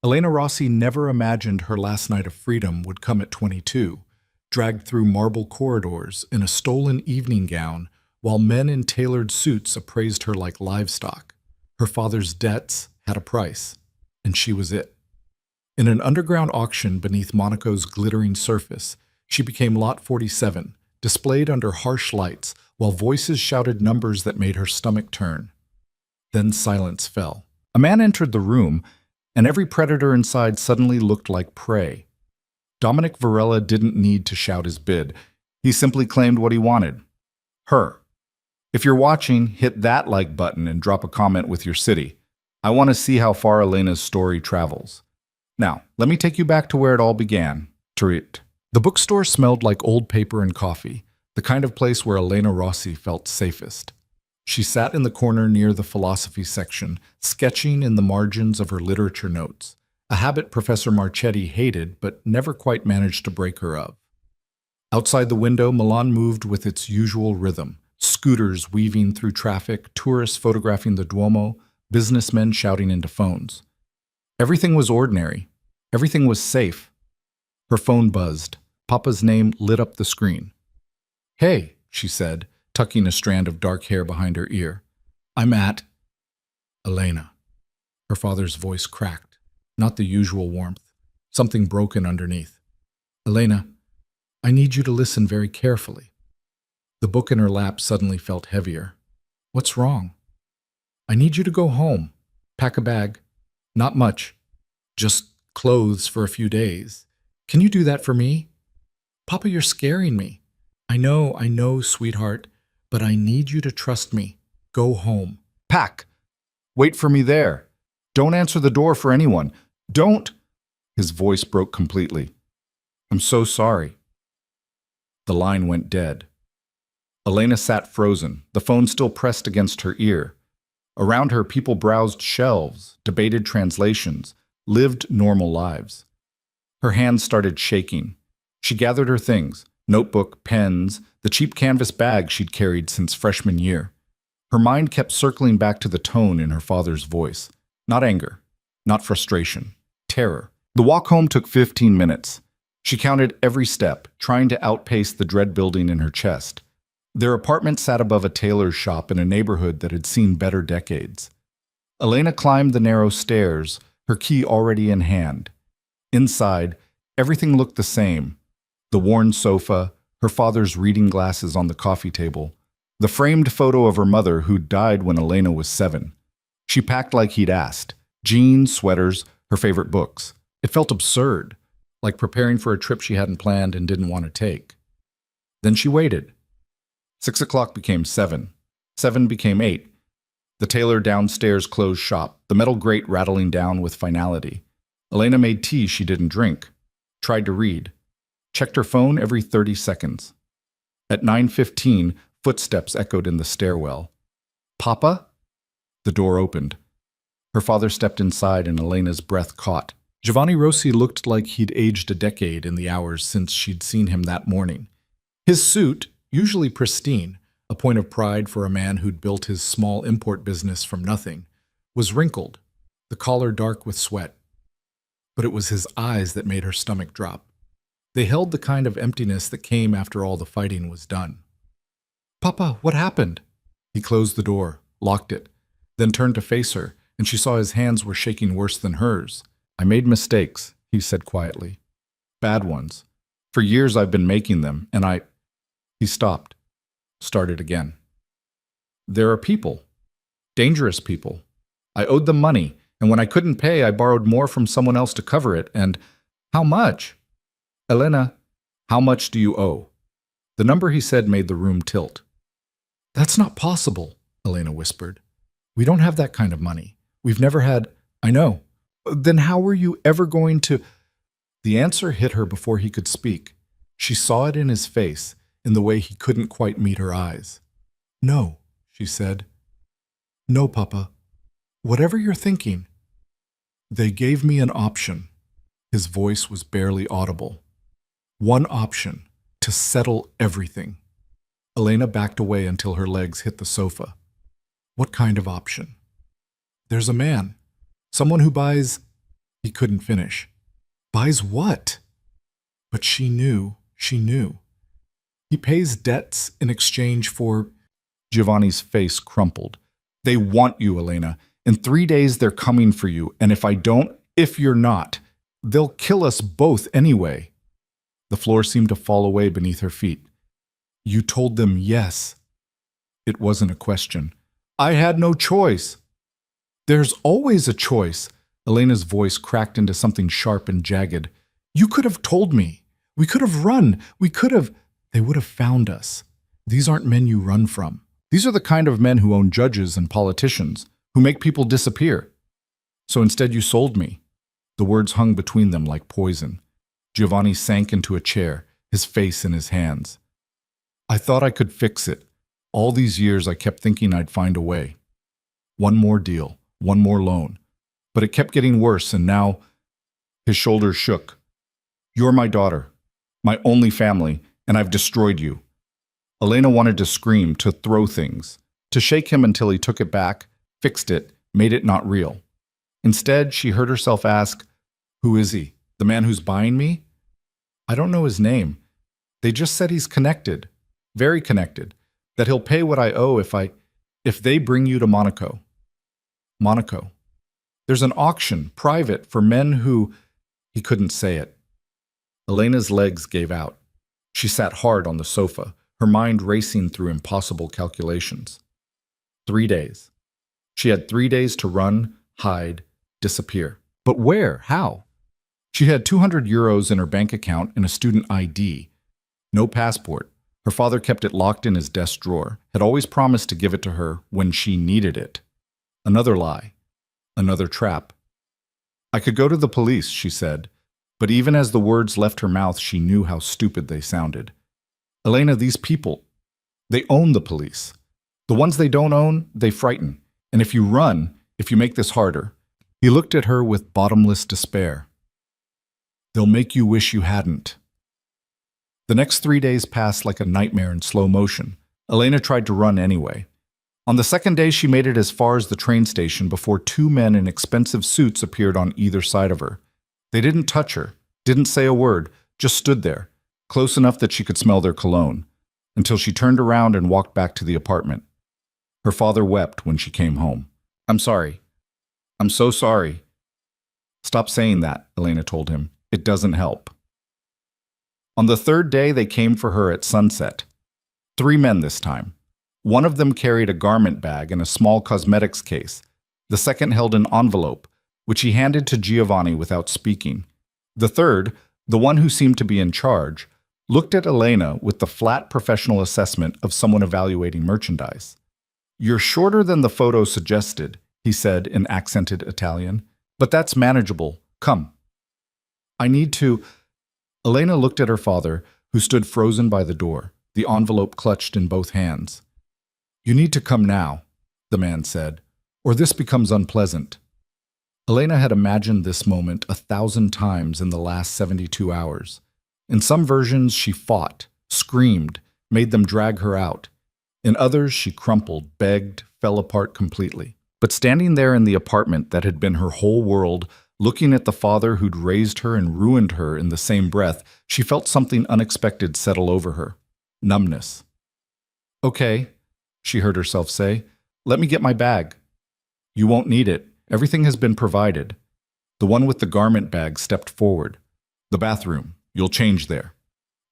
Elena Rossi never imagined her last night of freedom would come at 22, dragged through marble corridors in a stolen evening gown while men in tailored suits appraised her like livestock. Her father's debts had a price, and she was it. In an underground auction beneath Monaco's glittering surface, she became Lot 47, displayed under harsh lights while voices shouted numbers that made her stomach turn. Then silence fell. A man entered the room, and every predator inside suddenly looked like prey. Dominic Varela didn't need to shout his bid. He simply claimed what he wanted. Her. If you're watching, hit that like button and drop a comment with your city. I want to see how far Elena's story travels. Now, let me take you back to where it all began. Turit. The bookstore smelled like old paper and coffee, the kind of place where Elena Rossi felt safest. She sat in the corner near the philosophy section, sketching in the margins of her literature notes, a habit Professor Marchetti hated but never quite managed to break her of. Outside the window, Milan moved with its usual rhythm, scooters weaving through traffic, tourists photographing the Duomo, businessmen shouting into phones. Everything was ordinary. Everything was safe. Her phone buzzed. Papa's name lit up the screen. "Hey," she said, tucking a strand of dark hair behind her ear. "I'm at—" Elena. Her father's voice cracked, not the usual warmth, something broken underneath. "Elena, I need you to listen very carefully." The book in her lap suddenly felt heavier. "What's wrong?" "I need you to go home. Pack a bag. Not much. Just clothes for a few days. Can you do that for me?" "Papa, you're scaring me." I know, sweetheart, but I need you to trust me. Go home." "Pack! Wait for me there. Don't answer the door for anyone. Don't—" His voice broke completely. "I'm so sorry." The line went dead. Elena sat frozen, the phone still pressed against her ear. Around her, people browsed shelves, debated translations, lived normal lives. Her hands started shaking. She gathered her things, notebook, pens, the cheap canvas bag she'd carried since freshman year. Her mind kept circling back to the tone in her father's voice. Not anger, not frustration, terror. The walk home took 15 minutes. She counted every step, trying to outpace the dread building in her chest. Their apartment sat above a tailor's shop in a neighborhood that had seen better decades. Elena climbed the narrow stairs, her key already in hand. Inside, everything looked the same. The worn sofa, her father's reading glasses on the coffee table, the framed photo of her mother who'd died when Elena was 7. She packed like he'd asked. Jeans, sweaters, her favorite books. It felt absurd, like preparing for a trip she hadn't planned and didn't want to take. Then she waited. 6 o'clock became 7. 7 became 8. The tailor downstairs closed shop, the metal grate rattling down with finality. Elena made tea she didn't drink, tried to read, checked her phone every 30 seconds. At 9:15, footsteps echoed in the stairwell. "Papa?" The door opened. Her father stepped inside and Elena's breath caught. Giovanni Rossi looked like he'd aged a decade in the hours since she'd seen him that morning. His suit, usually pristine, a point of pride for a man who'd built his small import business from nothing, was wrinkled, the collar dark with sweat. But it was his eyes that made her stomach drop. They held the kind of emptiness that came after all the fighting was done. "Papa, what happened?" He closed the door, locked it, then turned to face her, and she saw his hands were shaking worse than hers. "I made mistakes," he said quietly. "Bad ones. For years I've been making them, and I—" He stopped, started again. "There are people, dangerous people. I owed them money, and when I couldn't pay, I borrowed more from someone else to cover it, and— How much?" "Elena, how much do you owe?" The number he said made the room tilt. "That's not possible," Elena whispered. "We don't have that kind of money. We've never had—" "I know. Then how were you ever going to—" The answer hit her before he could speak. She saw it in his face, in the way he couldn't quite meet her eyes. "No," she said. "No, Papa. Whatever you're thinking." "They gave me an option." His voice was barely audible. "One option, to settle everything." Elena backed away until her legs hit the sofa. "What kind of option?" "There's a man. Someone who buys—" He couldn't finish. Buys what? But she knew. He pays debts in exchange for... Giovanni's face crumpled. They want you, Elena. In 3 days, they're coming for you. And if you're not, they'll kill us both anyway. The floor seemed to fall away beneath her feet. You told them yes. It wasn't a question. I had no choice. There's always a choice. Elena's voice cracked into something sharp and jagged. You could have told me. We could have run. They would have found us. These aren't men you run from. These are the kind of men who own judges and politicians, who make people disappear. So instead you sold me. The words hung between them like poison. Giovanni sank into a chair, his face in his hands. I thought I could fix it. All these years I kept thinking I'd find a way. One more deal, one more loan. But it kept getting worse, and now... His shoulders shook. You're my daughter, my only family, and I've destroyed you. Elena wanted to scream, to throw things, to shake him until he took it back, fixed it, made it not real. Instead, she heard herself ask, who is he? The man who's buying me? I don't know his name. They just said he's connected, very connected, that he'll pay what I owe if they bring you to Monaco. Monaco. There's an auction, private, for men who... He couldn't say it. Elena's legs gave out. She sat hard on the sofa, her mind racing through impossible calculations. 3 days. She had 3 days to run, hide, disappear. But where? How? She had 200 euros in her bank account and a student ID. No passport. Her father kept it locked in his desk drawer, had always promised to give it to her when she needed it. Another lie. Another trap. I could go to the police, she said, but even as the words left her mouth, she knew how stupid they sounded. Elena, these people, they own the police. The ones they don't own, they frighten. And if you run, if you make this harder... He looked at her with bottomless despair. They'll make you wish you hadn't. The next 3 days passed like a nightmare in slow motion. Elena tried to run anyway. On the second day, she made it as far as the train station before 2 men in expensive suits appeared on either side of her. They didn't touch her, didn't say a word, just stood there, close enough that she could smell their cologne, until she turned around and walked back to the apartment. Her father wept when she came home. I'm sorry. I'm so sorry. Stop saying that, Elena told him. It doesn't help. On the 3rd day, they came for her at sunset. 3 men this time. One of them carried a garment bag and a small cosmetics case. The second held an envelope, which he handed to Giovanni without speaking. The third, the one who seemed to be in charge, looked at Elena with the flat professional assessment of someone evaluating merchandise. You're shorter than the photo suggested, he said in accented Italian, but that's manageable. Come. I need to... Elena looked at her father, who stood frozen by the door, the envelope clutched in both hands. You need to come now, the man said, or this becomes unpleasant. Elena had imagined this moment 1,000 times in the last 72 hours. In some versions, she fought, screamed, made them drag her out. In others, she crumpled, begged, fell apart completely. But standing there in the apartment that had been her whole world, looking at the father who'd raised her and ruined her in the same breath, she felt something unexpected settle over her. Numbness. Okay, she heard herself say. Let me get my bag. You won't need it. Everything has been provided. The one with the garment bag stepped forward. The bathroom. You'll change there.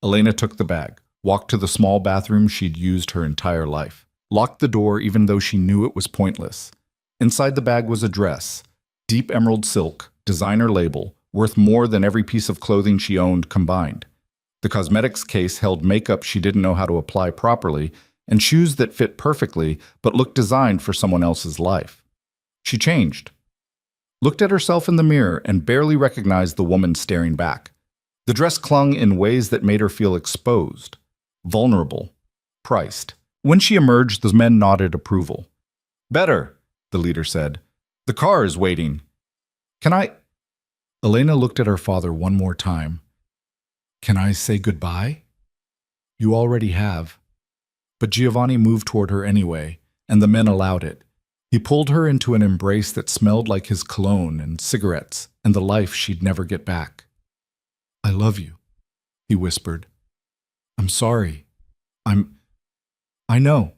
Elena took the bag, walked to the small bathroom she'd used her entire life, locked the door even though she knew it was pointless. Inside the bag was a dress, deep emerald silk, designer label, worth more than every piece of clothing she owned combined. The cosmetics case held makeup she didn't know how to apply properly, and shoes that fit perfectly but looked designed for someone else's life. She changed, looked at herself in the mirror, and barely recognized the woman staring back. The dress clung in ways that made her feel exposed, vulnerable, priced. When she emerged, the men nodded approval. Better, the leader said. The car is waiting. Can I... Elena looked at her father one more time. Can I say goodbye? You already have. But Giovanni moved toward her anyway, and the men allowed it. He pulled her into an embrace that smelled like his cologne and cigarettes and the life she'd never get back. "I love you," he whispered. "I'm sorry. I know."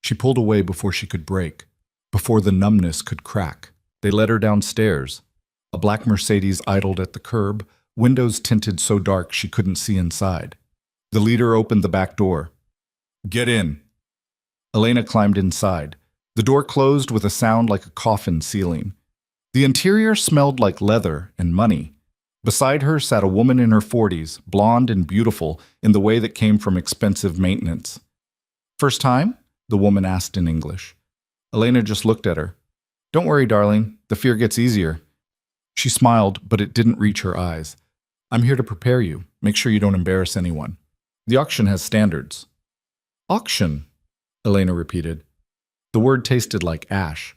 She pulled away before she could break, before the numbness could crack. They led her downstairs. A black Mercedes idled at the curb, windows tinted so dark she couldn't see inside. The leader opened the back door. "Get in." Elena climbed inside. The door closed with a sound like a coffin sealing. The interior smelled like leather and money. Beside her sat a woman in her 40s, blonde and beautiful in the way that came from expensive maintenance. "First time?" the woman asked in English. Elena just looked at her. "Don't worry, darling. The fear gets easier." She smiled, but it didn't reach her eyes. "I'm here to prepare you. Make sure you don't embarrass anyone. The auction has standards." "Auction?" Elena repeated. The word tasted like ash.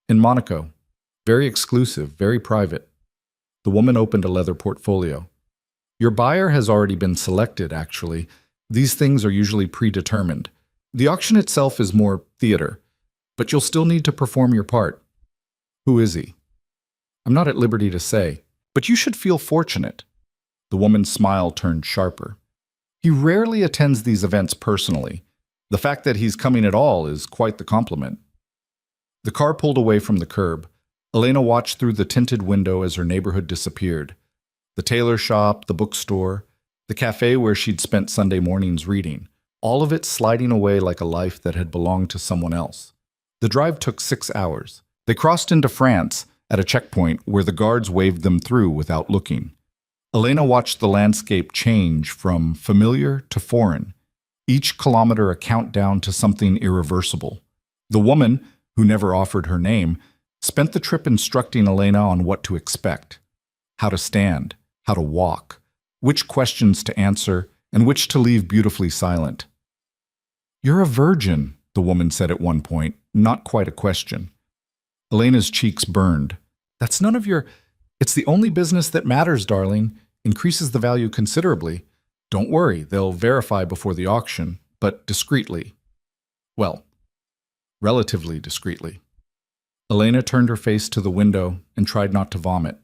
"In Monaco. Very exclusive, very private." The woman opened a leather portfolio. "Your buyer has already been selected, actually. These things are usually predetermined. The auction itself is more theater, but you'll still need to perform your part." "Who is he?" "I'm not at liberty to say, but you should feel fortunate." The woman's smile turned sharper. "He rarely attends these events personally. The fact that he's coming at all is quite the compliment." The car pulled away from the curb. Elena watched through the tinted window as her neighborhood disappeared. The tailor shop, the bookstore, the cafe where she'd spent Sunday mornings reading, all of it sliding away like a life that had belonged to someone else. The drive took 6 hours. They crossed into France at a checkpoint where the guards waved them through without looking. Elena watched the landscape change from familiar to foreign, each kilometer a countdown to something irreversible. The woman, who never offered her name, spent the trip instructing Elena on what to expect, how to stand, how to walk, which questions to answer, and which to leave beautifully silent. "You're a virgin," the woman said at one point, not quite a question. Elena's cheeks burned. "That's none of your... It's the only business that matters, darling. Increases the value considerably. Don't worry, they'll verify before the auction, but discreetly. Well, relatively discreetly." Elena turned her face to the window and tried not to vomit.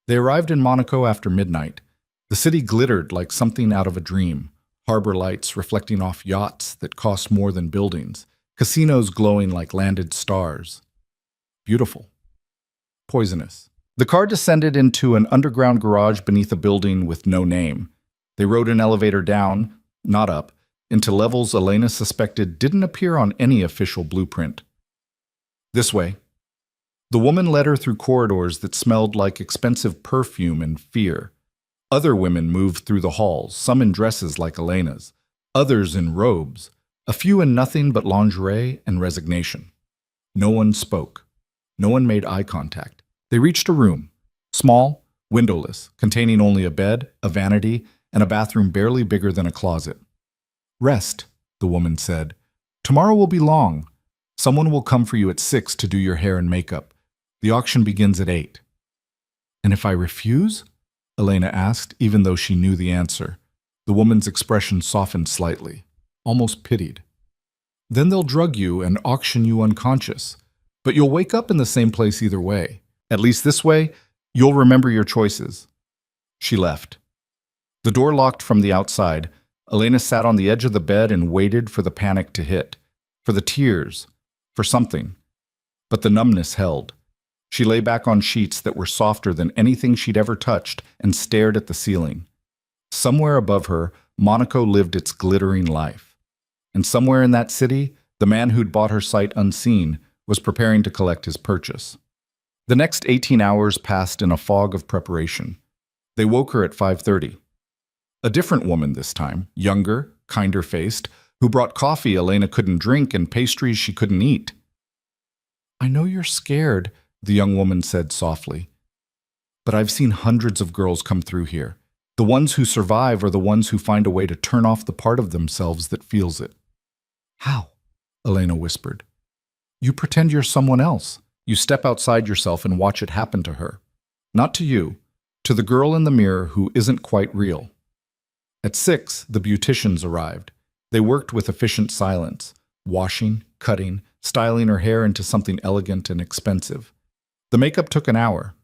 They arrived in Monaco after midnight. The city glittered like something out of a dream, harbor lights reflecting off yachts that cost more than buildings, casinos glowing like landed stars. Beautiful. Poisonous. The car descended into an underground garage beneath a building with no name. They rode an elevator down, not up, into levels Elena suspected didn't appear on any official blueprint. "This way." The woman led her through corridors that smelled like expensive perfume and fear. Other women moved through the halls, some in dresses like Elena's, others in robes, a few in nothing but lingerie and resignation. No one spoke. No one made eye contact. They reached a room, small, windowless, containing only a bed, a vanity, and a bathroom barely bigger than a closet. "Rest," the woman said. "Tomorrow will be long. Someone will come for you at 6 to do your hair and makeup. The auction begins at 8. "And if I refuse?" Elena asked, even though she knew the answer. The woman's expression softened slightly, almost pitied. "Then they'll drug you and auction you unconscious. But you'll wake up in the same place either way. At least this way, you'll remember your choices." She left. The door locked from the outside. Elena sat on the edge of the bed and waited for the panic to hit, for the tears, for something. But the numbness held. She lay back on sheets that were softer than anything she'd ever touched and stared at the ceiling. Somewhere above her, Monaco lived its glittering life. And somewhere in that city, the man who'd bought her sight unseen was preparing to collect his purchase. The next 18 hours passed in a fog of preparation. They woke her at 5:30. A different woman this time, younger, kinder-faced, who brought coffee Elena couldn't drink and pastries she couldn't eat. "I know you're scared," the young woman said softly. "But I've seen hundreds of girls come through here. The ones who survive are the ones who find a way to turn off the part of themselves that feels it." "How?" Elena whispered. "You pretend you're someone else. You step outside yourself and watch it happen to her. Not to you, to the girl in the mirror who isn't quite real." At 6, the beauticians arrived. They worked with efficient silence, washing, cutting, styling her hair into something elegant and expensive. The makeup took an hour.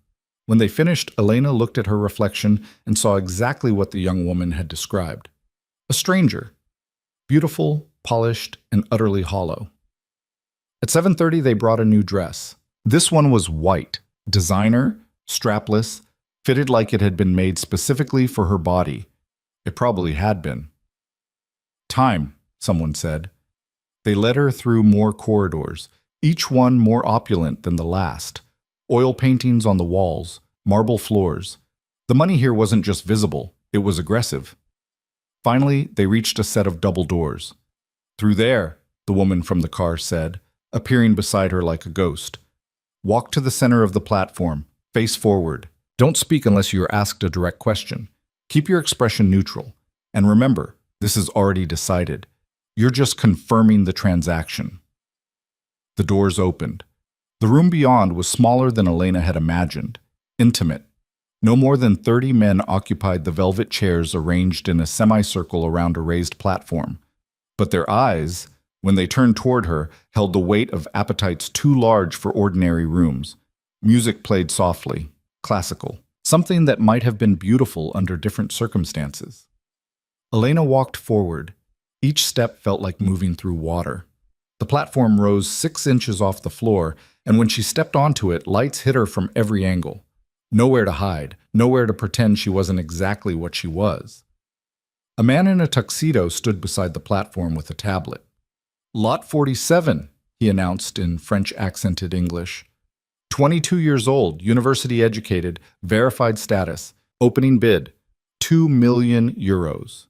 When they finished, Elena looked at her reflection and saw exactly what the young woman had described. A stranger. Beautiful, polished, and utterly hollow. At 7:30, they brought a new dress. This one was white, designer, strapless, fitted like it had been made specifically for her body. It probably had been. Time, someone said. They led her through more corridors, each one more opulent than the last. Oil paintings on the walls, marble floors. The money here wasn't just visible, it was aggressive. Finally, they reached a set of double doors. Through there, the woman from the car said, appearing beside her like a ghost. Walk to the center of the platform, face forward. Don't speak unless you are asked a direct question. Keep your expression neutral. And remember, this is already decided. You're just confirming the transaction. The doors opened. The room beyond was smaller than Elena had imagined. Intimate. No more than 30 men occupied the velvet chairs arranged in a semicircle around a raised platform. But their eyes, when they turned toward her, held the weight of appetites too large for ordinary rooms. Music played softly, classical, something that might have been beautiful under different circumstances. Elena walked forward. Each step felt like moving through water. The platform rose 6 inches off the floor, and when she stepped onto it, lights hit her from every angle. Nowhere to hide, nowhere to pretend she wasn't exactly what she was. A man in a tuxedo stood beside the platform with a tablet. Lot 47, he announced in French-accented English. 22 years old, university educated, verified status, opening bid, 2 million euros.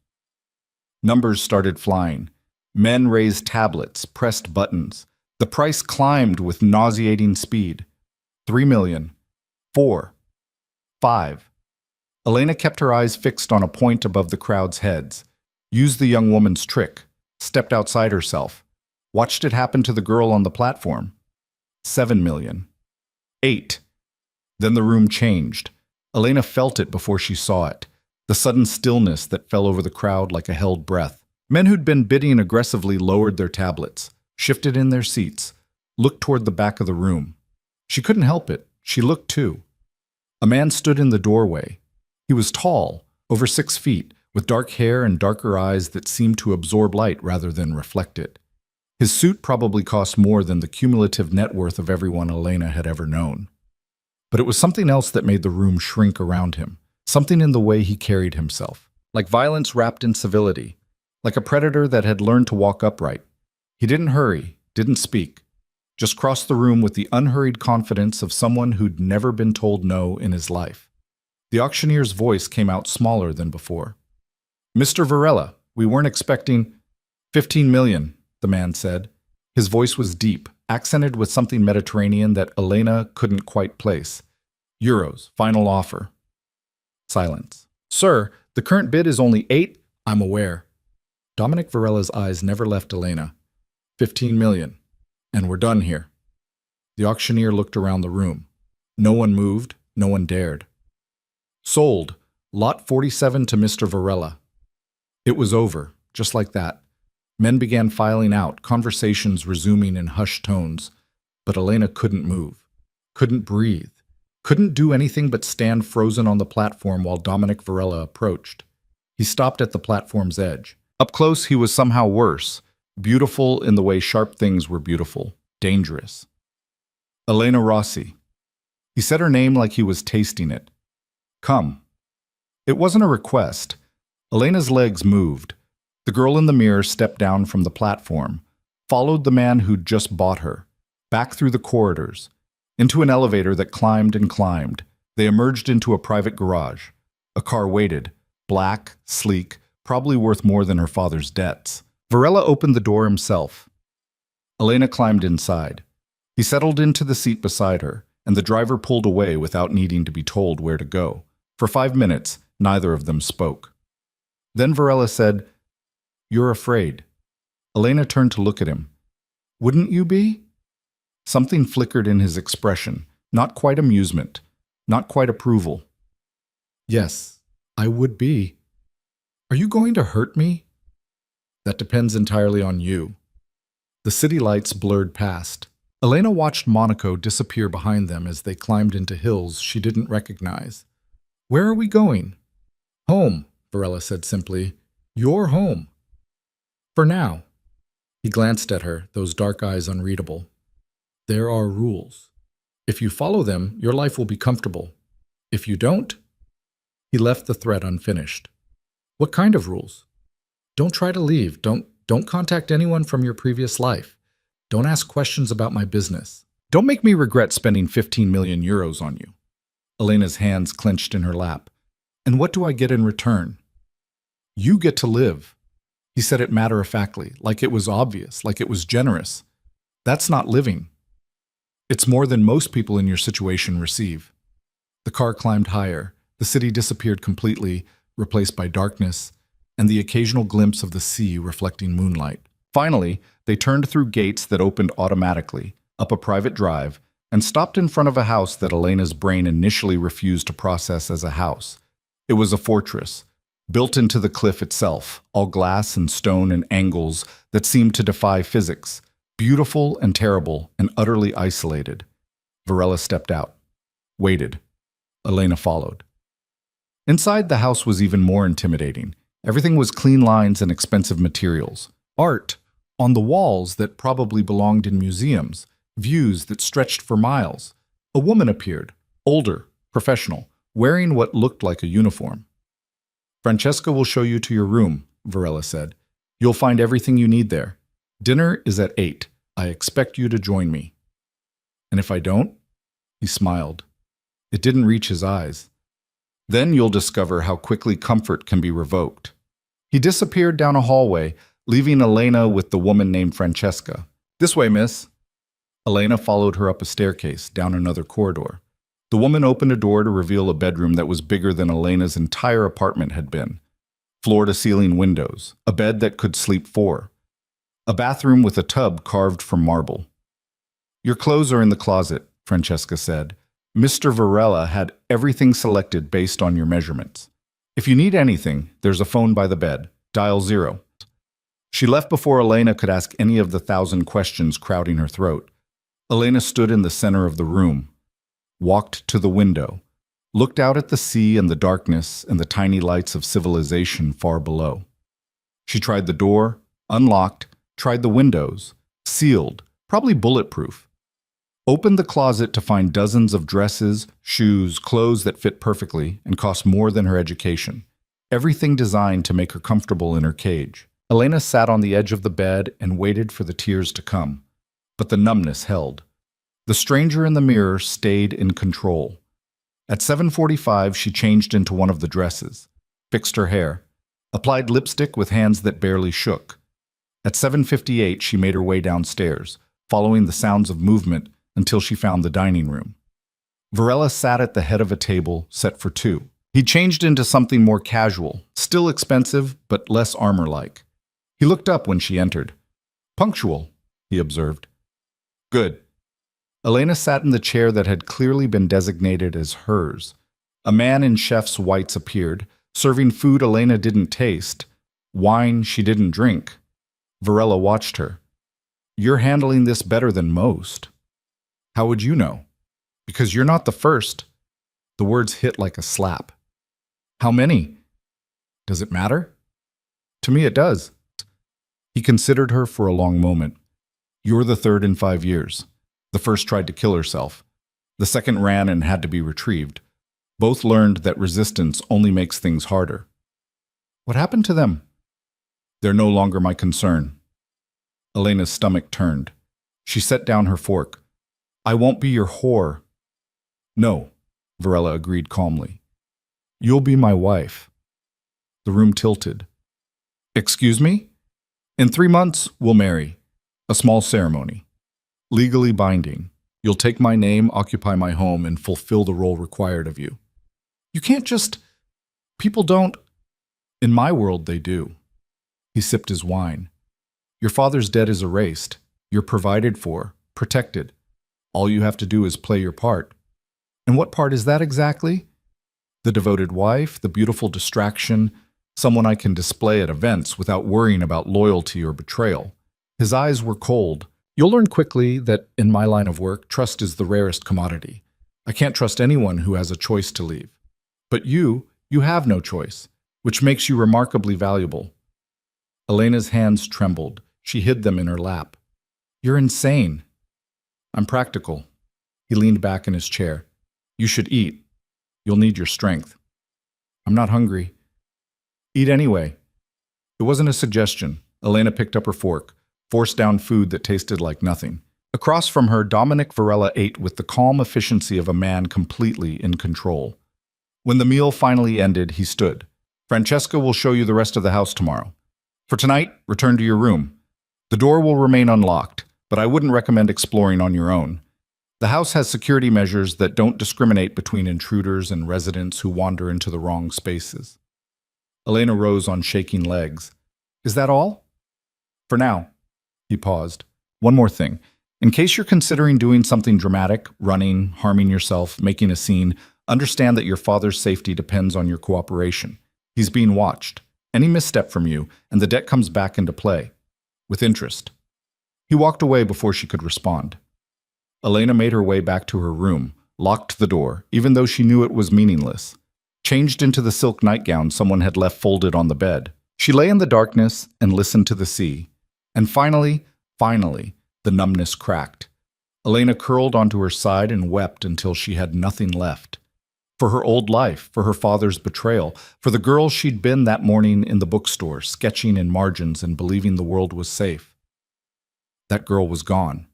Numbers started flying. Men raised tablets, pressed buttons. The price climbed with nauseating speed. 3 million. 4. 5. Elena kept her eyes fixed on a point above the crowd's heads. Used the young woman's trick. Stepped outside herself. Watched it happen to the girl on the platform. 7 million. 8. Then the room changed. Elena felt it before she saw it. The sudden stillness that fell over the crowd like a held breath. Men who'd been bidding aggressively lowered their tablets, shifted in their seats, looked toward the back of the room. She couldn't help it. She looked too. A man stood in the doorway. He was tall, over 6 feet, with dark hair and darker eyes that seemed to absorb light rather than reflect it. His suit probably cost more than the cumulative net worth of everyone Elena had ever known. But it was something else that made the room shrink around him, something in the way he carried himself, like violence wrapped in civility, like a predator that had learned to walk upright. He didn't hurry, didn't speak, just crossed the room with the unhurried confidence of someone who'd never been told no in his life. The auctioneer's voice came out smaller than before. Mr. Varela, we weren't expecting 15 million, the man said. His voice was deep, accented with something Mediterranean that Elena couldn't quite place. Euros, final offer. Silence. Sir, the current bid is only 8. I'm aware. Dominic Varela's eyes never left Elena. 15 million. And we're done here. The auctioneer looked around the room. No one moved, no one dared. Sold. Lot 47 to Mr. Varela. It was over, just like that. Men began filing out, conversations resuming in hushed tones. But Elena couldn't move, couldn't breathe, couldn't do anything but stand frozen on the platform while Dominic Varela approached. He stopped at the platform's edge. Up close, he was somehow worse, beautiful in the way sharp things were beautiful, dangerous. Elena Rossi. He said her name like he was tasting it. Come. It wasn't a request. Elena's legs moved. The girl in the mirror stepped down from the platform, followed the man who'd just bought her, back through the corridors, into an elevator that climbed and climbed. They emerged into a private garage. A car waited, black, sleek, probably worth more than her father's debts. Varela opened the door himself. Elena climbed inside. He settled into the seat beside her, and the driver pulled away without needing to be told where to go. For 5 minutes, neither of them spoke. Then Varela said, "You're afraid." Elena turned to look at him. "Wouldn't you be?" Something flickered in his expression, not quite amusement, not quite approval. "Yes, I would be." "Are you going to hurt me?" "That depends entirely on you." The city lights blurred past. Elena watched Monaco disappear behind them as they climbed into hills she didn't recognize. "Where are we going?" "Home," Varela said simply. "Your home." "For now." He glanced at her, those dark eyes unreadable. "There are rules. If you follow them, your life will be comfortable. If you don't—" He left the threat unfinished. "What kind of rules?" "Don't try to leave. Don't contact anyone from your previous life. Don't ask questions about my business. Don't make me regret spending 15 million euros on you." Elena's hands clenched in her lap. "And what do I get in return?" "You get to live." He said it matter-of-factly, like it was obvious, like it was generous. "That's not living. It's more than most people in your situation receive." The car climbed higher. The city disappeared completely, replaced by darkness, and the occasional glimpse of the sea reflecting moonlight. Finally, they turned through gates that opened automatically, up a private drive, and stopped in front of a house that Elena's brain initially refused to process as a house. It was a fortress, built into the cliff itself, all glass and stone and angles that seemed to defy physics, beautiful and terrible and utterly isolated. Varela stepped out, waited. Elena followed. Inside, the house was even more intimidating. Everything was clean lines and expensive materials. Art on the walls that probably belonged in museums, views that stretched for miles. A woman appeared, older, professional, wearing what looked like a uniform. "Francesca will show you to your room," Varela said. "You'll find everything you need there. Dinner is at 8. I expect you to join me." "And if I don't?" He smiled. It didn't reach his eyes. "Then you'll discover how quickly comfort can be revoked." He disappeared down a hallway, leaving Elena with the woman named Francesca. "This way, miss." Elena followed her up a staircase, down another corridor. The woman opened a door to reveal a bedroom that was bigger than Elena's entire apartment had been. Floor-to-ceiling windows, a bed that could sleep 4. A bathroom with a tub carved from marble. "Your clothes are in the closet," Francesca said. "Mr. Varela had everything selected based on your measurements. If you need anything, there's a phone by the bed. Dial 0. She left before Elena could ask any of the 1,000 questions crowding her throat. Elena stood in the center of the room, walked to the window, looked out at the sea and the darkness and the tiny lights of civilization far below. She tried the door, unlocked, tried the windows, sealed, probably bulletproof. Opened the closet to find dozens of dresses, shoes, clothes that fit perfectly and cost more than her education. Everything designed to make her comfortable in her cage. Elena sat on the edge of the bed and waited for the tears to come. But the numbness held. The stranger in the mirror stayed in control. At 7:45, she changed into one of the dresses, fixed her hair, applied lipstick with hands that barely shook. At 7:58, she made her way downstairs, following the sounds of movement until she found the dining room. Varela sat at the head of a table set for 2. He changed into something more casual, still expensive, but less armor-like. He looked up when she entered. "Punctual," he observed. "Good." Elena sat in the chair that had clearly been designated as hers. A man in chef's whites appeared, serving food Elena didn't taste, wine she didn't drink. Varela watched her. "You're handling this better than most." "How would you know?" "Because you're not the first." The words hit like a slap. "How many?" "Does it matter?" "To me it does." He considered her for a long moment. "You're the third in 5 years. The first tried to kill herself. The second ran and had to be retrieved. Both learned that resistance only makes things harder." "What happened to them?" "They're no longer my concern." Elena's stomach turned. She set down her fork. "I won't be your whore." "No," Varela agreed calmly. "You'll be my wife." The room tilted. "Excuse me? In 3 months, we'll marry. A small ceremony. Legally binding. You'll take my name, occupy my home, and fulfill the role required of you." "You can't just... People don't..." "In my world, they do." He sipped his wine. "Your father's debt is erased. You're provided for, protected. All you have to do is play your part." "And what part is that exactly?" "The devoted wife, the beautiful distraction, someone I can display at events without worrying about loyalty or betrayal." His eyes were cold. You'll learn quickly that in my line of work, trust is the rarest commodity. I can't trust anyone who has a choice to leave. But you have no choice, which makes you remarkably valuable. Elena's hands trembled. She hid them in her lap. You're insane. I'm practical. He leaned back in his chair. You should eat. You'll need your strength. I'm not hungry. Eat anyway. It wasn't a suggestion. Elena picked up her fork, forced down food that tasted like nothing. Across from her, Dominic Varela ate with the calm efficiency of a man completely in control. When the meal finally ended, he stood. Francesca will show you the rest of the house tomorrow. For tonight, return to your room. The door will remain unlocked, but I wouldn't recommend exploring on your own. The house has security measures that don't discriminate between intruders and residents who wander into the wrong spaces. Elena rose on shaking legs. Is that all? For now. He paused. One more thing. In case you're considering doing something dramatic, running, harming yourself, making a scene, understand that your father's safety depends on your cooperation. He's being watched. Any misstep from you, and the debt comes back into play. With interest. He walked away before she could respond. Elena made her way back to her room, locked the door, even though she knew it was meaningless. Changed into the silk nightgown someone had left folded on the bed. She lay in the darkness and listened to the sea. And finally, the numbness cracked. Elena curled onto her side and wept until she had nothing left. For her old life, for her father's betrayal, for the girl she'd been that morning in the bookstore, sketching in margins and believing the world was safe. That girl was gone.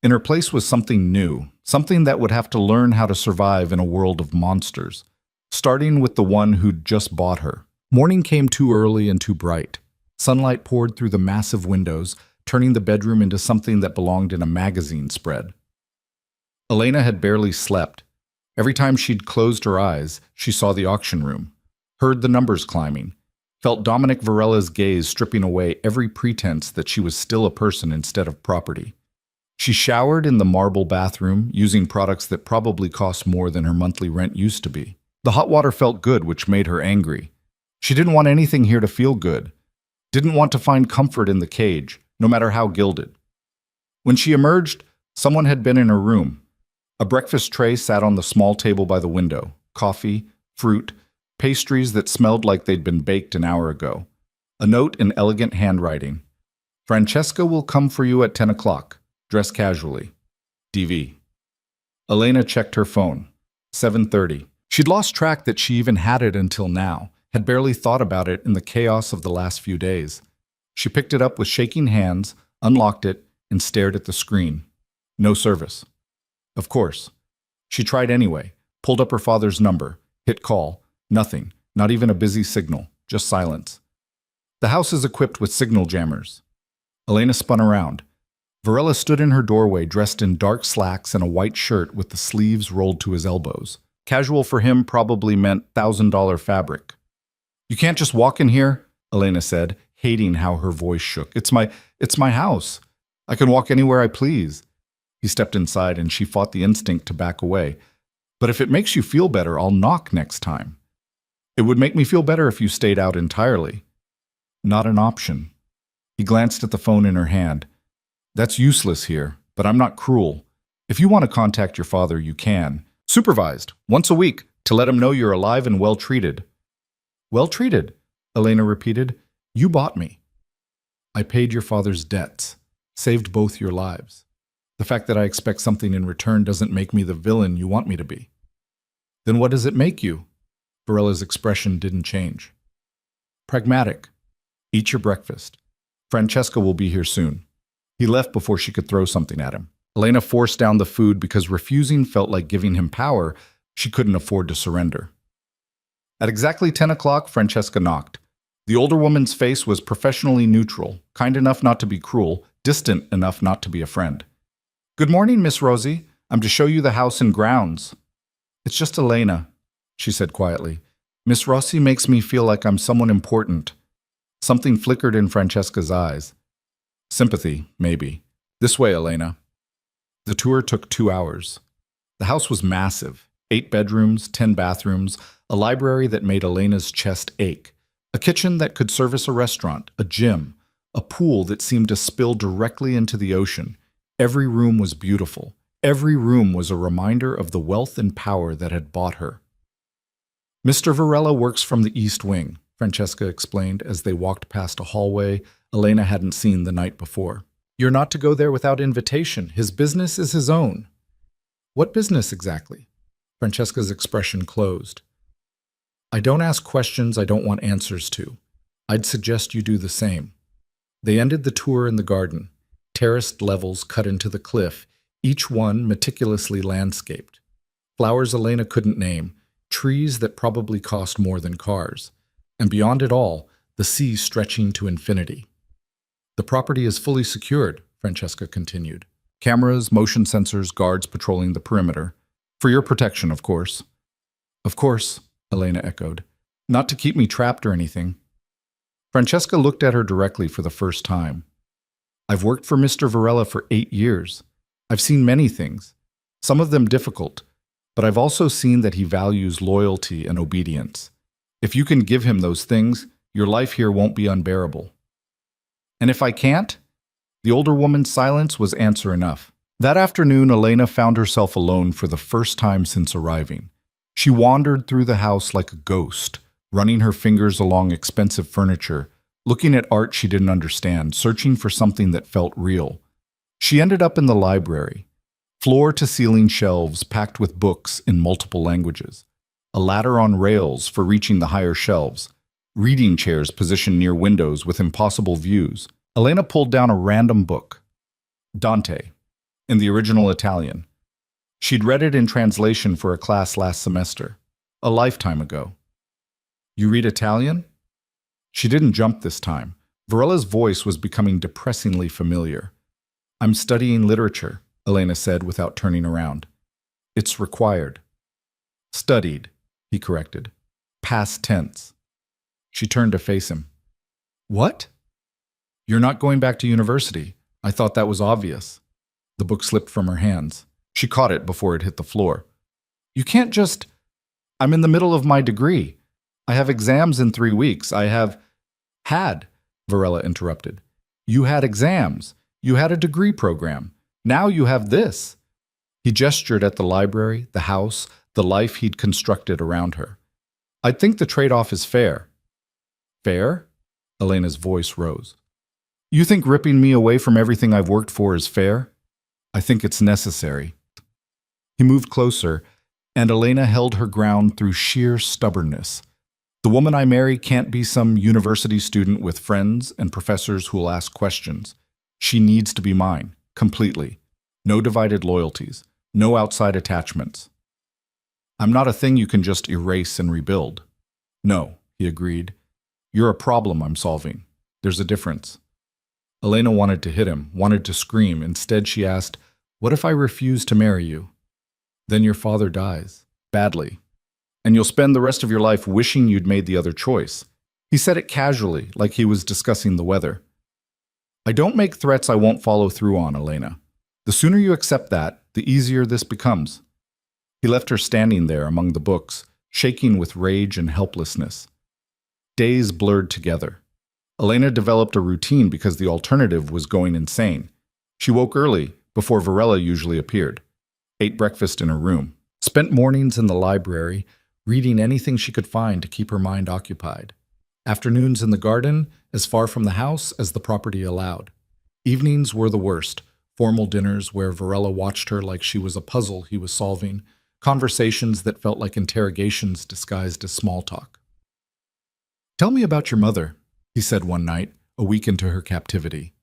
In her place was something new, something that would have to learn how to survive in a world of monsters, starting with the one who'd just bought her. Morning came too early and too bright. Sunlight poured through the massive windows, turning the bedroom into something that belonged in a magazine spread. Elena had barely slept. Every time she'd closed her eyes, she saw the auction room, heard the numbers climbing, felt Dominic Varela's gaze stripping away every pretense that she was still a person instead of property. She showered in the marble bathroom, using products that probably cost more than her monthly rent used to be. The hot water felt good, which made her angry. She didn't want anything here to feel good. Didn't want to find comfort in the cage, no matter how gilded. When she emerged, someone had been in her room. A breakfast tray sat on the small table by the window. Coffee, fruit, pastries that smelled like they'd been baked an hour ago. A note in elegant handwriting. Francesca will come for you at 10 o'clock. Dress casually. DV. Elena checked her phone. 7:30. She'd lost track that she even had it until now, had barely thought about it in the chaos of the last few days. She picked it up with shaking hands, unlocked it, and stared at the screen. No service. Of course. She tried anyway, pulled up her father's number, hit call. Nothing, not even a busy signal, just silence. The house is equipped with signal jammers. Elena spun around. Varela stood in her doorway dressed in dark slacks and a white shirt with the sleeves rolled to his elbows. Casual for him probably meant $1,000 fabric. You can't just walk in here, Elena said, hating how her voice shook. It's my house. I can walk anywhere I please. He stepped inside and she fought the instinct to back away. But if it makes you feel better, I'll knock next time. It would make me feel better if you stayed out entirely. Not an option. He glanced at the phone in her hand. That's useless here, but I'm not cruel. If you want to contact your father, you can. Supervised, once a week, to let him know you're alive and well treated. Well treated, Elena repeated. You bought me. I paid your father's debts, saved both your lives. The fact that I expect something in return doesn't make me the villain you want me to be. Then what does it make you? Varela's expression didn't change. Pragmatic. Eat your breakfast. Francesca will be here soon. He left before she could throw something at him. Elena forced down the food because refusing felt like giving him power she couldn't afford to surrender. At exactly 10 o'clock, Francesca knocked. The older woman's face was professionally neutral, kind enough not to be cruel, distant enough not to be a friend. Good morning, Miss Rosie. I'm to show you the house and grounds. It's just Elena, she said quietly. Miss Rossi makes me feel like I'm someone important. Something flickered in Francesca's eyes. Sympathy, maybe. This way, Elena. The tour took 2 hours. The house was massive. 8 bedrooms, 10 bathrooms, a library that made Elena's chest ache, a kitchen that could service a restaurant, a gym, a pool that seemed to spill directly into the ocean. Every room was beautiful. Every room was a reminder of the wealth and power that had bought her. Mr. Varela works from the East Wing, Francesca explained as they walked past a hallway Elena hadn't seen the night before. You're not to go there without invitation. His business is his own. What business exactly? Francesca's expression closed. I don't ask questions I don't want answers to. I'd suggest you do the same. They ended the tour in the garden, terraced levels cut into the cliff, each one meticulously landscaped. Flowers Elena couldn't name, trees that probably cost more than cars, and beyond it all, the sea stretching to infinity. The property is fully secured, Francesca continued. Cameras, motion sensors, guards patrolling the perimeter. For your protection, of course. Of course, Elena echoed. Not to keep me trapped or anything. Francesca looked at her directly for the first time. I've worked for Mr. Varela for 8 years. I've seen many things, some of them difficult, but I've also seen that he values loyalty and obedience. If you can give him those things, your life here won't be unbearable. And if I can't? The older woman's silence was answer enough. That afternoon, Elena found herself alone for the first time since arriving. She wandered through the house like a ghost, running her fingers along expensive furniture, looking at art she didn't understand, searching for something that felt real. She ended up in the library. Floor-to-ceiling shelves packed with books in multiple languages. A ladder on rails for reaching the higher shelves. Reading chairs positioned near windows with impossible views. Elena pulled down a random book. Dante, in the original Italian. She'd read it in translation for a class last semester, a lifetime ago. You read Italian? She didn't jump this time. Varela's voice was becoming depressingly familiar. I'm studying literature, Elena said without turning around. It's required. Studied, he corrected. Past tense. She turned to face him. What? You're not going back to university. I thought that was obvious. The book slipped from her hands. She caught it before it hit the floor. You can't just... I'm in the middle of my degree. I have exams in 3 weeks. I have... Had, Varela interrupted. You had exams. You had a degree program. Now you have this. He gestured at the library, the house, the life he'd constructed around her. I think the trade-off is fair. Fair? Elena's voice rose. You think ripping me away from everything I've worked for is fair? I think it's necessary. He moved closer, and Elena held her ground through sheer stubbornness. The woman I marry can't be some university student with friends and professors who'll ask questions. She needs to be mine, completely. No divided loyalties, no outside attachments. I'm not a thing you can just erase and rebuild. No, he agreed. You're a problem I'm solving. There's a difference. Elena wanted to hit him, wanted to scream. Instead, she asked, what if I refuse to marry you? Then your father dies, badly, and you'll spend the rest of your life wishing you'd made the other choice. He said it casually, like he was discussing the weather. I don't make threats I won't follow through on, Elena. The sooner you accept that, the easier this becomes. He left her standing there among the books, shaking with rage and helplessness. Days blurred together. Elena developed a routine because the alternative was going insane. She woke early, before Varela usually appeared. Ate breakfast in her room. Spent mornings in the library, reading anything she could find to keep her mind occupied. Afternoons in the garden, as far from the house as the property allowed. Evenings were the worst. Formal dinners where Varela watched her like she was a puzzle he was solving. Conversations that felt like interrogations disguised as small talk. Tell me about your mother, he said one night, a week into her captivity.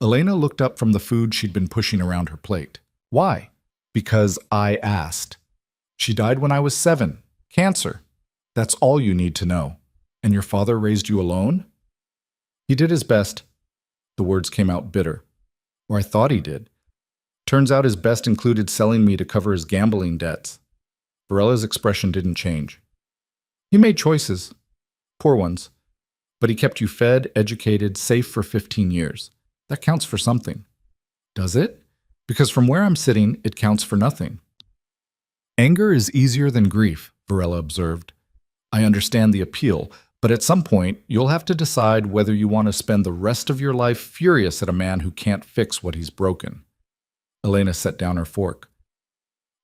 Elena looked up from the food she'd been pushing around her plate. Why? Because I asked. She died when I was 7. Cancer. That's all you need to know. And your father raised you alone? He did his best. The words came out bitter. Or I thought he did. Turns out his best included selling me to cover his gambling debts. Varela's expression didn't change. He made choices. Poor ones. But he kept you fed, educated, safe for 15 years. That counts for something. Does it? Because from where I'm sitting, it counts for nothing. Anger is easier than grief, Varela observed. I understand the appeal, But at some point, you'll have to decide whether you want to spend the rest of your life furious at a man who can't fix what he's broken. Elena set down her fork.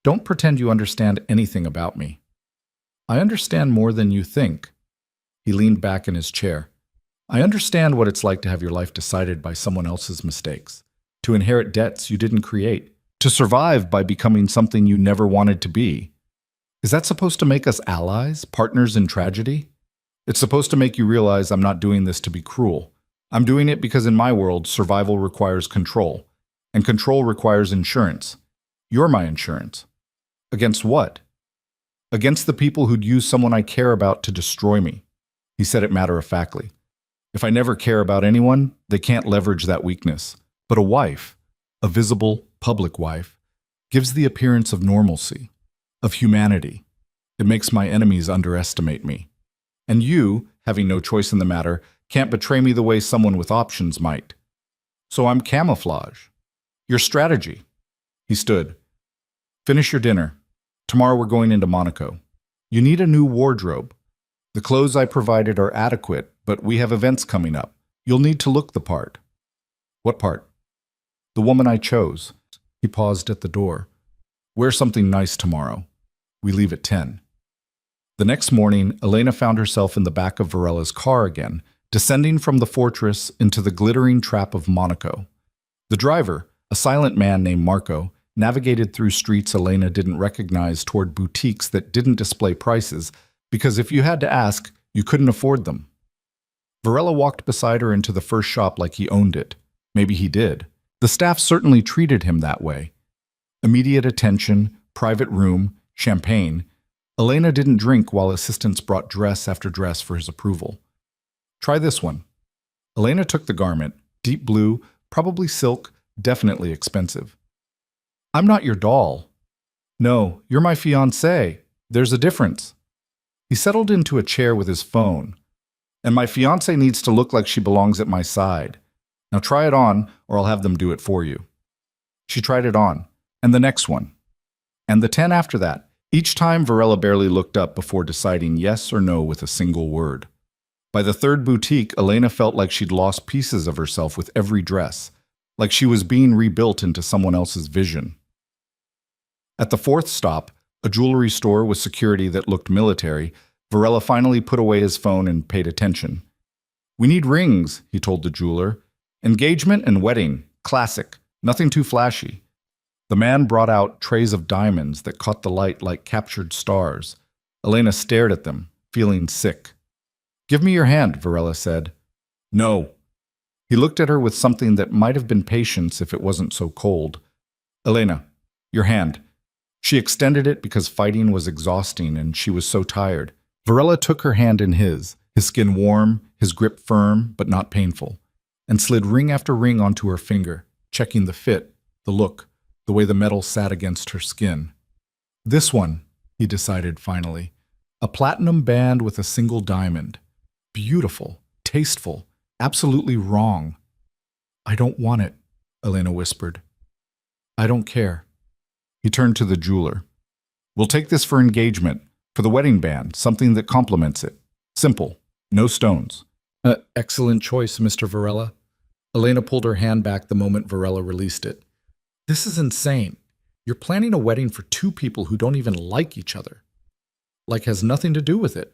Don't pretend you understand anything about me. I understand more than you think. He leaned back in his chair. I understand what it's like to have your life decided by someone else's mistakes, to inherit debts you didn't create, to survive by becoming something you never wanted to be. Is that supposed to make us allies, partners in tragedy? It's supposed to make you realize I'm not doing this to be cruel. I'm doing it because in my world, survival requires control, and control requires insurance. You're my insurance. Against what? Against the people who'd use someone I care about to destroy me. He said it matter-of-factly. If I never care about anyone, they can't leverage that weakness. But a wife, a visible, public wife, gives the appearance of normalcy, of humanity. It makes my enemies underestimate me. And you, having no choice in the matter, can't betray me the way someone with options might. So I'm camouflage. Your strategy. He stood. Finish your dinner. Tomorrow we're going into Monaco. You need a new wardrobe. The clothes I provided are adequate, but we have events coming up. You'll need to look the part. What part? The woman I chose. He paused at the door. Wear something nice tomorrow. We leave at 10. The next morning, Elena found herself in the back of Varella's car again, descending from the fortress into the glittering trap of Monaco. The driver, a silent man named Marco, navigated through streets Elena didn't recognize toward boutiques that didn't display prices, because if you had to ask, you couldn't afford them. Varela walked beside her into the first shop like he owned it. Maybe he did. The staff certainly treated him that way. Immediate attention, private room, champagne. Elena didn't drink while assistants brought dress after dress for his approval. Try this one. Elena took the garment, deep blue, probably silk, definitely expensive. I'm not your doll. No, you're my fiancé. There's a difference. He settled into a chair with his phone. And my fiancé needs to look like she belongs at my side. Now try it on, or I'll have them do it for you. She tried it on, and the next one. And the 10 after that. Each time, Varela barely looked up before deciding yes or no with a single word. By the third boutique, Elena felt like she'd lost pieces of herself with every dress, like she was being rebuilt into someone else's vision. At the fourth stop, a jewelry store with security that looked military, Varela finally put away his phone and paid attention. We need rings, he told the jeweler. Engagement and wedding, classic, nothing too flashy. The man brought out trays of diamonds that caught the light like captured stars. Elena stared at them, feeling sick. Give me your hand, Varela said. No. He looked at her with something that might have been patience if it wasn't so cold. Elena, your hand. She extended it because fighting was exhausting and she was so tired. Varela took her hand in his skin warm, his grip firm but not painful, and slid ring after ring onto her finger, checking the fit, the look, the way the metal sat against her skin. This one, he decided finally, a platinum band with a single diamond. Beautiful, tasteful, absolutely wrong. I don't want it, Elena whispered. I don't care. He turned to the jeweler. We'll take this for engagement, for the wedding band, something that complements it. Simple, no stones. Excellent choice, Mr. Varela. Elena pulled her hand back the moment Varela released it. This is insane. You're planning a wedding for two people who don't even like each other. Like has nothing to do with it.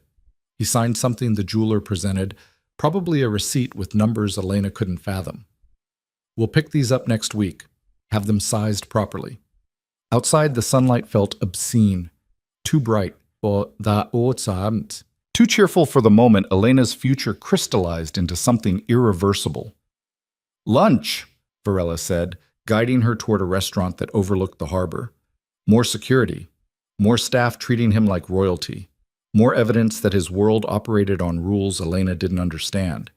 He signed something the jeweler presented, probably a receipt with numbers Elena couldn't fathom. We'll pick these up next week, have them sized properly. Outside, the sunlight felt obscene, too bright for the Abend. Too cheerful for the moment, Elena's future crystallized into something irreversible. Lunch, Varela said, guiding her toward a restaurant that overlooked the harbor. More security, more staff treating him like royalty, more evidence that his world operated on rules Elena didn't understand.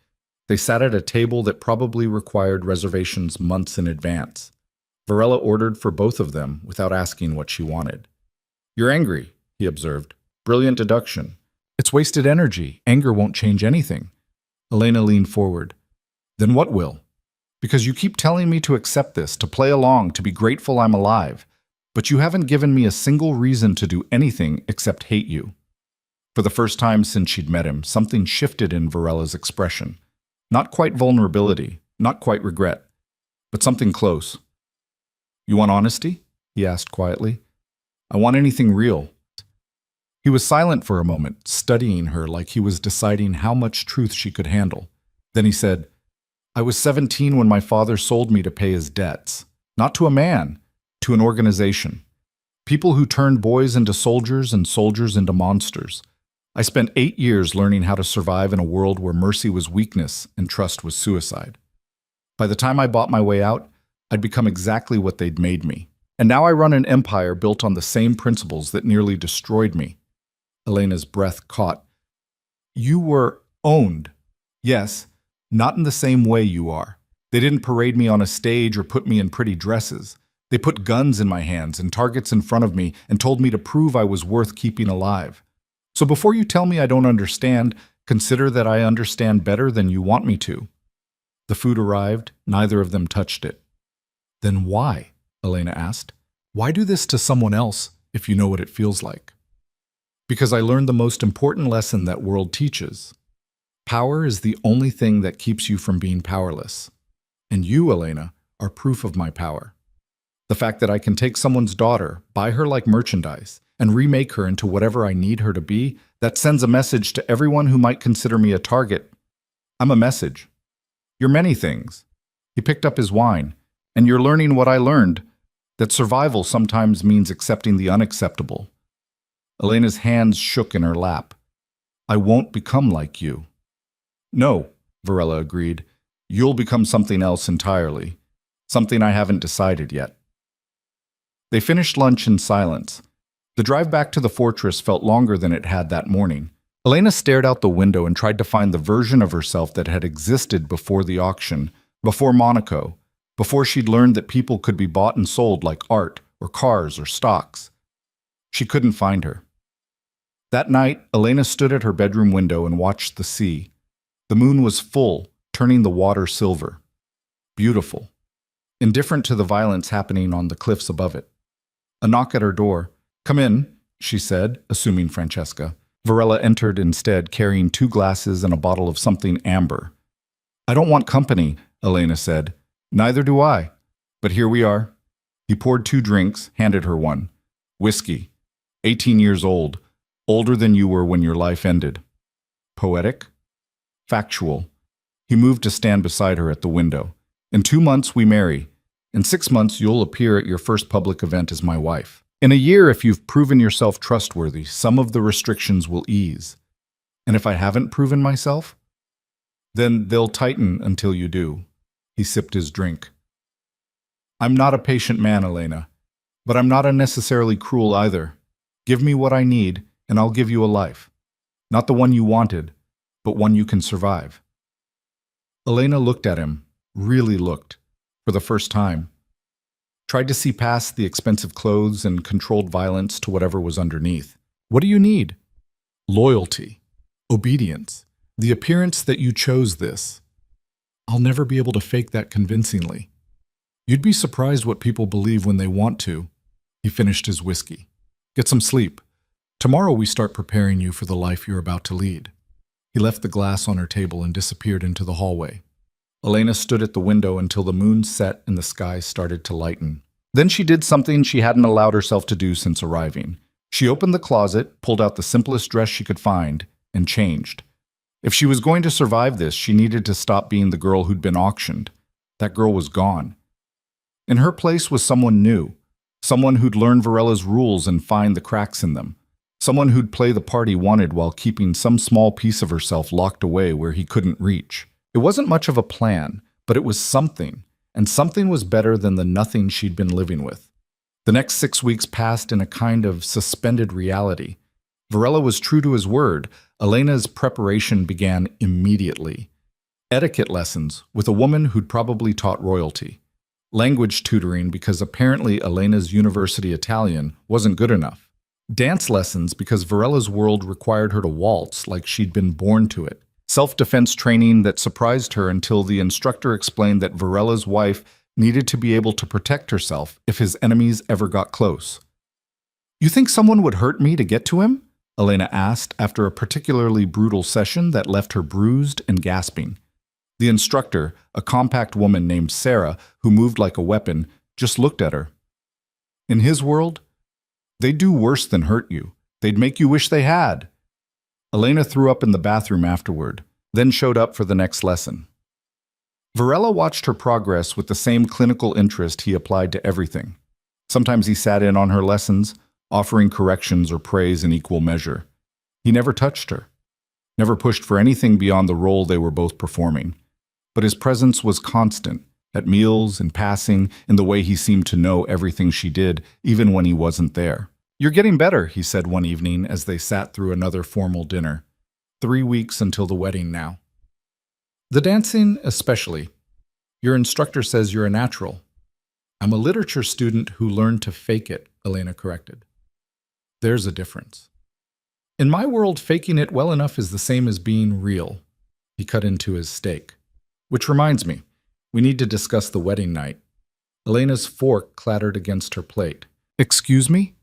They sat at a table that probably required reservations months in advance. Varela ordered for both of them without asking what she wanted. You're angry, he observed. Brilliant deduction. It's wasted energy. Anger won't change anything. Elena leaned forward. Then what will? Because you keep telling me to accept this, to play along, to be grateful I'm alive. But you haven't given me a single reason to do anything except hate you. For For the first time since she'd met him, something shifted in Varela's expression. Not quite vulnerability, not quite regret, but something close. "You want honesty?" he asked quietly. "I want anything real." He was silent for a moment, studying her like he was deciding how much truth she could handle. Then he said, "I was 17 when my father sold me to pay his debts. Not to a man, to an organization. People who turned boys into soldiers and soldiers into monsters. I spent 8 years learning how to survive in a world where mercy was weakness and trust was suicide. By the time I bought my way out, I'd become exactly what they'd made me. And now I run an empire built on the same principles that nearly destroyed me." Elena's breath caught. "You were owned." "Yes, not in the same way you are. They didn't parade me on a stage or put me in pretty dresses. They put guns in my hands and targets in front of me and told me to prove I was worth keeping alive. So before you tell me I don't understand, consider that I understand better than you want me to." The food arrived. Neither of them touched it. "Then why?" Elena asked. "Why do this to someone else if you know what it feels like?" "Because I learned the most important lesson that world teaches. Power is the only thing that keeps you from being powerless. And you, Elena, are proof of my power. The fact that I can take someone's daughter, buy her like merchandise, and remake her into whatever I need her to be, that sends a message to everyone who might consider me a target. I'm a message. You're many things." He picked up his wine. "And you're learning what I learned, that survival sometimes means accepting the unacceptable." Elena's hands shook in her lap. "I won't become like you." "No," Varela agreed. "You'll become something else entirely. Something I haven't decided yet." They finished lunch in silence. The drive back to the fortress felt longer than it had that morning. Elena stared out the window and tried to find the version of herself that had existed before the auction, before Monaco, before she'd learned that people could be bought and sold like art or cars or stocks. She couldn't find her. That night, Elena stood at her bedroom window and watched the sea. The moon was full, turning the water silver. Beautiful. Indifferent to the violence happening on the cliffs above it. A knock at her door. "Come in," she said, assuming Francesca. Varela entered instead, carrying 2 glasses and a bottle of something amber. "I don't want company," Elena said. "Neither do I. But here we are." He poured 2 drinks, handed her one. "Whiskey. 18 years old. Older than you were when your life ended." "Poetic?" "Factual." He moved to stand beside her at the window. "In 2 months we marry. In 6 months you'll appear at your first public event as my wife. In a year, if you've proven yourself trustworthy, some of the restrictions will ease. And if I haven't proven myself, then they'll tighten until you do." He sipped his drink. "I'm not a patient man, Elena, but I'm not unnecessarily cruel either. Give me what I need, and I'll give you a life. Not the one you wanted, but one you can survive." Elena looked at him, really looked, for the first time. Tried to see past the expensive clothes and controlled violence to whatever was underneath. "What do you need?" "Loyalty. Obedience. The appearance that you chose this. I'll never be able to fake that convincingly. You'd be surprised what people believe when they want to." He finished his whiskey. "Get some sleep. Tomorrow we start preparing you for the life you're about to lead." He left the glass on her table and disappeared into the hallway. Elena stood at the window until the moon set and the sky started to lighten. Then she did something she hadn't allowed herself to do since arriving. She opened the closet, pulled out the simplest dress she could find, and changed. If she was going to survive this, she needed to stop being the girl who'd been auctioned. That girl was gone. In her place was someone new, someone who'd learn Varela's rules and find the cracks in them. Someone who'd play the part he wanted while keeping some small piece of herself locked away where he couldn't reach. It wasn't much of a plan, but it was something, and something was better than the nothing she'd been living with. The next 6 weeks passed in a kind of suspended reality. Varela was true to his word. Elena's preparation began immediately. Etiquette lessons with a woman who'd probably taught royalty. Language tutoring because apparently Elena's university Italian wasn't good enough. Dance lessons because Varela's world required her to waltz like she'd been born to it. Self-defense training that surprised her until the instructor explained that Varela's wife needed to be able to protect herself if his enemies ever got close. "You think someone would hurt me to get to him?" Elena asked after a particularly brutal session that left her bruised and gasping. The instructor, a compact woman named Sarah, who moved like a weapon, just looked at her. In his world, they'd do worse than hurt you. They'd make you wish they had. Elena threw up in the bathroom afterward, then showed up for the next lesson. Varela watched her progress with the same clinical interest he applied to everything. Sometimes he sat in on her lessons, offering corrections or praise in equal measure. He never touched her, never pushed for anything beyond the role they were both performing. But his presence was constant, at meals, in passing, in the way he seemed to know everything she did, even when he wasn't there. "You're getting better," he said one evening as they sat through another formal dinner. 3 weeks until the wedding now. The dancing, especially. Your instructor says you're a natural. I'm a literature student who learned to fake it, Elena corrected. There's a difference. In my world, faking it well enough is the same as being real. He cut into his steak. Which reminds me, we need to discuss the wedding night. Elena's fork clattered against her plate. Excuse me?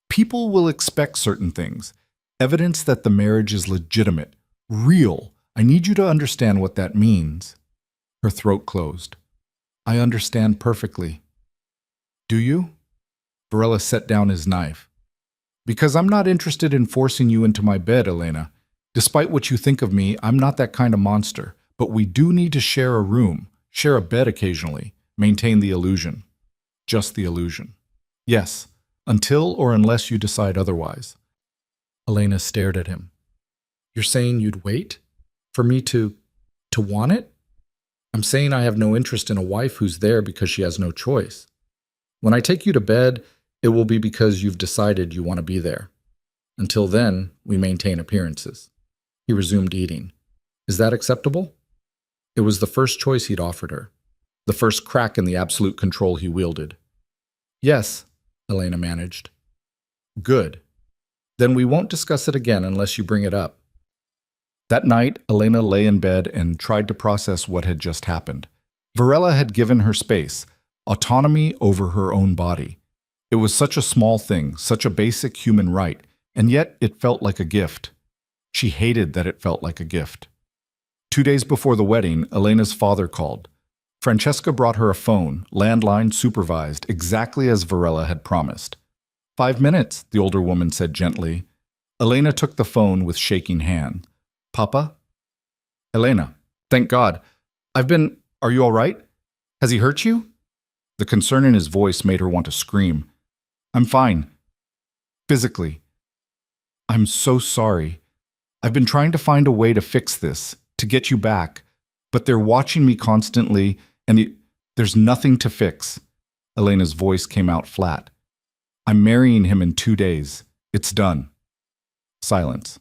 People will expect certain things. Evidence that the marriage is legitimate, real. I need you to understand what that means. Her throat closed. I understand perfectly. Do you? Varela set down his knife. Because I'm not interested in forcing you into my bed, Elena. Despite what you think of me, I'm not that kind of monster. But we do need to share a room, share a bed occasionally, maintain the illusion. Just the illusion. Yes, until or unless you decide otherwise. Elena stared at him. You're saying you'd wait? For me to want it? I'm saying I have no interest in a wife who's there because she has no choice. When I take you to bed, it will be because you've decided you want to be there. Until then, we maintain appearances. He resumed eating. Is that acceptable? It was the first choice he'd offered her, the first crack in the absolute control he wielded. Yes, Elena managed. Good. Then we won't discuss it again unless you bring it up. That night, Elena lay in bed and tried to process what had just happened. Varela had given her space, autonomy over her own body. It was such a small thing, such a basic human right, and yet it felt like a gift. She hated that it felt like a gift. 2 days before the wedding, Elena's father called. Francesca brought her a phone, landline supervised, exactly as Varela had promised. 5 minutes, the older woman said gently. Elena took the phone with shaking hand. Papa? Elena, thank God. Are you all right? Has he hurt you? The concern in his voice made her want to scream. I'm fine. Physically. I'm so sorry. I've been trying to find a way to fix this, to get you back, but they're watching me constantly, and there's nothing to fix. Elena's voice came out flat. I'm marrying him in 2 days. It's done. Silence.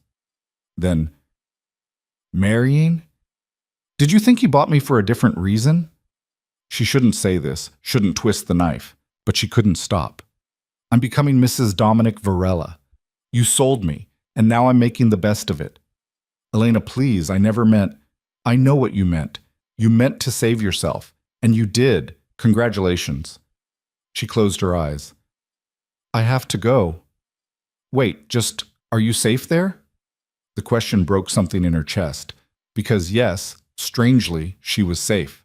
Then, marrying? Did you think he bought me for a different reason? She shouldn't say this, shouldn't twist the knife, but she couldn't stop. I'm becoming Mrs. Dominic Varela. You sold me, and now I'm making the best of it. Elena, please, I never meant. I know what you meant. You meant to save yourself, and you did. Congratulations. She closed her eyes. I have to go. Wait, are you safe there? The question broke something in her chest, because yes, strangely, she was safe.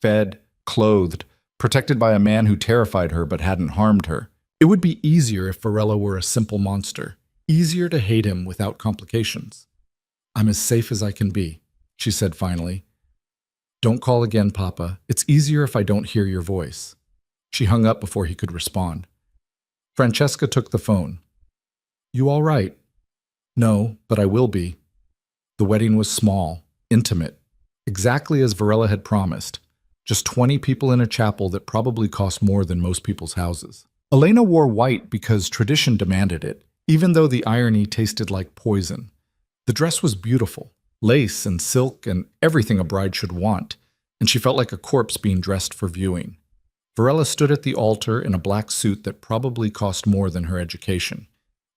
Fed, clothed, protected by a man who terrified her but hadn't harmed her. It would be easier if Varela were a simple monster, easier to hate him without complications. I'm as safe as I can be, she said finally. Don't call again, Papa. It's easier if I don't hear your voice. She hung up before he could respond. Francesca took the phone. You all right? No, but I will be. The wedding was small, intimate, exactly as Varela had promised. Just 20 people in a chapel that probably cost more than most people's houses. Elena wore white because tradition demanded it, even though the irony tasted like poison. The dress was beautiful, lace and silk and everything a bride should want, and she felt like a corpse being dressed for viewing. Varela stood at the altar in a black suit that probably cost more than her education.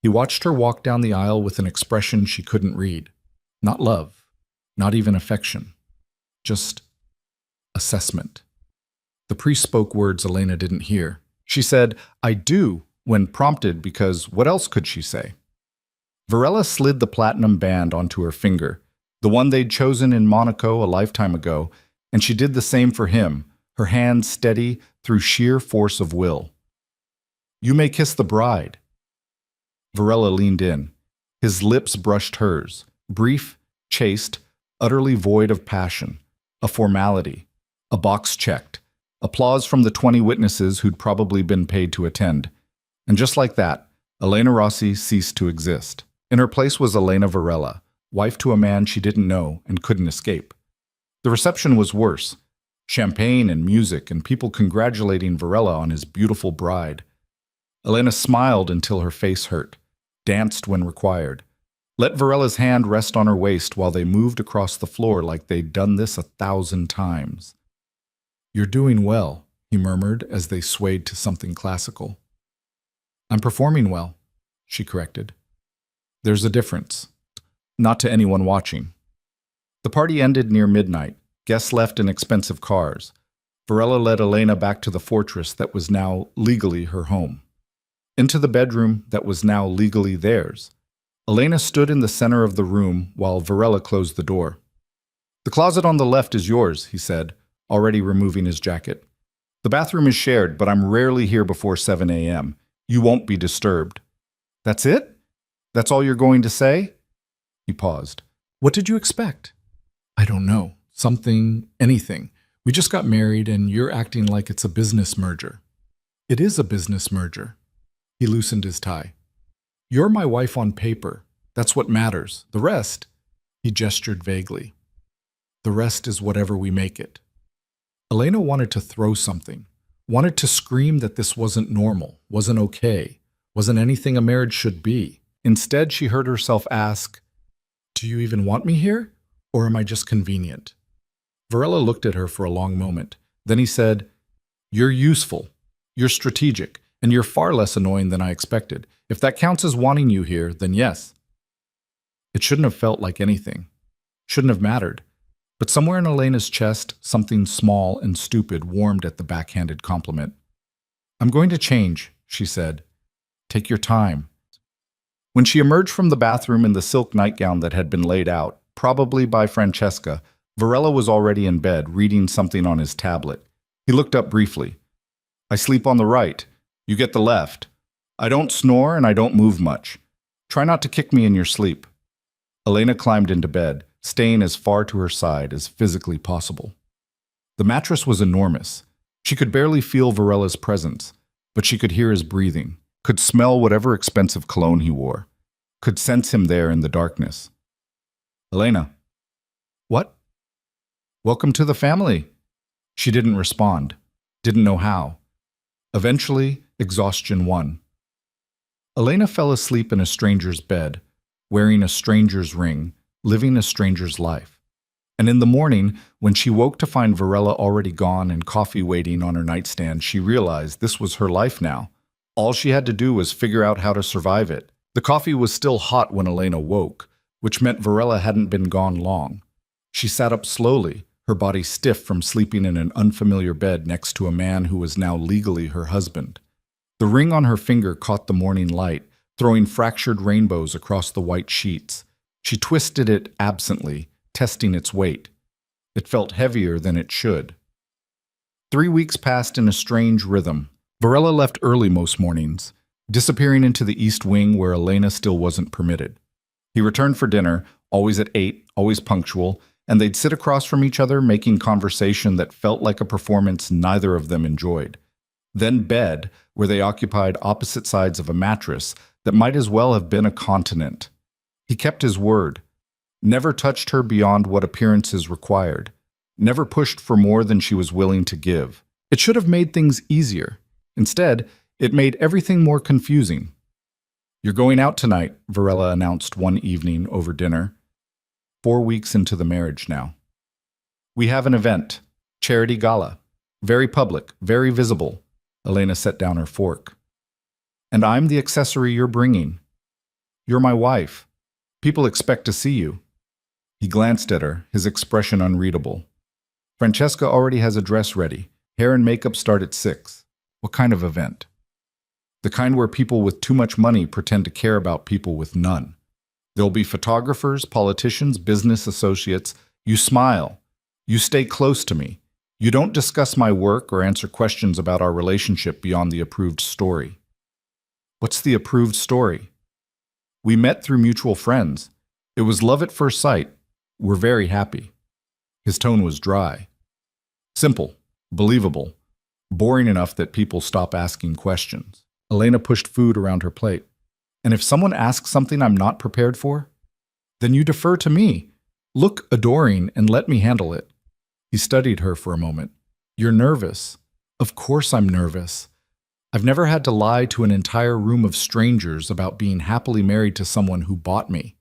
He watched her walk down the aisle with an expression she couldn't read. Not love, not even affection, just assessment. The priest spoke words Elena didn't hear. She said, I do, when prompted, because what else could she say? Varela slid the platinum band onto her finger, the one they'd chosen in Monaco a lifetime ago, and she did the same for him, her hand steady through sheer force of will. "You may kiss the bride." Varela leaned in. His lips brushed hers, brief, chaste, utterly void of passion, a formality, a box checked, applause from the 20 witnesses who'd probably been paid to attend. And just like that, Elena Rossi ceased to exist. In her place was Elena Varela, wife to a man she didn't know and couldn't escape. The reception was worse. Champagne and music and people congratulating Varela on his beautiful bride. Elena smiled until her face hurt, danced when required, let Varela's hand rest on her waist while they moved across the floor like they'd done this 1,000 times. "You're doing well," he murmured as they swayed to something classical. "I'm performing well," she corrected. "There's a difference." Not to anyone watching. The party ended near midnight. Guests left in expensive cars. Varela led Elena back to the fortress that was now legally her home. Into the bedroom that was now legally theirs. Elena stood in the center of the room while Varela closed the door. "The closet on the left is yours," he said, already removing his jacket. "The bathroom is shared, but I'm rarely here before 7 a.m. You won't be disturbed." "That's it? That's all you're going to say?" He paused. "What did you expect?" "I don't know. Something, anything. We just got married and you're acting like it's a business merger." "It is a business merger." He loosened his tie. "You're my wife on paper. That's what matters. The rest," he gestured vaguely. "The rest is whatever we make it." Elena wanted to throw something, wanted to scream that this wasn't normal, wasn't okay, wasn't anything a marriage should be. Instead, she heard herself ask, "Do you even want me here? Or am I just convenient?" Varela looked at her for a long moment. Then he said, "You're useful, you're strategic, and you're far less annoying than I expected. If that counts as wanting you here, then yes." It shouldn't have felt like anything. Shouldn't have mattered. But somewhere in Elena's chest, something small and stupid warmed at the backhanded compliment. "I'm going to change," she said. "Take your time." When she emerged from the bathroom in the silk nightgown that had been laid out, probably by Francesca, Varela was already in bed, reading something on his tablet. He looked up briefly. "I sleep on the right. You get the left. I don't snore and I don't move much. Try not to kick me in your sleep." Elena climbed into bed, staying as far to her side as physically possible. The mattress was enormous. She could barely feel Varela's presence, but she could hear his breathing, could smell whatever expensive cologne he wore, could sense him there in the darkness. "Elena." "What?" "Welcome to the family." She didn't respond, didn't know how. Eventually, exhaustion won. Elena fell asleep in a stranger's bed, wearing a stranger's ring, living a stranger's life. And in the morning, when she woke to find Varela already gone and coffee waiting on her nightstand, she realized this was her life now. All she had to do was figure out how to survive it. The coffee was still hot when Elena woke, which meant Varela hadn't been gone long. She sat up slowly, her body stiff from sleeping in an unfamiliar bed next to a man who was now legally her husband. The ring on her finger caught the morning light, throwing fractured rainbows across the white sheets. She twisted it absently, testing its weight. It felt heavier than it should. 3 weeks passed in a strange rhythm. Varela left early most mornings, disappearing into the east wing where Elena still wasn't permitted. He returned for dinner, always at 8, always punctual, and they'd sit across from each other making conversation that felt like a performance neither of them enjoyed. Then bed, where they occupied opposite sides of a mattress that might as well have been a continent. He kept his word, never touched her beyond what appearances required, never pushed for more than she was willing to give. It should have made things easier. Instead, it made everything more confusing. "You're going out tonight," Varela announced one evening over dinner. 4 weeks into the marriage now. "We have an event, charity gala. Very public, very visible." Elena set down her fork. "And I'm the accessory you're bringing. You're my wife. People expect to see you." He glanced at her, his expression unreadable. "Francesca already has a dress ready. Hair and makeup start at 6. What kind of event?" "The kind where people with too much money pretend to care about people with none." There'll be photographers, politicians, business associates. You smile. You stay close to me. You don't discuss my work or answer questions about our relationship beyond the approved story. What's the approved story? We met through mutual friends. It was love at first sight. We're very happy. His tone was dry. Simple, believable, boring enough that people stop asking questions. Elena pushed food around her plate. And if someone asks something I'm not prepared for, then you defer to me. Look adoring and let me handle it. He studied her for a moment. You're nervous. Of course I'm nervous. I've never had to lie to an entire room of strangers about being happily married to someone who bought me.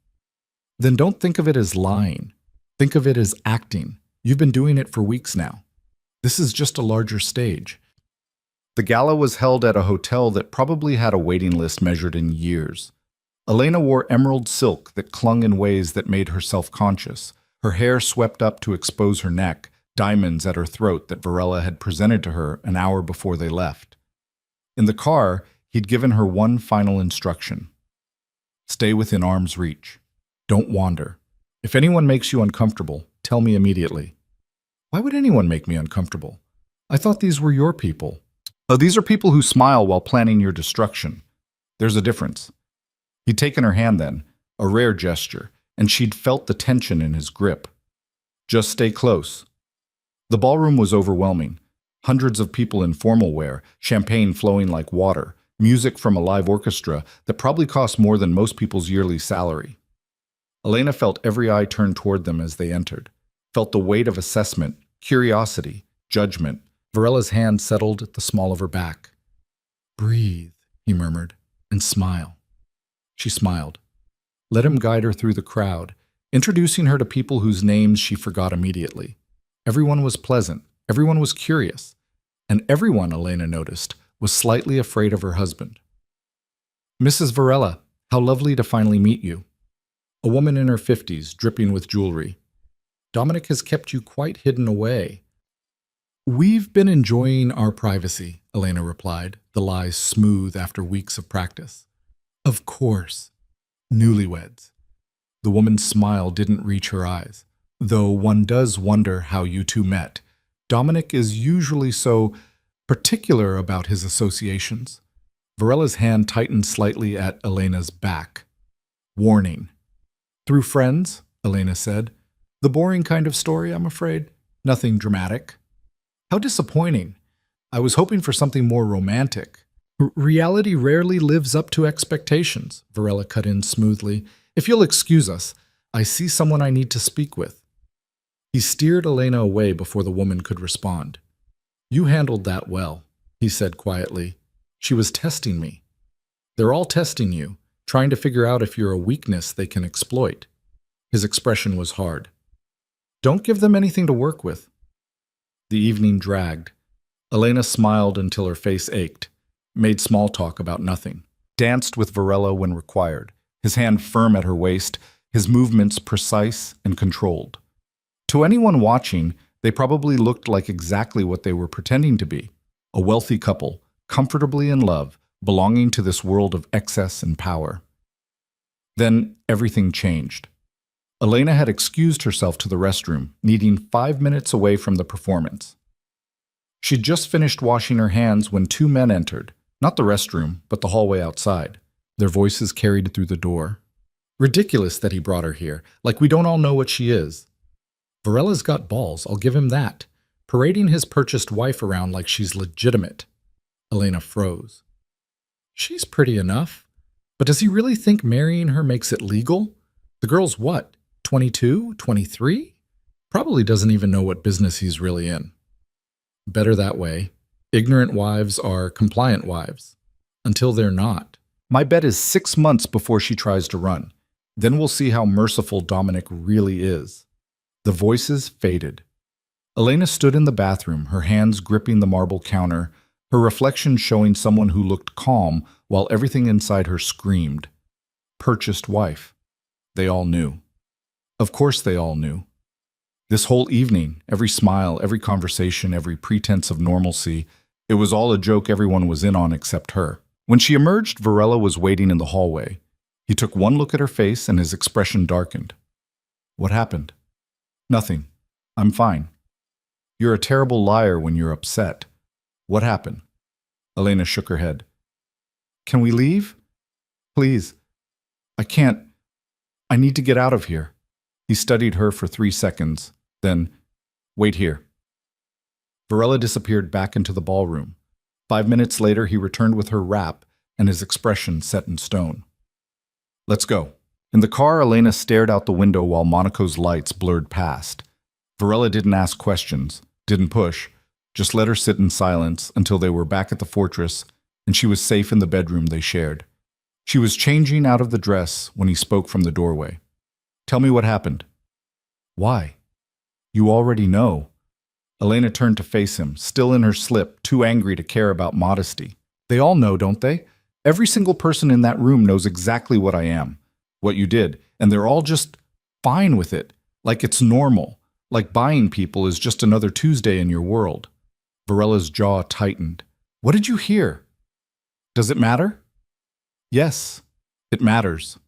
Then don't think of it as lying. Think of it as acting. You've been doing it for weeks now. This is just a larger stage. The gala was held at a hotel that probably had a waiting list measured in years. Elena wore emerald silk that clung in ways that made her self-conscious. Her hair swept up to expose her neck, diamonds at her throat that Varela had presented to her an hour before they left. In the car, he'd given her one final instruction. Stay within arm's reach. Don't wander. If anyone makes you uncomfortable, tell me immediately. Why would anyone make me uncomfortable? I thought these were your people. Oh, these are people who smile while planning your destruction. There's a difference. He'd taken her hand then, a rare gesture, and she'd felt the tension in his grip. Just stay close. The ballroom was overwhelming. Hundreds of people in formal wear, champagne flowing like water, music from a live orchestra that probably cost more than most people's yearly salary. Elena felt every eye turn toward them as they entered, felt the weight of assessment, curiosity, judgment. Varela's hand settled at the small of her back. Breathe, he murmured, and smile. She smiled. Let him guide her through the crowd, introducing her to people whose names she forgot immediately. Everyone was pleasant, everyone was curious, and everyone, Elena noticed, was slightly afraid of her husband. Mrs. Varela, how lovely to finally meet you. A woman in her 50s, dripping with jewelry. Dominic has kept you quite hidden away. We've been enjoying our privacy, Elena replied, the lies smooth after weeks of practice. Of course. Newlyweds. The woman's smile didn't reach her eyes, though one does wonder how you two met. Dominic is usually so particular about his associations. Varela's hand tightened slightly at Elena's back. Warning. Through friends, Elena said. The boring kind of story, I'm afraid. Nothing dramatic. How disappointing. I was hoping for something more romantic. Reality rarely lives up to expectations, Varela cut in smoothly. If you'll excuse us, I see someone I need to speak with. He steered Elena away before the woman could respond. You handled that well, he said quietly. She was testing me. They're all testing you, trying to figure out if you're a weakness they can exploit. His expression was hard. Don't give them anything to work with. The evening dragged. Elena smiled until her face ached, made small talk about nothing, danced with Varela when required, his hand firm at her waist, his movements precise and controlled. To anyone watching, they probably looked like exactly what they were pretending to be, a wealthy couple, comfortably in love, belonging to this world of excess and power. Then everything changed. Elena had excused herself to the restroom, needing 5 minutes away from the performance. She'd just finished washing her hands when two men entered, not the restroom, but the hallway outside. Their voices carried through the door. Ridiculous that he brought her here, like we don't all know what she is. Varela's got balls, I'll give him that, parading his purchased wife around like she's legitimate. Elena froze. She's pretty enough, but does he really think marrying her makes it legal? The girl's what? 22, 23? Probably doesn't even know what business he's really in. Better that way. Ignorant wives are compliant wives. Until they're not. My bet is 6 months before she tries to run. Then we'll see how merciful Dominic really is. The voices faded. Elena stood in the bathroom, her hands gripping the marble counter, her reflection showing someone who looked calm while everything inside her screamed. Purchased wife. They all knew. Of course they all knew. This whole evening, every smile, every conversation, every pretense of normalcy, it was all a joke everyone was in on except her. When she emerged, Varela was waiting in the hallway. He took one look at her face and his expression darkened. What happened? Nothing. I'm fine. You're a terrible liar when you're upset. What happened? Elena shook her head. Can we leave? Please. I can't. I need to get out of here. He studied her for 3 seconds, then, wait here. Varela disappeared back into the ballroom. 5 minutes later, he returned with her wrap and his expression set in stone. Let's go. In the car, Elena stared out the window while Monaco's lights blurred past. Varela didn't ask questions, didn't push, just let her sit in silence until they were back at the fortress and she was safe in the bedroom they shared. She was changing out of the dress when he spoke from the doorway. Tell me what happened. Why? You already know. Elena turned to face him, still in her slip, too angry to care about modesty. They all know, don't they? Every single person in that room knows exactly what I am, what you did, and they're all just fine with it, like it's normal, like buying people is just another Tuesday in your world. Varela's jaw tightened. What did you hear? Does it matter? Yes, it matters.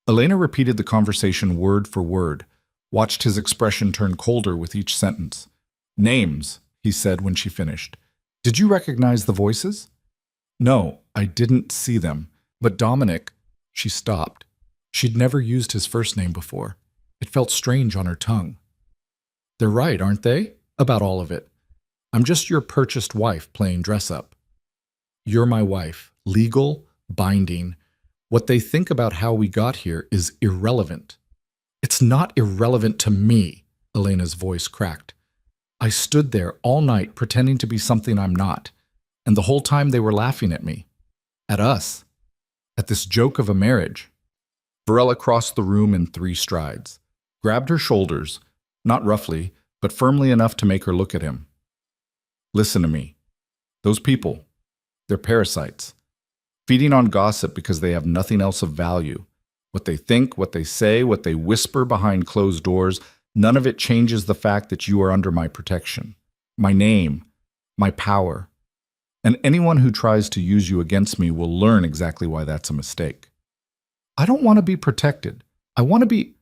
Elena repeated the conversation word for word, watched his expression turn colder with each sentence. Names, he said when she finished. Did you recognize the voices? No, I didn't see them. But Dominic, she stopped. She'd never used his first name before. It felt strange on her tongue. They're right, aren't they? About all of it. I'm just your purchased wife playing dress-up. You're my wife, legal, binding. What they think about how we got here is irrelevant. It's not irrelevant to me, Elena's voice cracked. I stood there all night pretending to be something I'm not, and the whole time they were laughing at me. At us. At this joke of a marriage. Varela crossed the room in 3 strides, grabbed her shoulders, not roughly, but firmly enough to make her look at him. Listen to me. Those people, they're parasites, feeding on gossip because they have nothing else of value. What they think, what they say, what they whisper behind closed doors, none of it changes the fact that you are under my protection, my name, my power. And anyone who tries to use you against me will learn exactly why that's a mistake. I don't want to be protected. I want to be...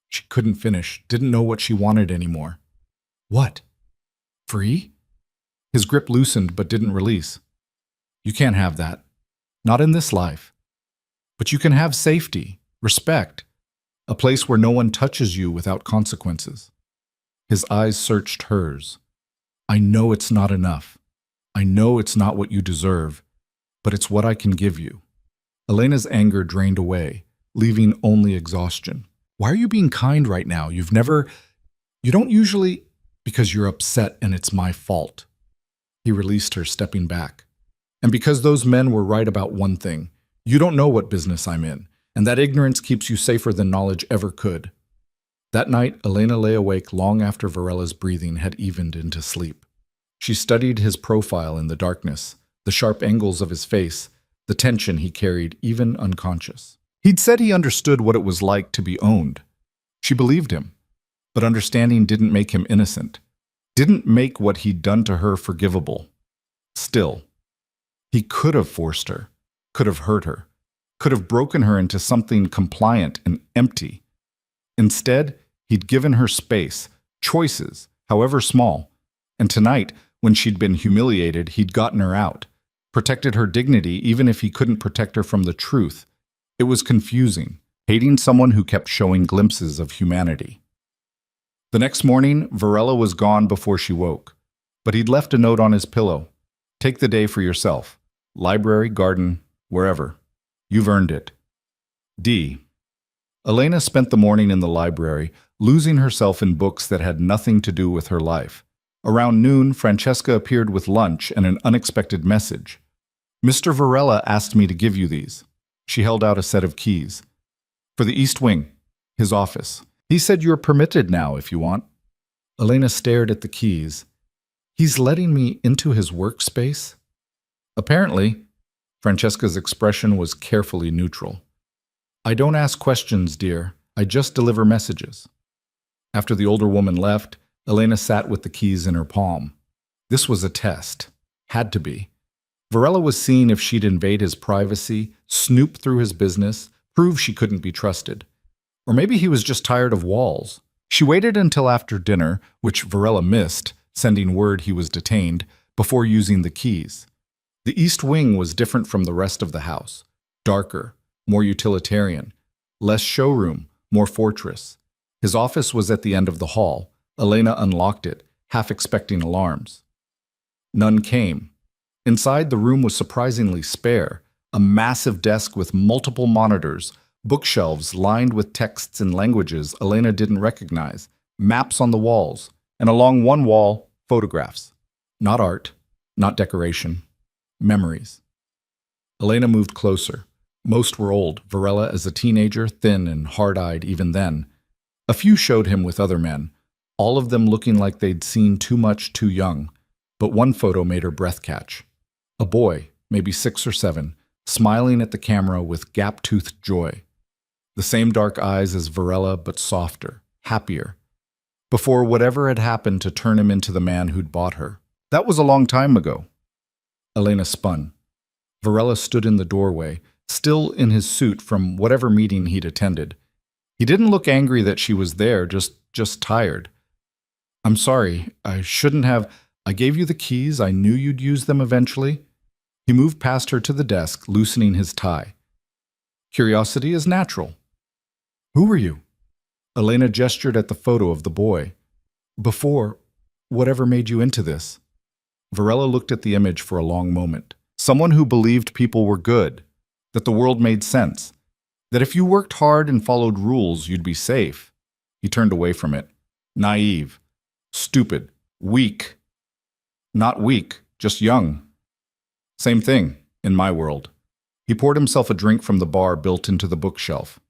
She couldn't finish, didn't know what she wanted anymore. What? Free? His grip loosened but didn't release. You can't have that. Not in this life. But you can have safety, respect, a place where no one touches you without consequences. His eyes searched hers. I know it's not enough. I know it's not what you deserve, but it's what I can give you. Elena's anger drained away, leaving only exhaustion. Why are you being kind right now? You don't usually... Because you're upset and it's my fault. He released her, stepping back. And because those men were right about one thing. You don't know what business I'm in, and that ignorance keeps you safer than knowledge ever could. That night, Elena lay awake long after Varela's breathing had evened into sleep. She studied his profile in the darkness, the sharp angles of his face, the tension he carried, even unconscious. He'd said he understood what it was like to be owned. She believed him. But understanding didn't make him innocent, didn't make what he'd done to her forgivable. Still, he could have forced her, could have hurt her, could have broken her into something compliant and empty. Instead, he'd given her space, choices, however small. And tonight, when she'd been humiliated, he'd gotten her out, protected her dignity even if he couldn't protect her from the truth. It was confusing, hating someone who kept showing glimpses of humanity. The next morning, Varela was gone before she woke, but he'd left a note on his pillow. Take the day for yourself. Library, garden, wherever. You've earned it. D. Elena spent the morning in the library, losing herself in books that had nothing to do with her life. Around noon, Francesca appeared with lunch and an unexpected message. Mr. Varela asked me to give you these. She held out a set of keys. For the East Wing, his office. He said you're permitted now if you want. Elena stared at the keys. He's letting me into his workspace? Apparently. Francesca's expression was carefully neutral. I don't ask questions, dear. I just deliver messages. After the older woman left, Elena sat with the keys in her palm. This was a test. Had to be. Varela was seeing if she'd invade his privacy, snoop through his business, Prove she couldn't be trusted. Or maybe he was just tired of walls. She waited until after dinner, which Varela missed, sending word he was detained, before using the keys. The east wing was different from the rest of the house. Darker, more utilitarian. Less showroom, more fortress. His office was at the end of the hall. Elena unlocked it, half expecting alarms. None came. Inside, the room was surprisingly spare. A massive desk with multiple monitors, bookshelves lined with texts in languages Elena didn't recognize, maps on the walls, and along one wall, photographs. Not art, not decoration. Memories. Elena moved closer. Most were old, Varela as a teenager, thin and hard-eyed even then. A few showed him with other men, all of them looking like they'd seen too much too young. But one photo made her breath catch. A boy, maybe 6 or 7, smiling at the camera with gap-toothed joy. The same dark eyes as Varela, but softer, happier. Before whatever had happened to turn him into the man who'd bought her. That was a long time ago. Elena spun. Varela stood in the doorway, still in his suit from whatever meeting he'd attended. He didn't look angry that she was there, just tired. I'm sorry, I shouldn't have. I gave you the keys, I knew you'd use them eventually. He moved past her to the desk, loosening his tie. Curiosity is natural. Who were you? Elena gestured at the photo of the boy. Before, whatever made you into this? Varela looked at the image for a long moment. Someone who believed people were good, that the world made sense, that if you worked hard and followed rules, you'd be safe. He turned away from it. Naive, stupid, weak. Not weak, just young. Same thing, in my world. He poured himself a drink from the bar built into the bookshelf.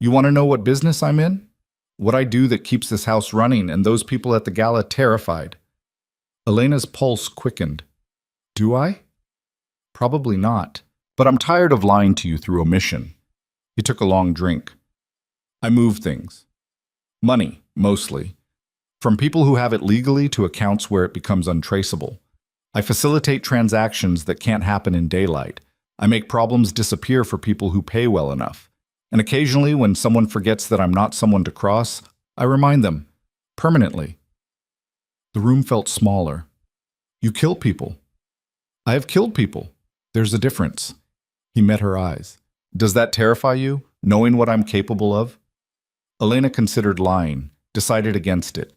You want to know what business I'm in? What I do that keeps this house running and those people at the gala terrified? Elena's pulse quickened. Do I? Probably not, but I'm tired of lying to you through omission. He took a long drink. I move things. Money, mostly. From people who have it legally to accounts where it becomes untraceable. I facilitate transactions that can't happen in daylight. I make problems disappear for people who pay well enough. And occasionally, when someone forgets that I'm not someone to cross, I remind them. Permanently. The room felt smaller. You kill people. I have killed people. There's a difference. He met her eyes. Does that terrify you, knowing what I'm capable of? Elena considered lying, decided against it.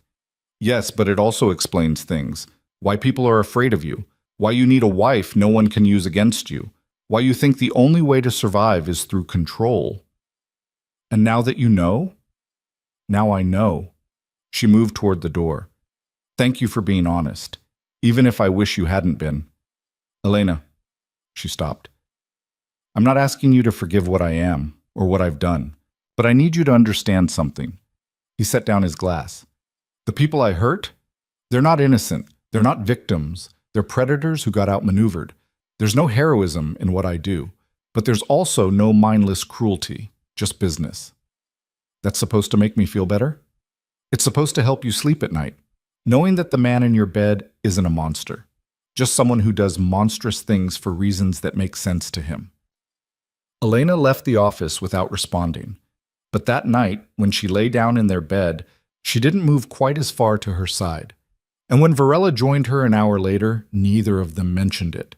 Yes, but it also explains things. Why people are afraid of you. Why you need a wife no one can use against you. Why you think the only way to survive is through control. And now that you know? Now I know. She moved toward the door. Thank you for being honest, even if I wish you hadn't been. Elena. She stopped. I'm not asking you to forgive what I am, or what I've done, but I need you to understand something. He set down his glass. The people I hurt? They're not innocent. They're not victims. They're predators who got outmaneuvered. There's no heroism in what I do, but there's also no mindless cruelty, just business. That's supposed to make me feel better? It's supposed to help you sleep at night, knowing that the man in your bed isn't a monster, just someone who does monstrous things for reasons that make sense to him. Elena left the office without responding, but that night, when she lay down in their bed, she didn't move quite as far to her side. And when Varela joined her an hour later, neither of them mentioned it.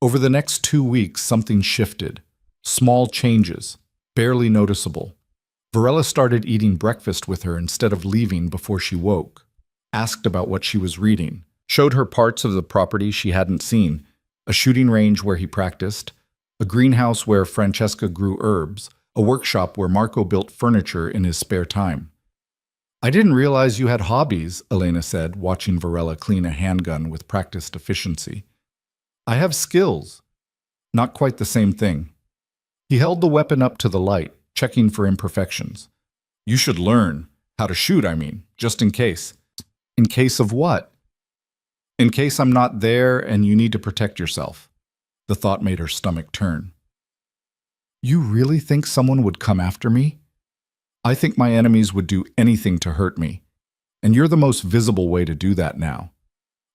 Over the next 2 weeks, something shifted. Small changes, barely noticeable. Varela started eating breakfast with her instead of leaving before she woke, asked about what she was reading, showed her parts of the property she hadn't seen, a shooting range where he practiced, a greenhouse where Francesca grew herbs, a workshop where Marco built furniture in his spare time. I didn't realize you had hobbies, Elena said, watching Varela clean a handgun with practiced efficiency. I have skills. Not quite the same thing. He held the weapon up to the light, checking for imperfections. You should learn. How to shoot, I mean, just in case. In case of what? In case I'm not there and you need to protect yourself. The thought made her stomach turn. You really think someone would come after me? I think my enemies would do anything to hurt me, and you're the most visible way to do that now.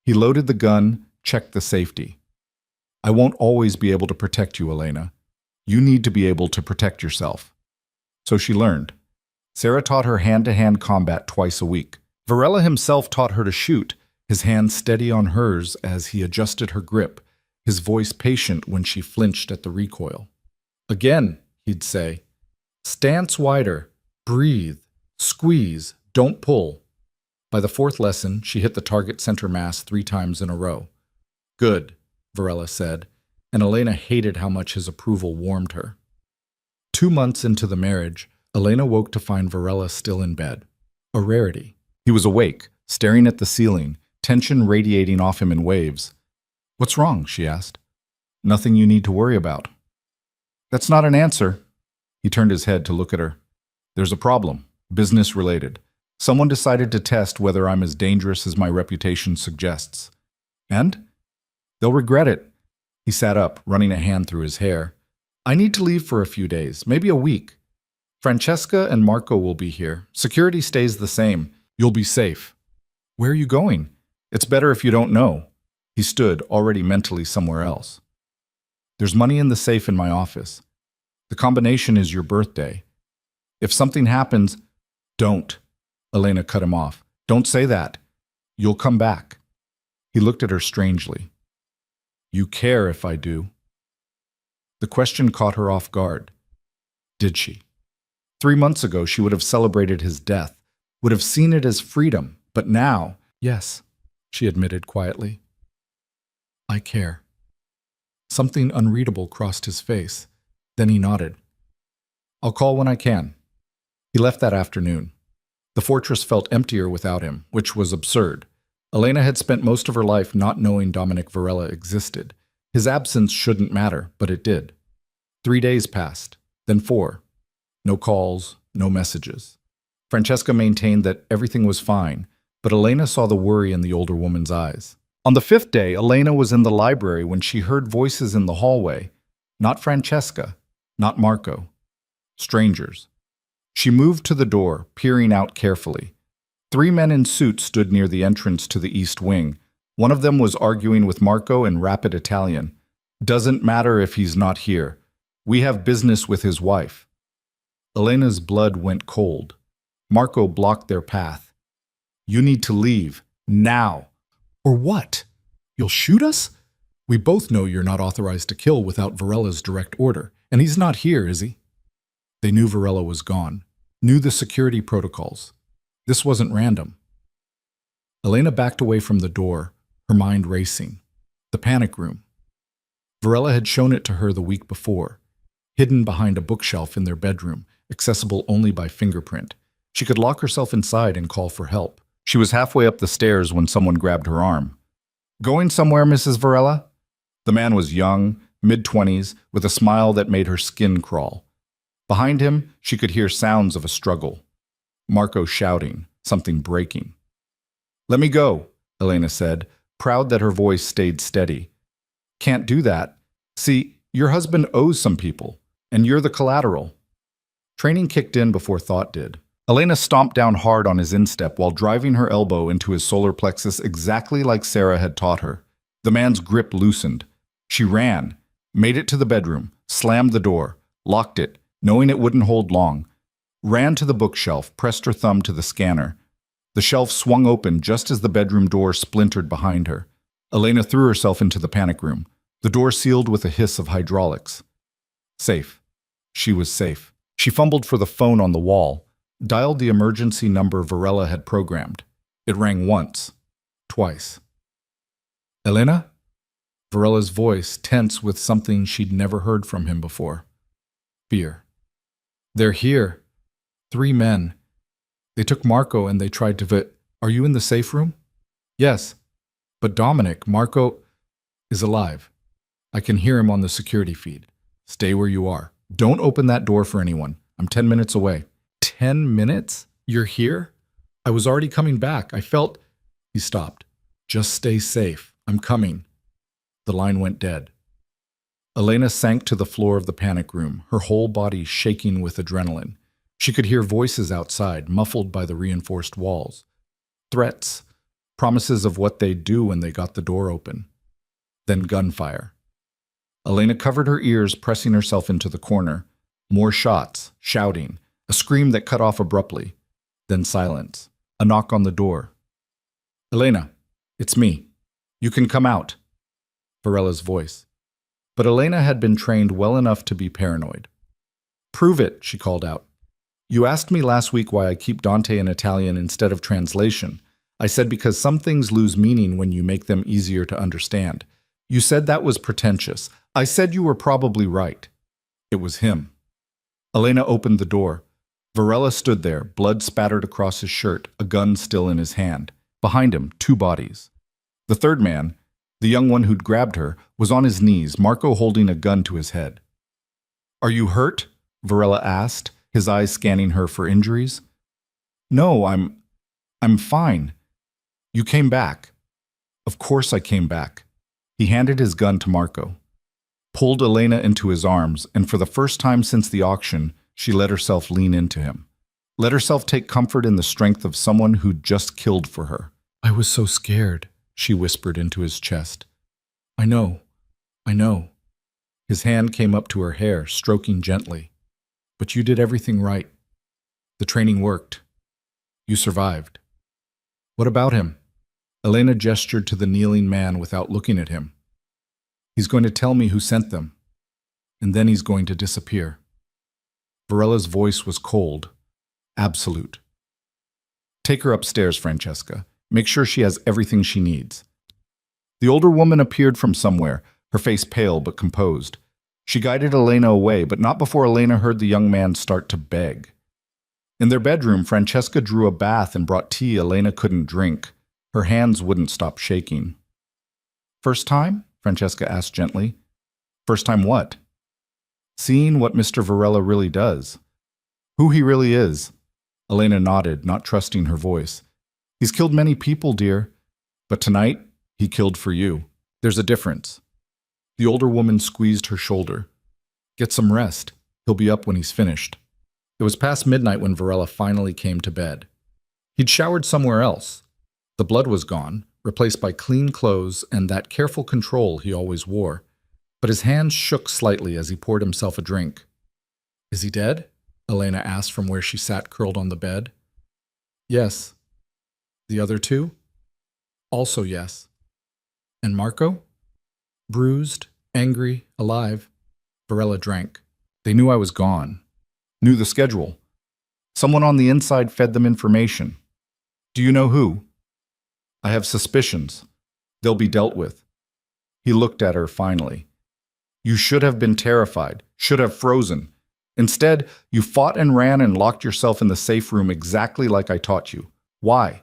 He loaded the gun, checked the safety. I won't always be able to protect you, Elena. You need to be able to protect yourself. So she learned. Sarah taught her hand-to-hand combat twice a week. Varela himself taught her to shoot, his hand steady on hers as he adjusted her grip, his voice patient when she flinched at the recoil. Again, he'd say, stance wider, breathe, squeeze, don't pull. By the fourth lesson, she hit the target center mass 3 times in a row. Good, Varela said, and Elena hated how much his approval warmed her. 2 months into the marriage, Elena woke to find Varela still in bed. A rarity. He was awake, staring at the ceiling, tension radiating off him in waves. What's wrong? She asked. Nothing you need to worry about. That's not an answer. He turned his head to look at her. There's a problem, business-related. Someone decided to test whether I'm as dangerous as my reputation suggests. And? They'll regret it. He sat up, running a hand through his hair. I need to leave for a few days, maybe a week. Francesca and Marco will be here. Security stays the same. You'll be safe. Where are you going? It's better if you don't know. He stood, already mentally somewhere else. There's money in the safe in my office. The combination is your birthday. If something happens, don't. Elena cut him off. Don't say that. You'll come back. He looked at her strangely. You care if I do. The question caught her off guard. Did she? 3 months ago, she would have celebrated his death, would have seen it as freedom, but now, yes, she admitted quietly. I care. Something unreadable crossed his face. Then he nodded. I'll call when I can. He left that afternoon. The fortress felt emptier without him, which was absurd. Elena had spent most of her life not knowing Dominic Varela existed. His absence shouldn't matter, but it did. 3 days passed, then 4. No calls, no messages. Francesca maintained that everything was fine, but Elena saw the worry in the older woman's eyes. On the 5th day, Elena was in the library when she heard voices in the hallway. Not Francesca, not Marco. Strangers. She moved to the door, peering out carefully. 3 men in suits stood near the entrance to the east wing. One of them was arguing with Marco in rapid Italian. Doesn't matter if he's not here. We have business with his wife. Elena's blood went cold. Marco blocked their path. You need to leave, now. Or what? You'll shoot us? We both know you're not authorized to kill without Varela's direct order, and he's not here, is he? They knew Varela was gone, knew the security protocols. This wasn't random. Elena backed away from the door, her mind racing. The panic room. Varela had shown it to her the week before, hidden behind a bookshelf in their bedroom, accessible only by fingerprint. She could lock herself inside and call for help. She was halfway up the stairs when someone grabbed her arm. Going somewhere, Mrs. Varela? The man was young, mid-20s, with a smile that made her skin crawl. Behind him, she could hear sounds of a struggle. Marco shouting, something breaking. Let me go, Elena said, proud that her voice stayed steady. Can't do that. See, your husband owes some people, and you're the collateral. Training kicked in before thought did. Elena stomped down hard on his instep while driving her elbow into his solar plexus exactly like Sarah had taught her. The man's grip loosened. She ran, made it to the bedroom, slammed the door, locked it, knowing it wouldn't hold long, ran to the bookshelf, pressed her thumb to the scanner. The shelf swung open just as the bedroom door splintered behind her. Elena threw herself into the panic room, the door sealed with a hiss of hydraulics. Safe. She was safe. She fumbled for the phone on the wall, dialed the emergency number Varela had programmed. It rang once, twice. Elena? Varela's voice tense with something she'd never heard from him before. Fear. They're here. 3 men. They took Marco and they tried to Are you in the safe room? Yes. But Dominic, Marco, is alive. I can hear him on the security feed. Stay where you are. Don't open that door for anyone. I'm 10 minutes away. 10 minutes? You're here? I was already coming back. I felt... He stopped. Just stay safe. I'm coming. The line went dead. Elena sank to the floor of the panic room, her whole body shaking with adrenaline. She could hear voices outside, muffled by the reinforced walls. Threats, promises of what they'd do when they got the door open. Then gunfire. Elena covered her ears, pressing herself into the corner. More shots, shouting, a scream that cut off abruptly. Then silence. A knock on the door. Elena, it's me. You can come out. Varella's voice. But Elena had been trained well enough to be paranoid. Prove it, she called out. You asked me last week why I keep Dante in Italian instead of translation. I said because some things lose meaning when you make them easier to understand. You said that was pretentious. I said you were probably right. It was him. Elena opened the door. Varela stood there, blood spattered across his shirt, a gun still in his hand. Behind him, 2 bodies. The third man, the young one who'd grabbed her, was on his knees, Marco holding a gun to his head. Are you hurt? Varela asked, his eyes scanning her for injuries. No, I'm fine. You came back. Of course I came back. He handed his gun to Marco, pulled Elena into his arms, and for the first time since the auction, she let herself lean into him. Let herself take comfort in the strength of someone who'd just killed for her. I was so scared, she whispered into his chest. I know. His hand came up to her hair, stroking gently. But you did everything right. The training worked. You survived. What about him? Elena gestured to the kneeling man without looking at him. He's going to tell me who sent them, and then he's going to disappear. Varella's voice was cold, absolute. Take her upstairs, Francesca. Make sure she has everything she needs. The older woman appeared from somewhere, her face pale but composed. She guided Elena away, but not before Elena heard the young man start to beg. In their bedroom, Francesca drew a bath and brought tea Elena couldn't drink. Her hands wouldn't stop shaking. First time? Francesca asked gently. First time what? Seeing what Mr. Varela really does. Who he really is. Elena nodded, not trusting her voice. He's killed many people, dear. But tonight, he killed for you. There's a difference. The older woman squeezed her shoulder. Get some rest. He'll be up when he's finished. It was past midnight when Varela finally came to bed. He'd showered somewhere else. The blood was gone, replaced by clean clothes and that careful control he always wore. But his hands shook slightly as he poured himself a drink. Is he dead? Elena asked from where she sat curled on the bed. Yes. The other 2? Also yes. And Marco? Bruised, angry, alive. Varela drank. They knew I was gone. Knew the schedule. Someone on the inside fed them information. Do you know who? I have suspicions. They'll be dealt with. He looked at her finally. You should have been terrified, should have frozen. Instead, you fought and ran and locked yourself in the safe room exactly like I taught you. Why?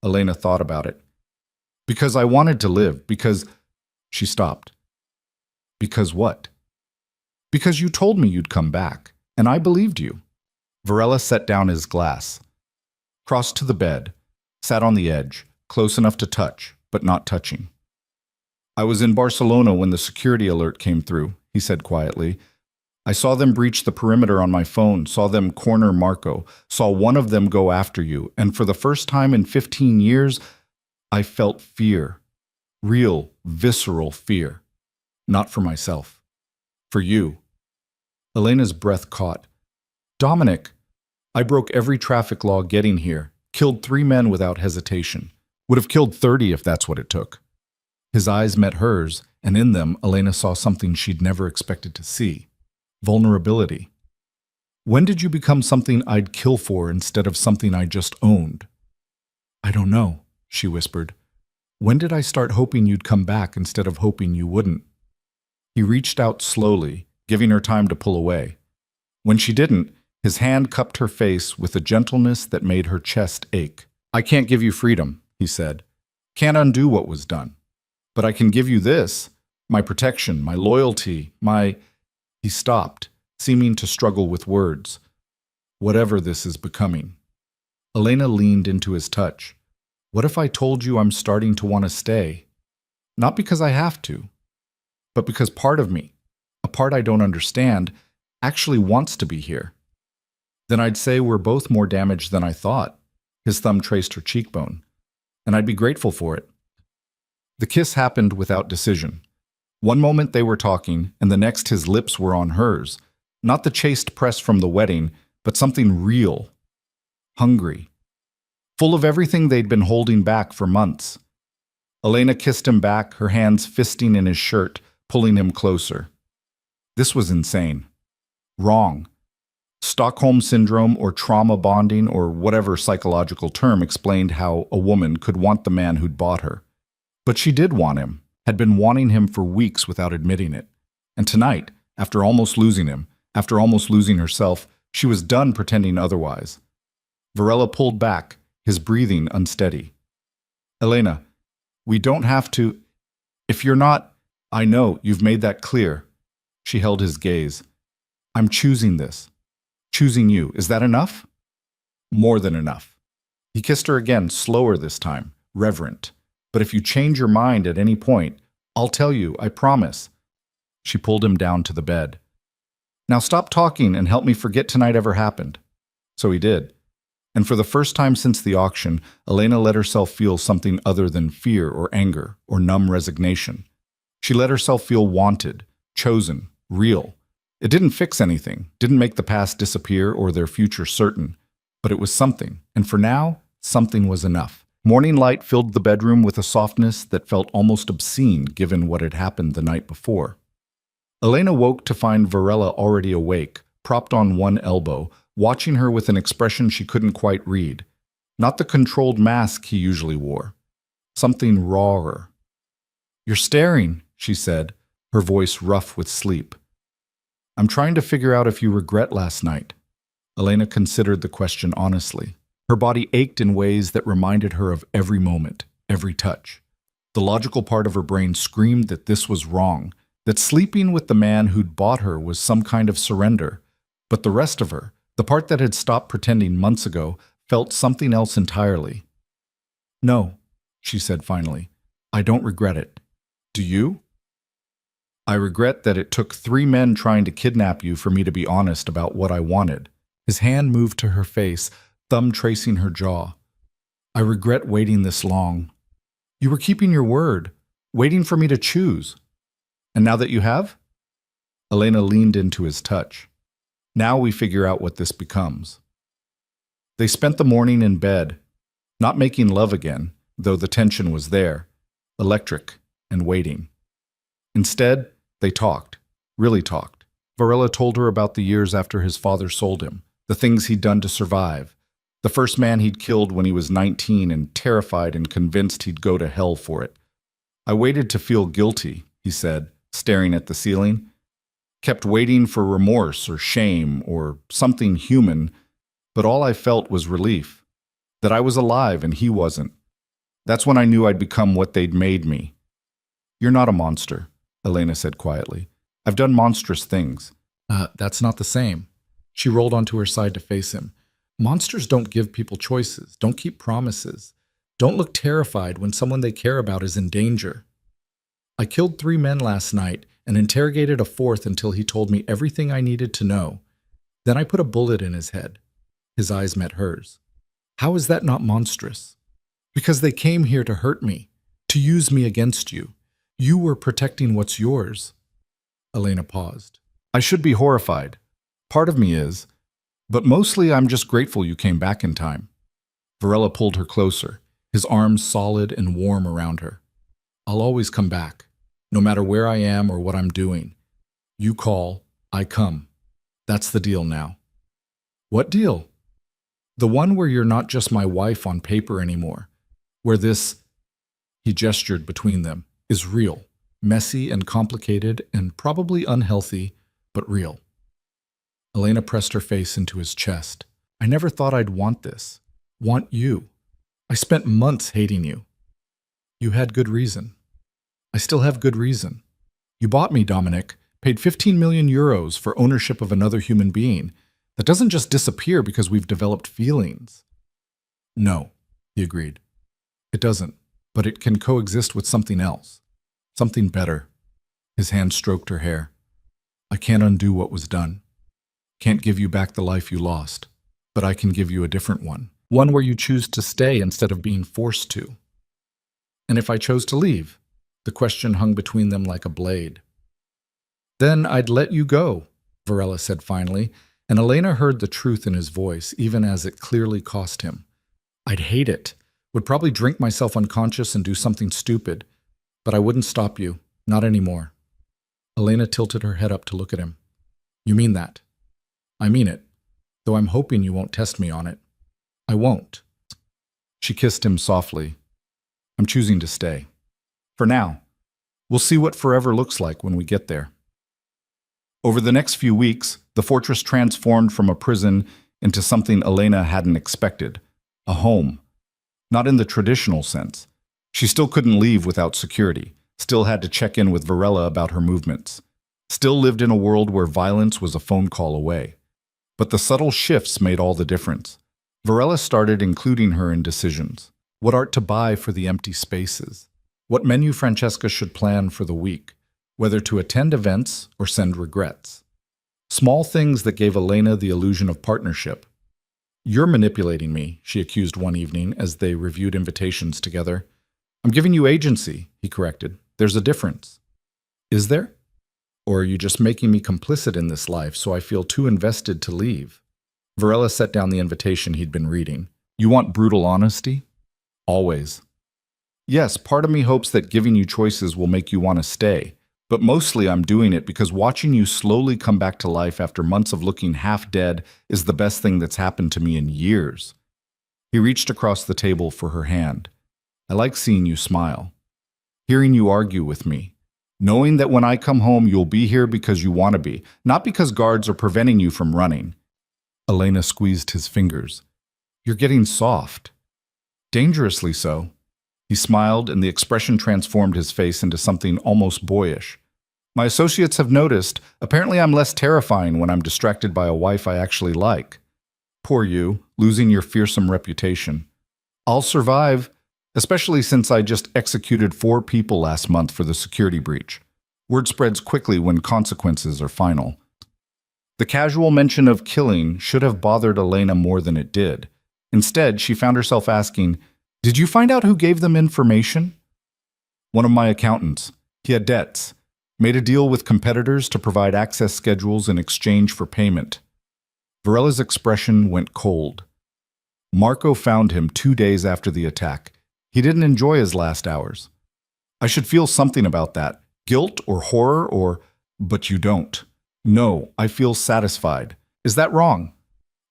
Elena thought about it. Because I wanted to live, because... She stopped. Because what? Because you told me you'd come back, and I believed you. Varela set down his glass, crossed to the bed, sat on the edge, close enough to touch, but not touching. I was in Barcelona when the security alert came through, he said quietly. I saw them breach the perimeter on my phone, saw them corner Marco, saw one of them go after you, and for the first time in 15 years, I felt fear. Real, visceral fear. Not for myself. For you. Elena's breath caught. Dominic, I broke every traffic law getting here, killed 3 men without hesitation. Would have killed 30 if that's what it took. His eyes met hers, and in them, Elena saw something she'd never expected to see. Vulnerability. When did you become something I'd kill for instead of something I just owned? I don't know, she whispered. When did I start hoping you'd come back instead of hoping you wouldn't? He reached out slowly, giving her time to pull away. When she didn't, his hand cupped her face with a gentleness that made her chest ache. I can't give you freedom, he said. Can't undo what was done. But I can give you this, my protection, my loyalty, my... He stopped, seeming to struggle with words. Whatever this is becoming. Elena leaned into his touch. What if I told you I'm starting to want to stay? Not because I have to, but because part of me, a part I don't understand, actually wants to be here. Then I'd say we're both more damaged than I thought. His thumb traced her cheekbone. And I'd be grateful for it. The kiss happened without decision. One moment they were talking, and the next his lips were on hers. Not the chaste press from the wedding, but something real, hungry, full of everything they'd been holding back for months. Elena kissed him back, her hands fisting in his shirt, pulling him closer. This was insane. Wrong. Stockholm Syndrome or trauma bonding or whatever psychological term explained how a woman could want the man who'd bought her. But she did want him, had been wanting him for weeks without admitting it. And tonight, after almost losing him, after almost losing herself, she was done pretending otherwise. Varela pulled back, his breathing unsteady. Elena, we don't have to. If you're not, I know, you've made that clear. She held his gaze. I'm choosing this. Choosing you. Is that enough? More than enough. He kissed her again, slower this time, reverent. But if you change your mind at any point, I'll tell you, I promise. She pulled him down to the bed. Now stop talking and help me forget tonight ever happened. So he did. And for the first time since the auction, Elena let herself feel something other than fear or anger or numb resignation. She let herself feel wanted, chosen, real. It didn't fix anything, didn't make the past disappear or their future certain, but it was something, and for now, something was enough. Morning light filled the bedroom with a softness that felt almost obscene given what had happened the night before. Elena woke to find Varela already awake, propped on one elbow, watching her with an expression she couldn't quite read. Not the controlled mask he usually wore. Something rawer. You're staring, she said, her voice rough with sleep. I'm trying to figure out if you regret last night. Elena considered the question honestly. Her body ached in ways that reminded her of every moment, every touch. The logical part of her brain screamed that this was wrong, that sleeping with the man who'd bought her was some kind of surrender. But the rest of her, the part that had stopped pretending months ago, felt something else entirely. No, she said finally, I don't regret it. Do you? I regret that it took 3 men trying to kidnap you for me to be honest about what I wanted. His hand moved to her face, thumb tracing her jaw. I regret waiting this long. You were keeping your word, waiting for me to choose. And now that you have? Elena leaned into his touch. Now we figure out what this becomes. They spent the morning in bed, not making love again, though the tension was there, electric and waiting. Instead, they talked, really talked. Varela told her about the years after his father sold him, the things he'd done to survive, the first man he'd killed when he was 19 and terrified and convinced he'd go to hell for it. I waited to feel guilty, he said, staring at the ceiling. Kept waiting for remorse or shame or something human, but all I felt was relief, that I was alive and he wasn't. That's when I knew I'd become what they'd made me. You're not a monster, Elena said quietly. I've done monstrous things. That's not the same. She rolled onto her side to face him. Monsters don't give people choices, don't keep promises, don't look terrified when someone they care about is in danger. I killed 3 men last night and interrogated a 4th until he told me everything I needed to know. Then I put a bullet in his head. His eyes met hers. How is that not monstrous? Because they came here to hurt me, to use me against you. You were protecting what's yours. Elena paused. I should be horrified. Part of me is. But mostly I'm just grateful you came back in time. Varela pulled her closer, his arms solid and warm around her. I'll always come back, no matter where I am or what I'm doing. You call, I come. That's the deal now. What deal? The one where you're not just my wife on paper anymore, where this, he gestured between them, is real, messy and complicated and probably unhealthy, but real. Elena pressed her face into his chest. I never thought I'd want this. Want you. I spent months hating you. You had good reason. I still have good reason. You bought me, Dominic, paid 15 million euros for ownership of another human being. That doesn't just disappear because we've developed feelings. No, he agreed. It doesn't, but it can coexist with something else. Something better. His hand stroked her hair. I can't undo what was done. Can't give you back the life you lost, but I can give you a different one. One where you choose to stay instead of being forced to. And if I chose to leave, The question hung between them like a blade. Then I'd let you go, Varela said finally, and Elena heard the truth in his voice, even as it clearly cost him. I'd hate it. Would probably drink myself unconscious and do something stupid. But I wouldn't stop you. Not anymore. Elena tilted her head up to look at him. You mean that? I mean it. Though I'm hoping you won't test me on it. I won't. She kissed him softly. I'm choosing to stay. For now. We'll see what forever looks like when we get there. Over the next few weeks, the fortress transformed from a prison into something Elena hadn't expected. A home. Not in the traditional sense. She still couldn't leave without security, still had to check in with Varela about her movements, still lived in a world where violence was a phone call away. But the subtle shifts made all the difference. Varela started including her in decisions. What art to buy for the empty spaces? What menu Francesca should plan for the week? Whether to attend events or send regrets. Small things that gave Elena the illusion of partnership. You're manipulating me, she accused one evening as they reviewed invitations together. I'm giving you agency, he corrected. There's a difference. Is there? Or are you just making me complicit in this life so I feel too invested to leave? Varela set down the invitation he'd been reading. You want brutal honesty? Always. Yes, part of me hopes that giving you choices will make you want to stay. But mostly I'm doing it because watching you slowly come back to life after months of looking half dead is the best thing that's happened to me in years. He reached across the table for her hand. I like seeing you smile. Hearing you argue with me. Knowing that when I come home you'll be here because you want to be, not because guards are preventing you from running. Elena squeezed his fingers. You're getting soft. Dangerously so. He smiled, and the expression transformed his face into something almost boyish. My associates have noticed, apparently I'm less terrifying when I'm distracted by a wife I actually like. Poor you, losing your fearsome reputation. I'll survive, especially since I just executed 4 people last month for the security breach. Word spreads quickly when consequences are final. The casual mention of killing should have bothered Elena more than it did. Instead, she found herself asking, did you find out who gave them information? One of my accountants. He had debts. Made a deal with competitors to provide access schedules in exchange for payment. Varela's expression went cold. Marco found him 2 days after the attack. He didn't enjoy his last hours. I should feel something about that. Guilt or horror or... But you don't. No, I feel satisfied. Is that wrong?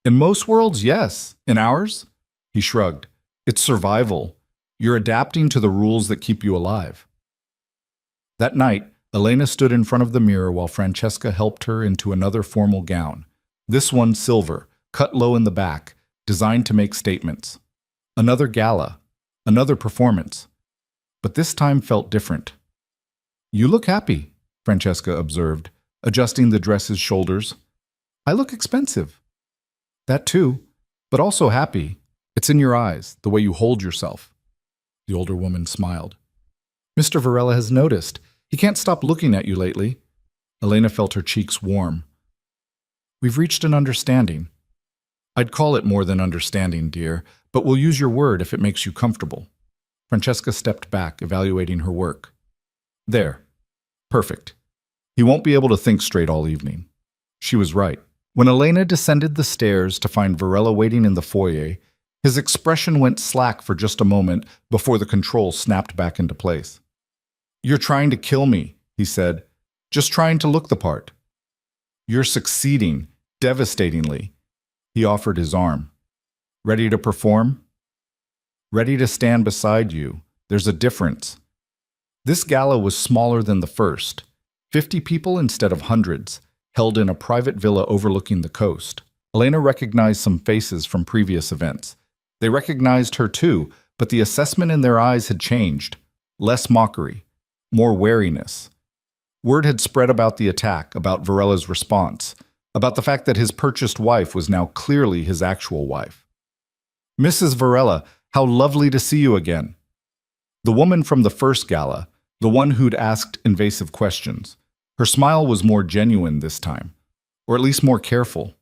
In most worlds, yes. In ours? He shrugged. It's survival. You're adapting to the rules that keep you alive. That night, Elena stood in front of the mirror while Francesca helped her into another formal gown. This one silver, cut low in the back, designed to make statements. Another gala, another performance. But this time felt different. You look happy, Francesca observed, adjusting the dress's shoulders. I look expensive. That too, but also happy. It's in your eyes, the way you hold yourself. The older woman smiled. Mr. Varela has noticed. He can't stop looking at you lately. Elena felt her cheeks warm. We've reached an understanding. I'd call it more than understanding, dear, but we'll use your word if it makes you comfortable. Francesca stepped back, evaluating her work. There. Perfect. He won't be able to think straight all evening. She was right. When Elena descended the stairs to find Varela waiting in the foyer, his expression went slack for just a moment before the control snapped back into place. You're trying to kill me, he said, just trying to look the part. You're succeeding, devastatingly. He offered his arm. Ready to perform? Ready to stand beside you. There's a difference. This gala was smaller than the first. 50 people instead of hundreds, held in a private villa overlooking the coast. Elena recognized some faces from previous events. They recognized her too, but the assessment in their eyes had changed. Less mockery, more wariness. Word had spread about the attack, about Varela's response, about the fact that his purchased wife was now clearly his actual wife. Mrs. Varela, how lovely to see you again. The woman from the first gala, the one who'd asked invasive questions, her smile was more genuine this time, or at least more careful.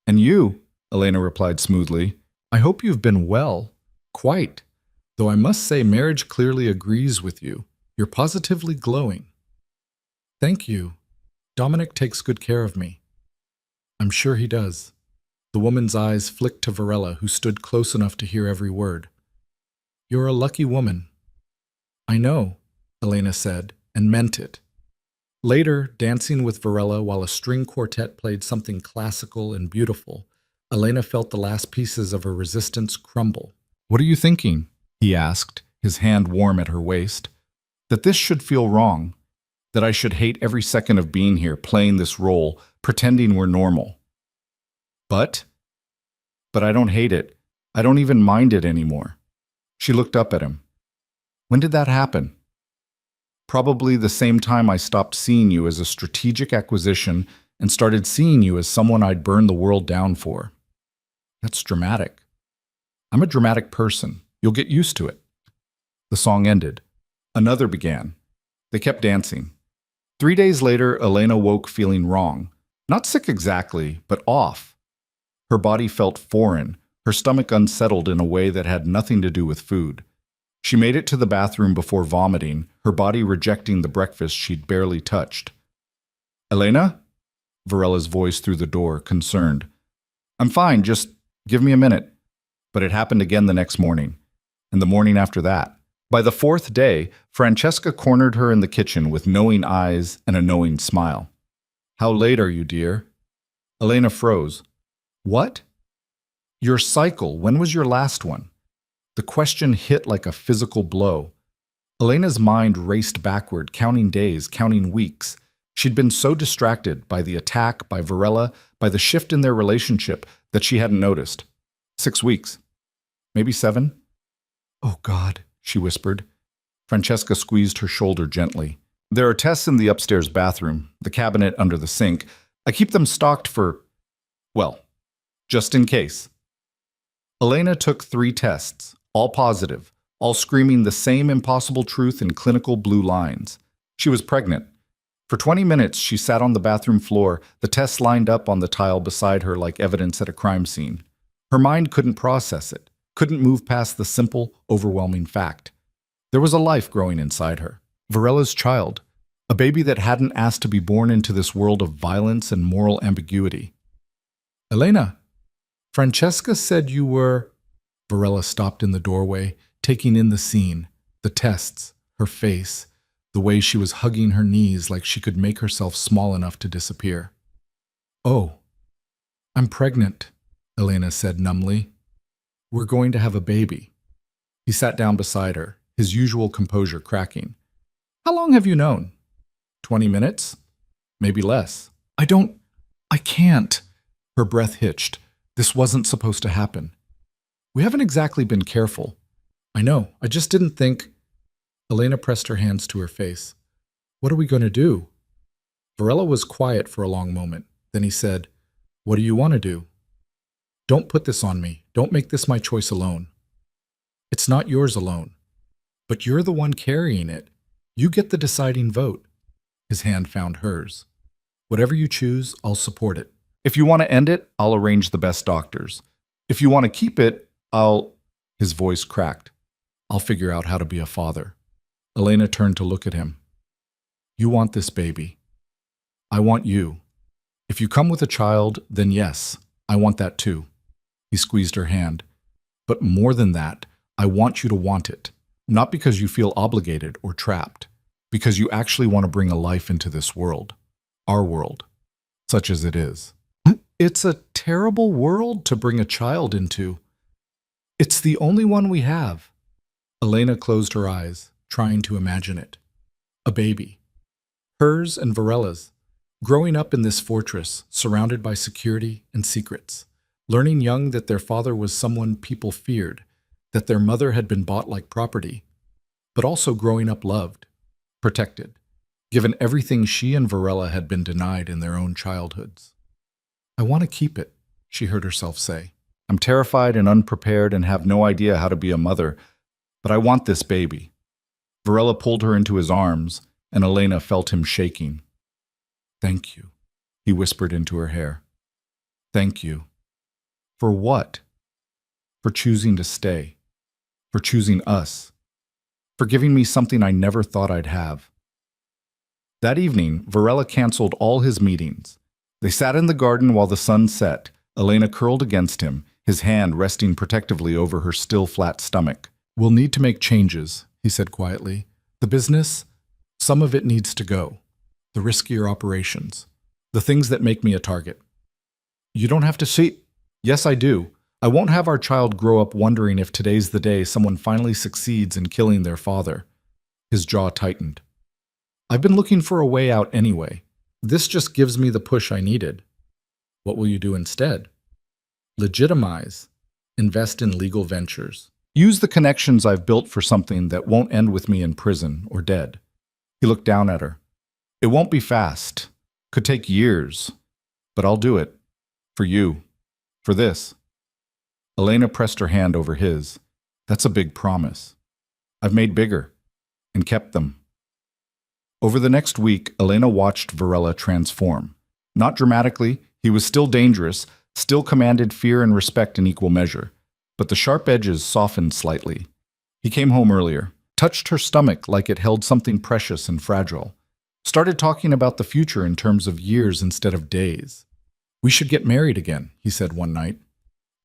And you, Elena replied smoothly, I hope you've been well. Quite. Though I must say marriage clearly agrees with you. You're positively glowing. Thank you. Dominic takes good care of me. I'm sure he does. The woman's eyes flicked to Varela, who stood close enough to hear every word. You're a lucky woman. I know, Elena said, and meant it. Later, dancing with Varela while a string quartet played something classical and beautiful, Elena felt the last pieces of her resistance crumble. What are you thinking? He asked, his hand warm at her waist. That this should feel wrong. That I should hate every second of being here, playing this role, pretending we're normal. But I don't hate it. I don't even mind it anymore. She looked up at him. When did that happen? Probably the same time I stopped seeing you as a strategic acquisition and started seeing you as someone I'd burn the world down for. That's dramatic. I'm a dramatic person. You'll get used to it. The song ended. Another began. They kept dancing. 3 days later, Elena woke feeling wrong. Not sick exactly, but off. Her body felt foreign, her stomach unsettled in a way that had nothing to do with food. She made it to the bathroom before vomiting, her body rejecting the breakfast she'd barely touched. Elena? Varela's voice through the door, concerned. I'm fine, just give me a minute. But it happened again the next morning, and the morning after that. By the 4th day, Francesca cornered her in the kitchen with knowing eyes and a knowing smile. How late are you, dear? Elena froze. What? Your cycle, when was your last one? The question hit like a physical blow. Elena's mind raced backward, counting days, counting weeks. She'd been so distracted by the attack, by Varela, by the shift in their relationship that she hadn't noticed. 6 weeks. Maybe 7? Oh, God, she whispered. Francesca squeezed her shoulder gently. There are tests in the upstairs bathroom, the cabinet under the sink. I keep them stocked for, well, just in case. Elena took 3 tests, all positive, all screaming the same impossible truth in clinical blue lines. She was pregnant. For 20 minutes, she sat on the bathroom floor, the tests lined up on the tile beside her like evidence at a crime scene. Her mind couldn't process it, couldn't move past the simple, overwhelming fact. There was a life growing inside her. Varela's child, a baby that hadn't asked to be born into this world of violence and moral ambiguity. Elena, Francesca said you were... Varela stopped in the doorway, taking in the scene, the tests, her face, the way she was hugging her knees like she could make herself small enough to disappear. Oh, I'm pregnant, Elena said numbly. We're going to have a baby. He sat down beside her, his usual composure cracking. How long have you known? 20 minutes? Maybe less. I can't. Her breath hitched. This wasn't supposed to happen. We haven't exactly been careful. I know, I just didn't think... Elena pressed her hands to her face. What are we going to do? Varela was quiet for a long moment. Then he said, What do you want to do? Don't put this on me. Don't make this my choice alone. It's not yours alone. But you're the one carrying it. You get the deciding vote. His hand found hers. Whatever you choose, I'll support it. If you want to end it, I'll arrange the best doctors. If you want to keep it, His voice cracked. I'll figure out how to be a father. Elena turned to look at him. You want this baby. I want you. If you come with a child, then yes, I want that too. He squeezed her hand. But more than that, I want you to want it. Not because you feel obligated or trapped. Because you actually want to bring a life into this world. Our world. Such as it is. It's a terrible world to bring a child into. It's the only one we have. Elena closed her eyes, trying to imagine it. A baby. Hers and Varela's. Growing up in this fortress, surrounded by security and secrets. Learning young that their father was someone people feared, that their mother had been bought like property, but also growing up loved, protected, given everything she and Varela had been denied in their own childhoods. I want to keep it, she heard herself say. I'm terrified and unprepared and have no idea how to be a mother, but I want this baby. Varela pulled her into his arms, and Elena felt him shaking. Thank you, he whispered into her hair. Thank you. For what? For choosing to stay. For choosing us. for giving me something I never thought I'd have. That evening, Varela canceled all his meetings. They sat in the garden while the sun set, Elena curled against him, his hand resting protectively over her still flat stomach. "We'll need to make changes," he said quietly. "The business, some of it needs to go. The riskier operations. The things that make me a target. You don't have to see—" "Yes, I do. I won't have our child grow up wondering if today's the day someone finally succeeds in killing their father." His jaw tightened. "I've been looking for a way out anyway. This just gives me the push I needed." "What will you do instead?" "Legitimize. Invest in legal ventures. Use the connections I've built for something that won't end with me in prison or dead." He looked down at her. "It won't be fast. Could take years. But I'll do it. For you. For this." Elena pressed her hand over his. "That's a big promise. I've made bigger. And kept them." Over the next week, Elena watched Varela transform. Not dramatically, he was still dangerous, still commanded fear and respect in equal measure. But the sharp edges softened slightly. He came home earlier, touched her stomach like it held something precious and fragile, started talking about the future in terms of years instead of days. "We should get married again," he said one night.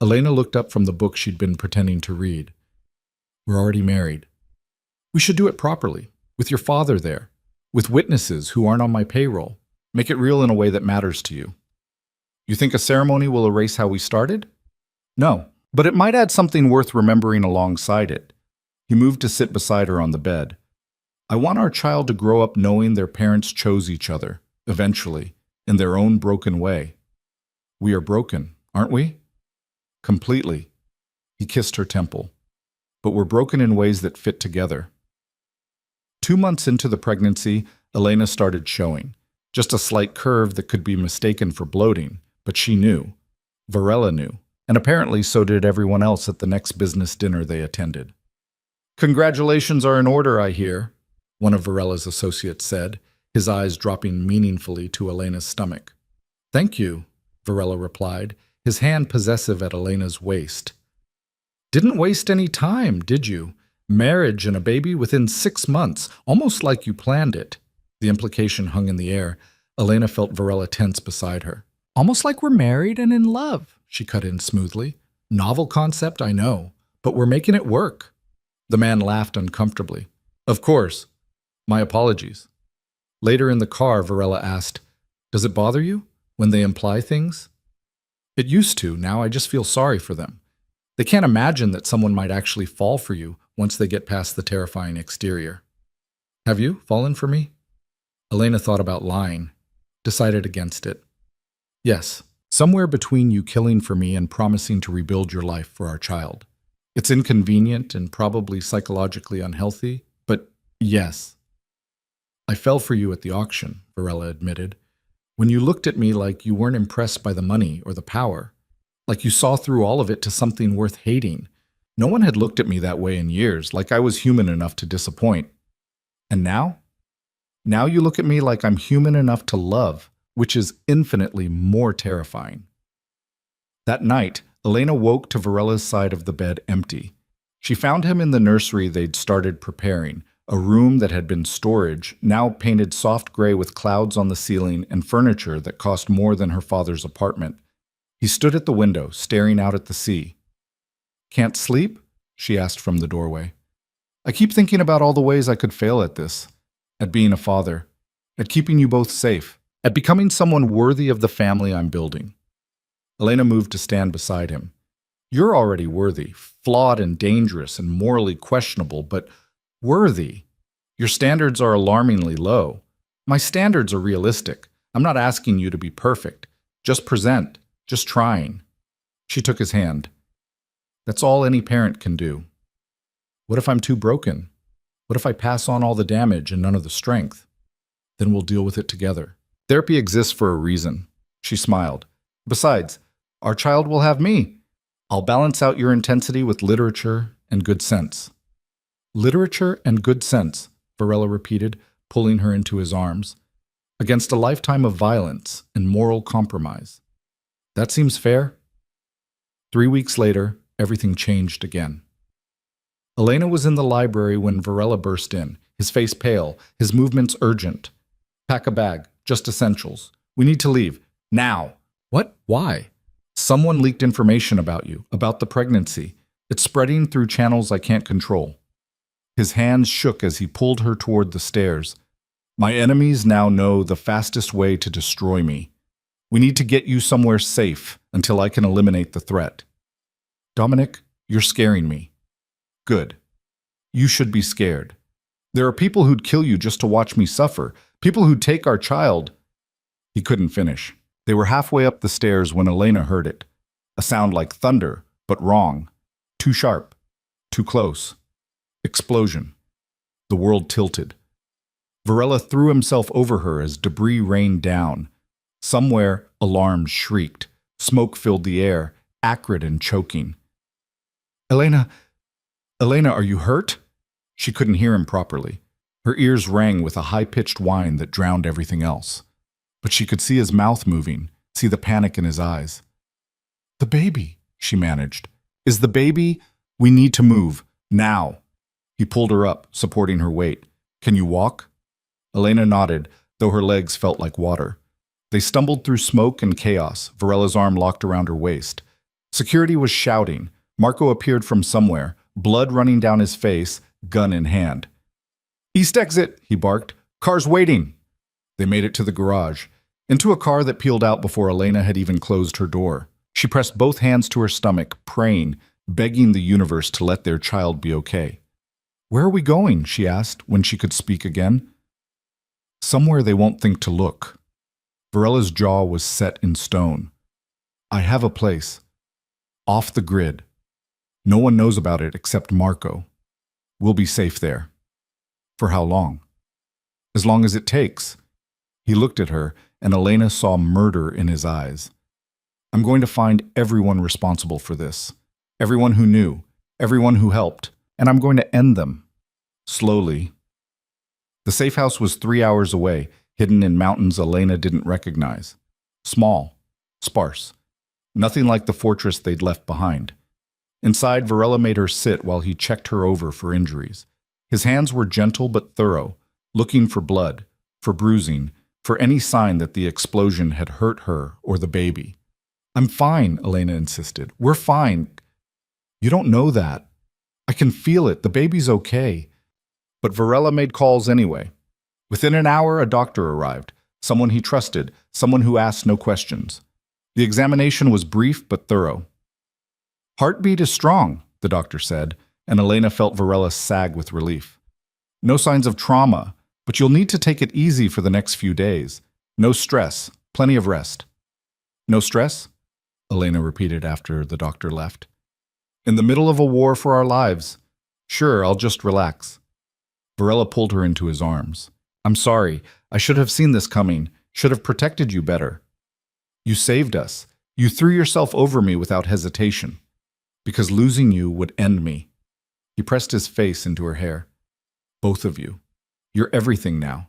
Elena looked up from the book she'd been pretending to read. "We're already married." "We should do it properly, with your father there, with witnesses who aren't on my payroll. Make it real in a way that matters to you." "You think a ceremony will erase how we started?" "No, but it might add something worth remembering alongside it." He moved to sit beside her on the bed. "I want our child to grow up knowing their parents chose each other, eventually, in their own broken way. We are broken, aren't we?" "Completely." He kissed her temple. "But we're broken in ways that fit together." 2 months into the pregnancy, Elena started showing. Just a slight curve that could be mistaken for bloating, but she knew. Varela knew, and apparently so did everyone else at the next business dinner they attended. "Congratulations are in order, I hear," one of Varela's associates said, his eyes dropping meaningfully to Elena's stomach. "Thank you," Varela replied, his hand possessive at Elena's waist. "Didn't waste any time, did you? Marriage and a baby within 6 months, almost like you planned it." The implication hung in the air. Elena felt Varela tense beside her. "Almost like we're married and in love," she cut in smoothly. "Novel concept, I know, but we're making it work." The man laughed uncomfortably. "Of course. My apologies." Later in the car, Varela asked, "Does it bother you when they imply things?" "It used to. Now I just feel sorry for them. They can't imagine that someone might actually fall for you once they get past the terrifying exterior." "Have you fallen for me?" Elena thought about lying, decided against it. "Yes, somewhere between you killing for me and promising to rebuild your life for our child. It's inconvenient and probably psychologically unhealthy, but yes." "I fell for you at the auction," Varela admitted. "When you looked at me like you weren't impressed by the money or the power, like you saw through all of it to something worth hating. No one had looked at me that way in years, like I was human enough to disappoint. And now? Now you look at me like I'm human enough to love, which is infinitely more terrifying." That night, Elena woke to Varela's side of the bed empty. She found him in the nursery they'd started preparing, a room that had been storage, now painted soft gray with clouds on the ceiling and furniture that cost more than her father's apartment. He stood at the window, staring out at the sea. "Can't sleep?" she asked from the doorway. "I keep thinking about all the ways I could fail at this, at being a father, at keeping you both safe, at becoming someone worthy of the family I'm building." Elena moved to stand beside him. "You're already worthy, flawed and dangerous and morally questionable, but worthy. Your standards are alarmingly low. My standards are realistic. I'm not asking you to be perfect. Just present, just trying." She took his hand. "That's all any parent can do." "What if I'm too broken? What if I pass on all the damage and none of the strength?" "Then we'll deal with it together. Therapy exists for a reason." She smiled. "Besides, our child will have me. I'll balance out your intensity with literature and good sense." "Literature and good sense," Varela repeated, pulling her into his arms, "against a lifetime of violence and moral compromise. That seems fair?" 3 weeks later, everything changed again. Elena was in the library when Varela burst in, his face pale, his movements urgent. Pack a bag, just essentials. We need to leave. Now. What? Why? Someone leaked information about you, about the pregnancy. It's spreading through channels I can't control. His hands shook as he pulled her toward the stairs. My enemies now know the fastest way to destroy me. We need to get you somewhere safe until I can eliminate the threat. Dominic, you're scaring me. Good. You should be scared. There are people who'd kill you just to watch me suffer. People who'd take our child. He couldn't finish. They were halfway up the stairs when Elena heard it. A sound like thunder, but wrong. Too sharp. Too close. Explosion. The world tilted. Varela threw himself over her as debris rained down. Somewhere, alarms shrieked. Smoke filled the air, acrid and choking. Elena, are you hurt? She couldn't hear him properly. Her ears rang with a high-pitched whine that drowned everything else. But she could see his mouth moving, see the panic in his eyes. The baby, she managed. Is the baby? We need to move. Now. He pulled her up, supporting her weight. Can you walk? Elena nodded, though her legs felt like water. They stumbled through smoke and chaos, Varela's arm locked around her waist. Security was shouting. Marco appeared from somewhere, blood running down his face, gun in hand. East exit, he barked. Car's waiting. They made it to the garage, into a car that peeled out before Elena had even closed her door. She pressed both hands to her stomach, praying, begging the universe to let their child be okay. Where are we going? She asked, when she could speak again. Somewhere they won't think to look. Varela's jaw was set in stone. I have a place. Off the grid. No one knows about it except Marco. We'll be safe there. For how long? As long as it takes. He looked at her, and Elena saw murder in his eyes. I'm going to find everyone responsible for this. Everyone who knew. Everyone who helped. And I'm going to end them. Slowly. The safe house was 3 hours away, hidden in mountains Elena didn't recognize. Small. Sparse. Nothing like the fortress they'd left behind. Inside, Varela made her sit while he checked her over for injuries. His hands were gentle but thorough, looking for blood, for bruising, for any sign that the explosion had hurt her or the baby. I'm fine, Elena insisted. We're fine. You don't know that. I can feel it. The baby's okay. But Varela made calls anyway. Within an hour, a doctor arrived, someone he trusted, someone who asked no questions. The examination was brief but thorough. Heartbeat is strong, the doctor said, and Elena felt Varela sag with relief. No signs of trauma, but you'll need to take it easy for the next few days. No stress, plenty of rest. No stress? Elena repeated after the doctor left. In the middle of a war for our lives. Sure, I'll just relax. Varela pulled her into his arms. I'm sorry. I should have seen this coming. Should have protected you better. You saved us. You threw yourself over me without hesitation. Because losing you would end me. He pressed his face into her hair. Both of you. You're everything now.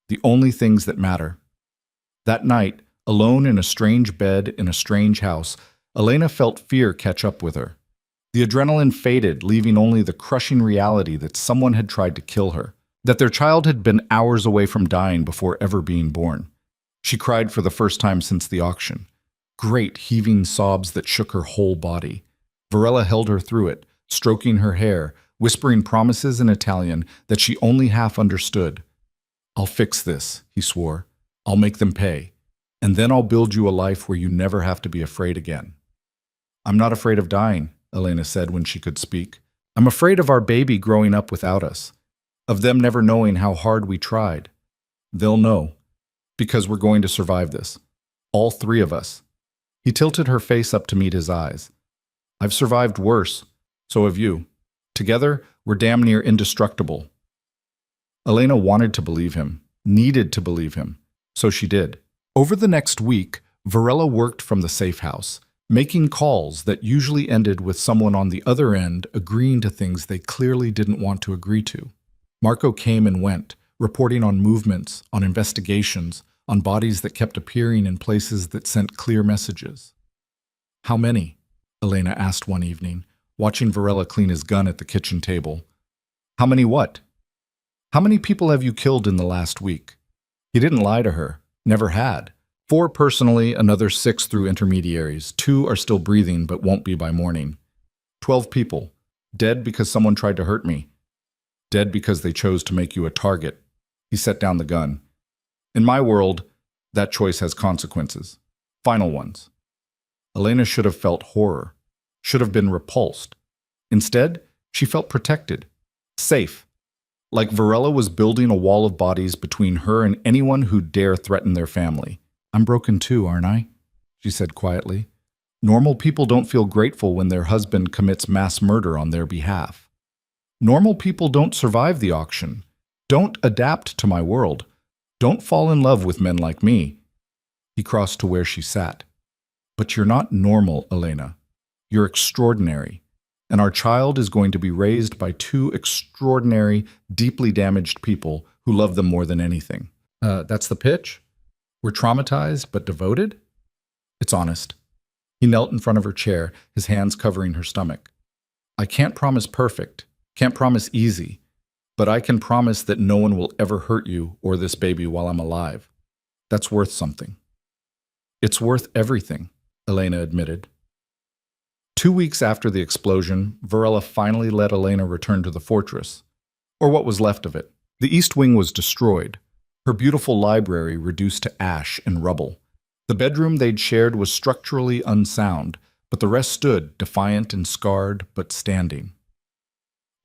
The only things that matter. That night, alone in a strange bed in a strange house, Elena felt fear catch up with her. The adrenaline faded, leaving only the crushing reality that someone had tried to kill her, that their child had been hours away from dying before ever being born. She cried for the first time since the auction. Great, heaving sobs that shook her whole body. Varela held her through it, stroking her hair, whispering promises in Italian that she only half understood. I'll fix this, he swore. I'll make them pay. And then I'll build you a life where you never have to be afraid again. I'm not afraid of dying, Elena said when she could speak. I'm afraid of our baby growing up without us, of them never knowing how hard we tried. They'll know, because we're going to survive this. All three of us. He tilted her face up to meet his eyes. I've survived worse, so have you. Together, we're damn near indestructible. Elena wanted to believe him, needed to believe him, so she did. Over the next week, Varela worked from the safe house, making calls that usually ended with someone on the other end agreeing to things they clearly didn't want to agree to. Marco came and went, reporting on movements, on investigations, on bodies that kept appearing in places that sent clear messages. How many? Elena asked one evening, watching Varela clean his gun at the kitchen table. How many what? How many people have you killed in the last week? He didn't lie to her. Never had. 4 personally, another 6 through intermediaries. 2 are still breathing but won't be by morning. 12 people. Dead because someone tried to hurt me. Dead because they chose to make you a target. He set down the gun. In my world, that choice has consequences. Final ones. Elena should have felt horror. Should have been repulsed. Instead, she felt protected. Safe. Like Varela was building a wall of bodies between her and anyone who dare threaten their family. I'm broken too, aren't I? She said quietly. Normal people don't feel grateful when their husband commits mass murder on their behalf. Normal people don't survive the auction. Don't adapt to my world. Don't fall in love with men like me. He crossed to where she sat. But you're not normal, Elena. You're extraordinary. And our child is going to be raised by 2 extraordinary, deeply damaged people who love them more than anything. That's the pitch? We're traumatized but devoted? It's honest. He knelt in front of her chair, his hands covering her stomach. I can't promise perfect, can't promise easy, but I can promise that no one will ever hurt you or this baby while I'm alive. That's worth something. It's worth everything, Elena admitted. 2 weeks after the explosion, Varela finally let Elena return to the fortress, or what was left of it. The east wing was destroyed, her beautiful library reduced to ash and rubble. The bedroom they'd shared was structurally unsound, but the rest stood, defiant and scarred, but standing.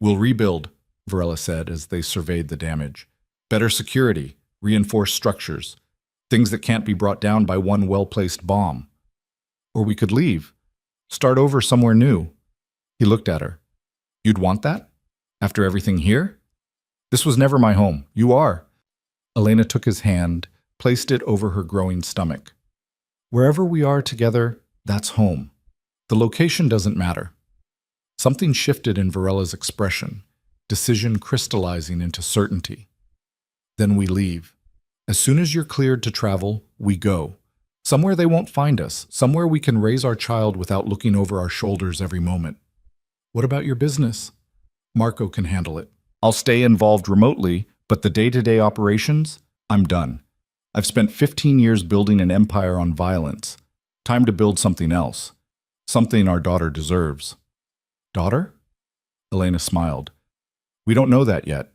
We'll rebuild, Varela said as they surveyed the damage. Better security, reinforced structures, things that can't be brought down by one well-placed bomb. Or we could leave. Start over somewhere new. He looked at her. You'd want that? After everything here? This was never my home. You are. Elena took his hand, placed it over her growing stomach. Wherever we are together, that's home. The location doesn't matter. Something shifted in Varela's expression, decision crystallizing into certainty. Then we leave. As soon as you're cleared to travel, we go. Somewhere they won't find us, somewhere we can raise our child without looking over our shoulders every moment. What about your business? Marco can handle it. I'll stay involved remotely, but the day-to-day operations, I'm done. I've spent 15 years building an empire on violence. Time to build something else. Something our daughter deserves. Daughter? Elena smiled. We don't know that yet.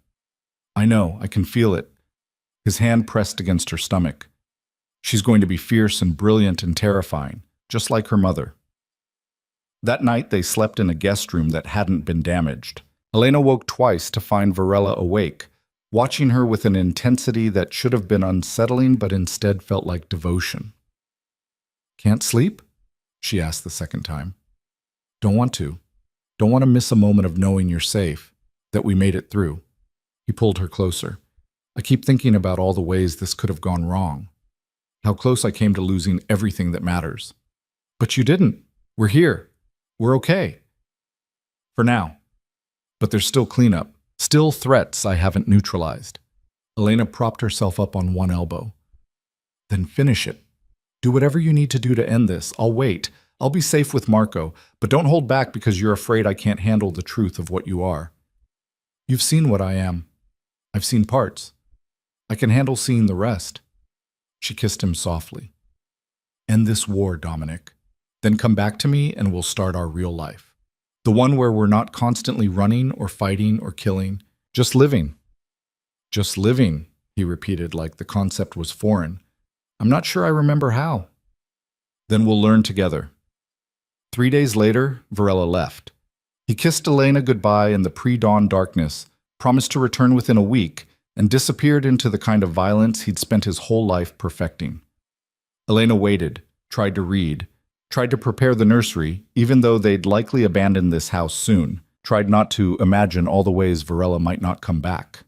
I know, I can feel it. His hand pressed against her stomach. She's going to be fierce and brilliant and terrifying, just like her mother. That night they slept in a guest room that hadn't been damaged. Elena woke twice to find Varela awake, watching her with an intensity that should have been unsettling but instead felt like devotion. Can't sleep? She asked the second time. Don't want to. Don't want to miss a moment of knowing you're safe, that we made it through. He pulled her closer. I keep thinking about all the ways this could have gone wrong. How close I came to losing everything that matters. But you didn't. We're here. We're okay. For now. But there's still cleanup. Still threats I haven't neutralized. Elena propped herself up on one elbow. Then finish it. Do whatever you need to do to end this. I'll wait. I'll be safe with Marco, but don't hold back because you're afraid I can't handle the truth of what you are. You've seen what I am. I've seen parts. I can handle seeing the rest. She kissed him softly. End this war, Dominic. Then come back to me and we'll start our real life. The one where we're not constantly running or fighting or killing, just living. Just living, he repeated like the concept was foreign. I'm not sure I remember how. Then we'll learn together. 3 days later, Varela left. He kissed Elena goodbye in the pre-dawn darkness, promised to return within a week, and disappeared into the kind of violence he'd spent his whole life perfecting. Elena waited, tried to read, tried to prepare the nursery, even though they'd likely abandon this house soon, tried not to imagine all the ways Varela might not come back.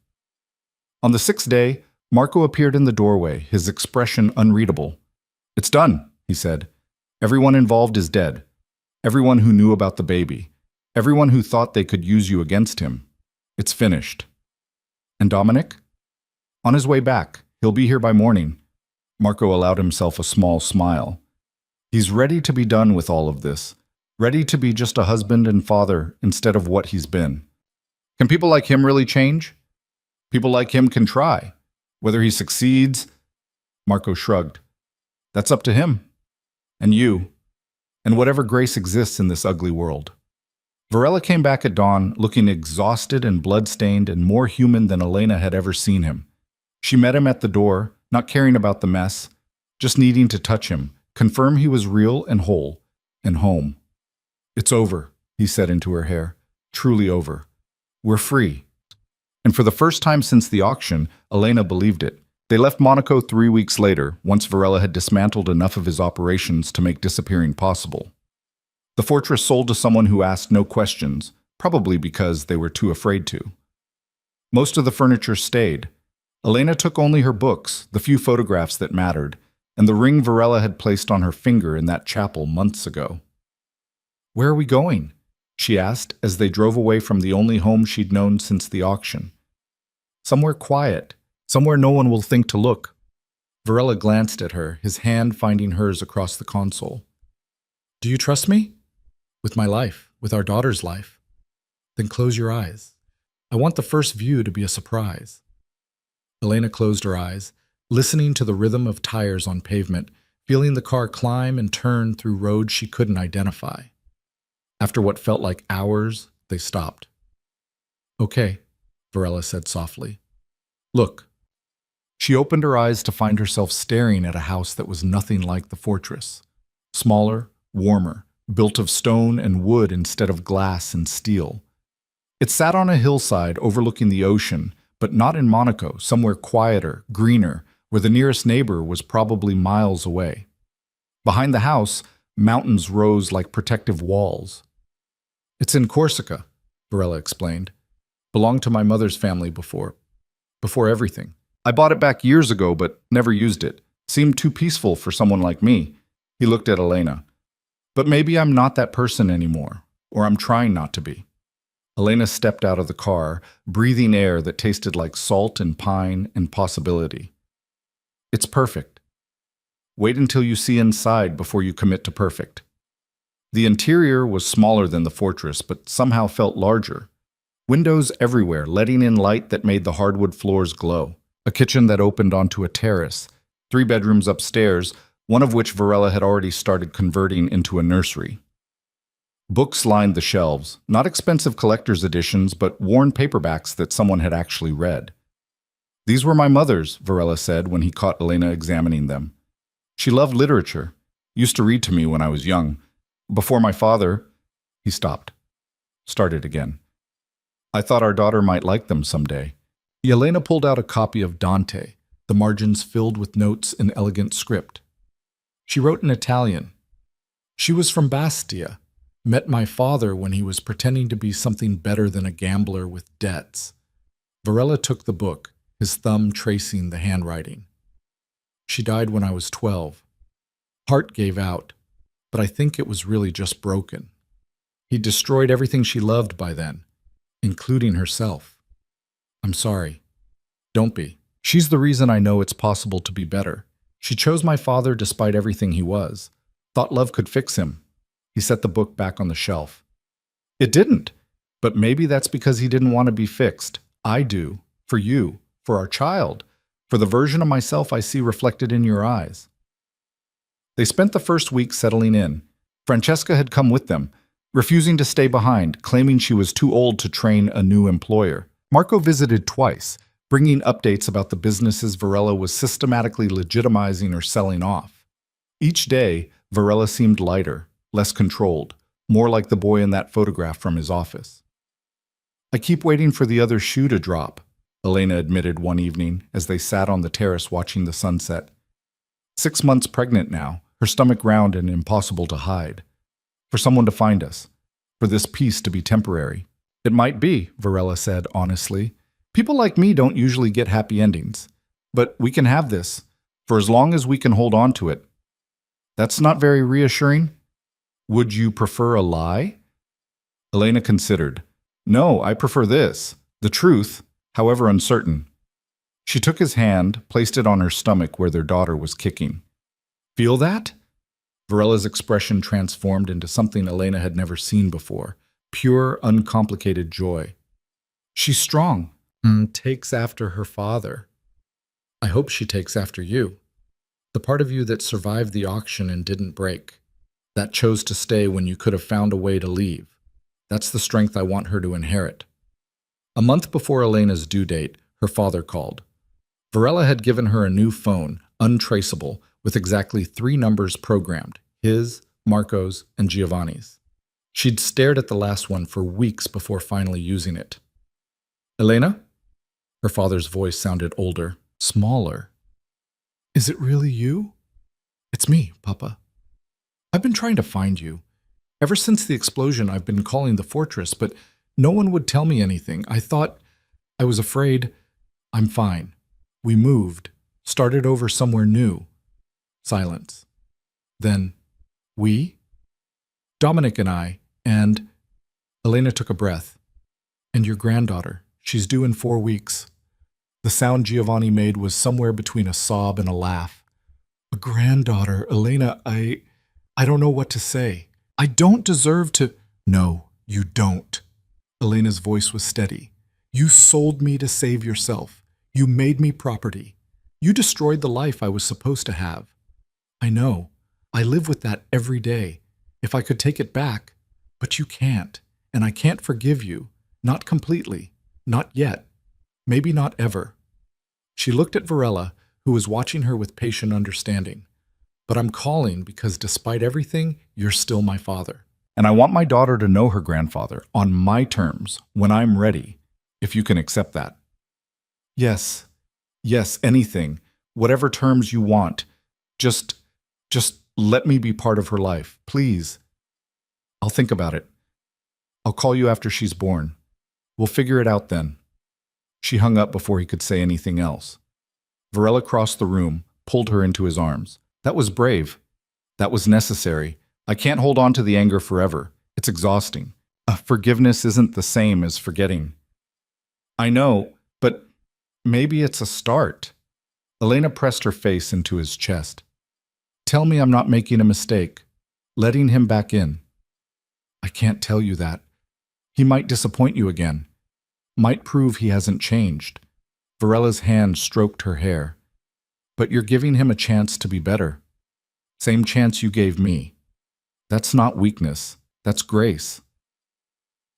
On the 6th day, Marco appeared in the doorway, his expression unreadable. It's done, he said. Everyone involved is dead. Everyone who knew about the baby. Everyone who thought they could use you against him. It's finished. And Dominic? On his way back. He'll be here by morning. Marco allowed himself a small smile. He's ready to be done with all of this. ready to be just a husband and father instead of what he's been. Can people like him really change? People like him can try. Whether he succeeds, Marco shrugged. That's up to him. And you. And whatever grace exists in this ugly world. Varela came back at dawn, looking exhausted and blood-stained and more human than Elena had ever seen him. She met him at the door, not caring about the mess, just needing to touch him, confirm he was real and whole, and home. It's over, he said into her hair. Truly over. We're free. And for the first time since the auction, Elena believed it. They left Monaco 3 weeks later, once Varela had dismantled enough of his operations to make disappearing possible. The fortress sold to someone who asked no questions, probably because they were too afraid to. Most of the furniture stayed. Elena took only her books, the few photographs that mattered, and the ring Varela had placed on her finger in that chapel months ago. "Where are we going?" she asked as they drove away from the only home she'd known since the auction. "Somewhere quiet, somewhere no one will think to look." Varela glanced at her, his hand finding hers across the console. "Do you trust me? With my life, with our daughter's life? Then close your eyes. I want the first view to be a surprise." Elena closed her eyes, listening to the rhythm of tires on pavement, feeling the car climb and turn through roads she couldn't identify. After what felt like hours, they stopped. "Okay," Varela said softly. "Look." She opened her eyes to find herself staring at a house that was nothing like the fortress. Smaller, warmer, built of stone and wood instead of glass and steel. It sat on a hillside overlooking the ocean, but not in Monaco, somewhere quieter, greener, where the nearest neighbor was probably miles away. Behind the house, mountains rose like protective walls. "It's in Corsica," Varela explained. "Belonged to my mother's family before everything. I bought it back years ago, but never used it. Seemed too peaceful for someone like me." He looked at Elena. "But maybe I'm not that person anymore, or I'm trying not to be." Elena stepped out of the car, breathing air that tasted like salt and pine and possibility. "It's perfect. Wait until you see inside before you commit to perfect." The interior was smaller than the fortress, but somehow felt larger. Windows everywhere, letting in light that made the hardwood floors glow. A kitchen that opened onto a terrace. 3 bedrooms upstairs, one of which Varela had already started converting into a nursery. Books lined the shelves, not expensive collector's editions, but worn paperbacks that someone had actually read. "These were my mother's," Varela said when he caught Elena examining them. "She loved literature. Used to read to me when I was young. Before my father—" He stopped. Started again. "I thought our daughter might like them someday." Elena pulled out a copy of Dante, the margins filled with notes in elegant script. She wrote in Italian. She was from Bastia. Met my father when he was pretending to be something better than a gambler with debts. Varela took the book, his thumb tracing the handwriting. She died when I was 12. Heart gave out, but I think it was really just broken. He destroyed everything she loved by then, including herself. I'm sorry. Don't be. She's the reason I know it's possible to be better. She chose my father despite everything he was. Thought love could fix him. He set the book back on the shelf. It didn't. But maybe that's because he didn't want to be fixed. I do. For you. For our child. For the version of myself I see reflected in your eyes. They spent the first week settling in. Francesca had come with them, refusing to stay behind, claiming she was too old to train a new employer. Marco visited twice, bringing updates about the businesses Varela was systematically legitimizing or selling off. Each day, Varela seemed lighter, less controlled, more like the boy in that photograph from his office. I keep waiting for the other shoe to drop, Elena admitted one evening as they sat on the terrace watching the sunset. 6 months pregnant now, her stomach round and impossible to hide. For someone to find us. For this peace to be temporary. It might be, Varela said honestly. People like me don't usually get happy endings. But we can have this, for as long as we can hold on to it. That's not very reassuring. Would you prefer a lie? Elena considered. No, I prefer this. The truth, however uncertain. She took his hand, placed it on her stomach where their daughter was kicking. Feel that? Varella's expression transformed into something Elena had never seen before, pure, uncomplicated joy. She's strong. Takes after her father. I hope she takes after you. The part of you that survived the auction and didn't break. That chose to stay when you could have found a way to leave. That's the strength I want her to inherit. A month before Elena's due date, her father called. Varela had given her a new phone, untraceable, with exactly 3 numbers programmed, his, Marco's, and Giovanni's. She'd stared at the last one for weeks before finally using it. Elena? Her father's voice sounded older, smaller. Is it really you? It's me, Papa. I've been trying to find you. Ever since the explosion, I've been calling the fortress, but no one would tell me anything. I was afraid. I'm fine. We moved, started over somewhere new. Silence. Then, we? Dominic and I, and Elena took a breath. And your granddaughter. She's due in 4 weeks. The sound Giovanni made was somewhere between a sob and a laugh. A granddaughter, Elena, I don't know what to say. I don't deserve to. No, you don't. Elena's voice was steady. You sold me to save yourself. You made me property. You destroyed the life I was supposed to have. I know. I live with that every day. If I could take it back, but you can't, and I can't forgive you. Not completely. Not yet. Maybe not ever. She looked at Varela, who was watching her with patient understanding. But I'm calling because despite everything, you're still my father. And I want my daughter to know her grandfather on my terms when I'm ready, if you can accept that. Yes, anything, whatever terms you want. Just let me be part of her life, please. I'll think about it. I'll call you after she's born. We'll figure it out then. She hung up before he could say anything else. Varela crossed the room, pulled her into his arms. That was brave. That was necessary. I can't hold on to the anger forever. It's exhausting. Forgiveness isn't the same as forgetting. I know, but maybe it's a start. Elena pressed her face into his chest. Tell me I'm not making a mistake. Letting him back in. I can't tell you that. He might disappoint you again. Might prove he hasn't changed. Varela's hand stroked her hair. But you're giving him a chance to be better. Same chance you gave me. That's not weakness. That's grace.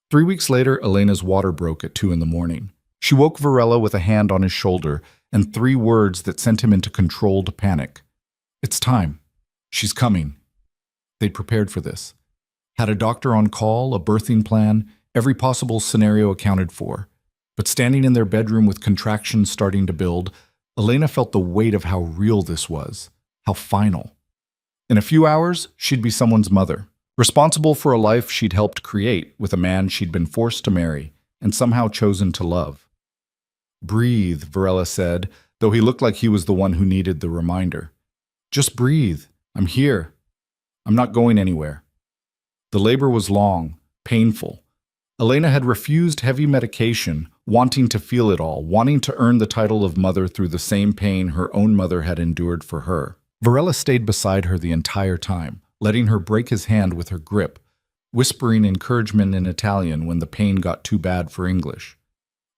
3 weeks later, Elena's water broke at 2 in the morning. She woke Varela with a hand on his shoulder and 3 words that sent him into controlled panic. It's time. She's coming. They'd prepared for this. Had a doctor on call, a birthing plan, every possible scenario accounted for. But standing in their bedroom with contractions starting to build, Elena felt the weight of how real this was, how final. In a few hours, she'd be someone's mother, responsible for a life she'd helped create with a man she'd been forced to marry and somehow chosen to love. Breathe, Varela said, though he looked like he was the one who needed the reminder. Just breathe. I'm here. I'm not going anywhere. The labor was long, painful. Elena had refused heavy medication, wanting to feel it all, wanting to earn the title of mother through the same pain her own mother had endured for her. Varela stayed beside her the entire time, letting her break his hand with her grip, whispering encouragement in Italian when the pain got too bad for English.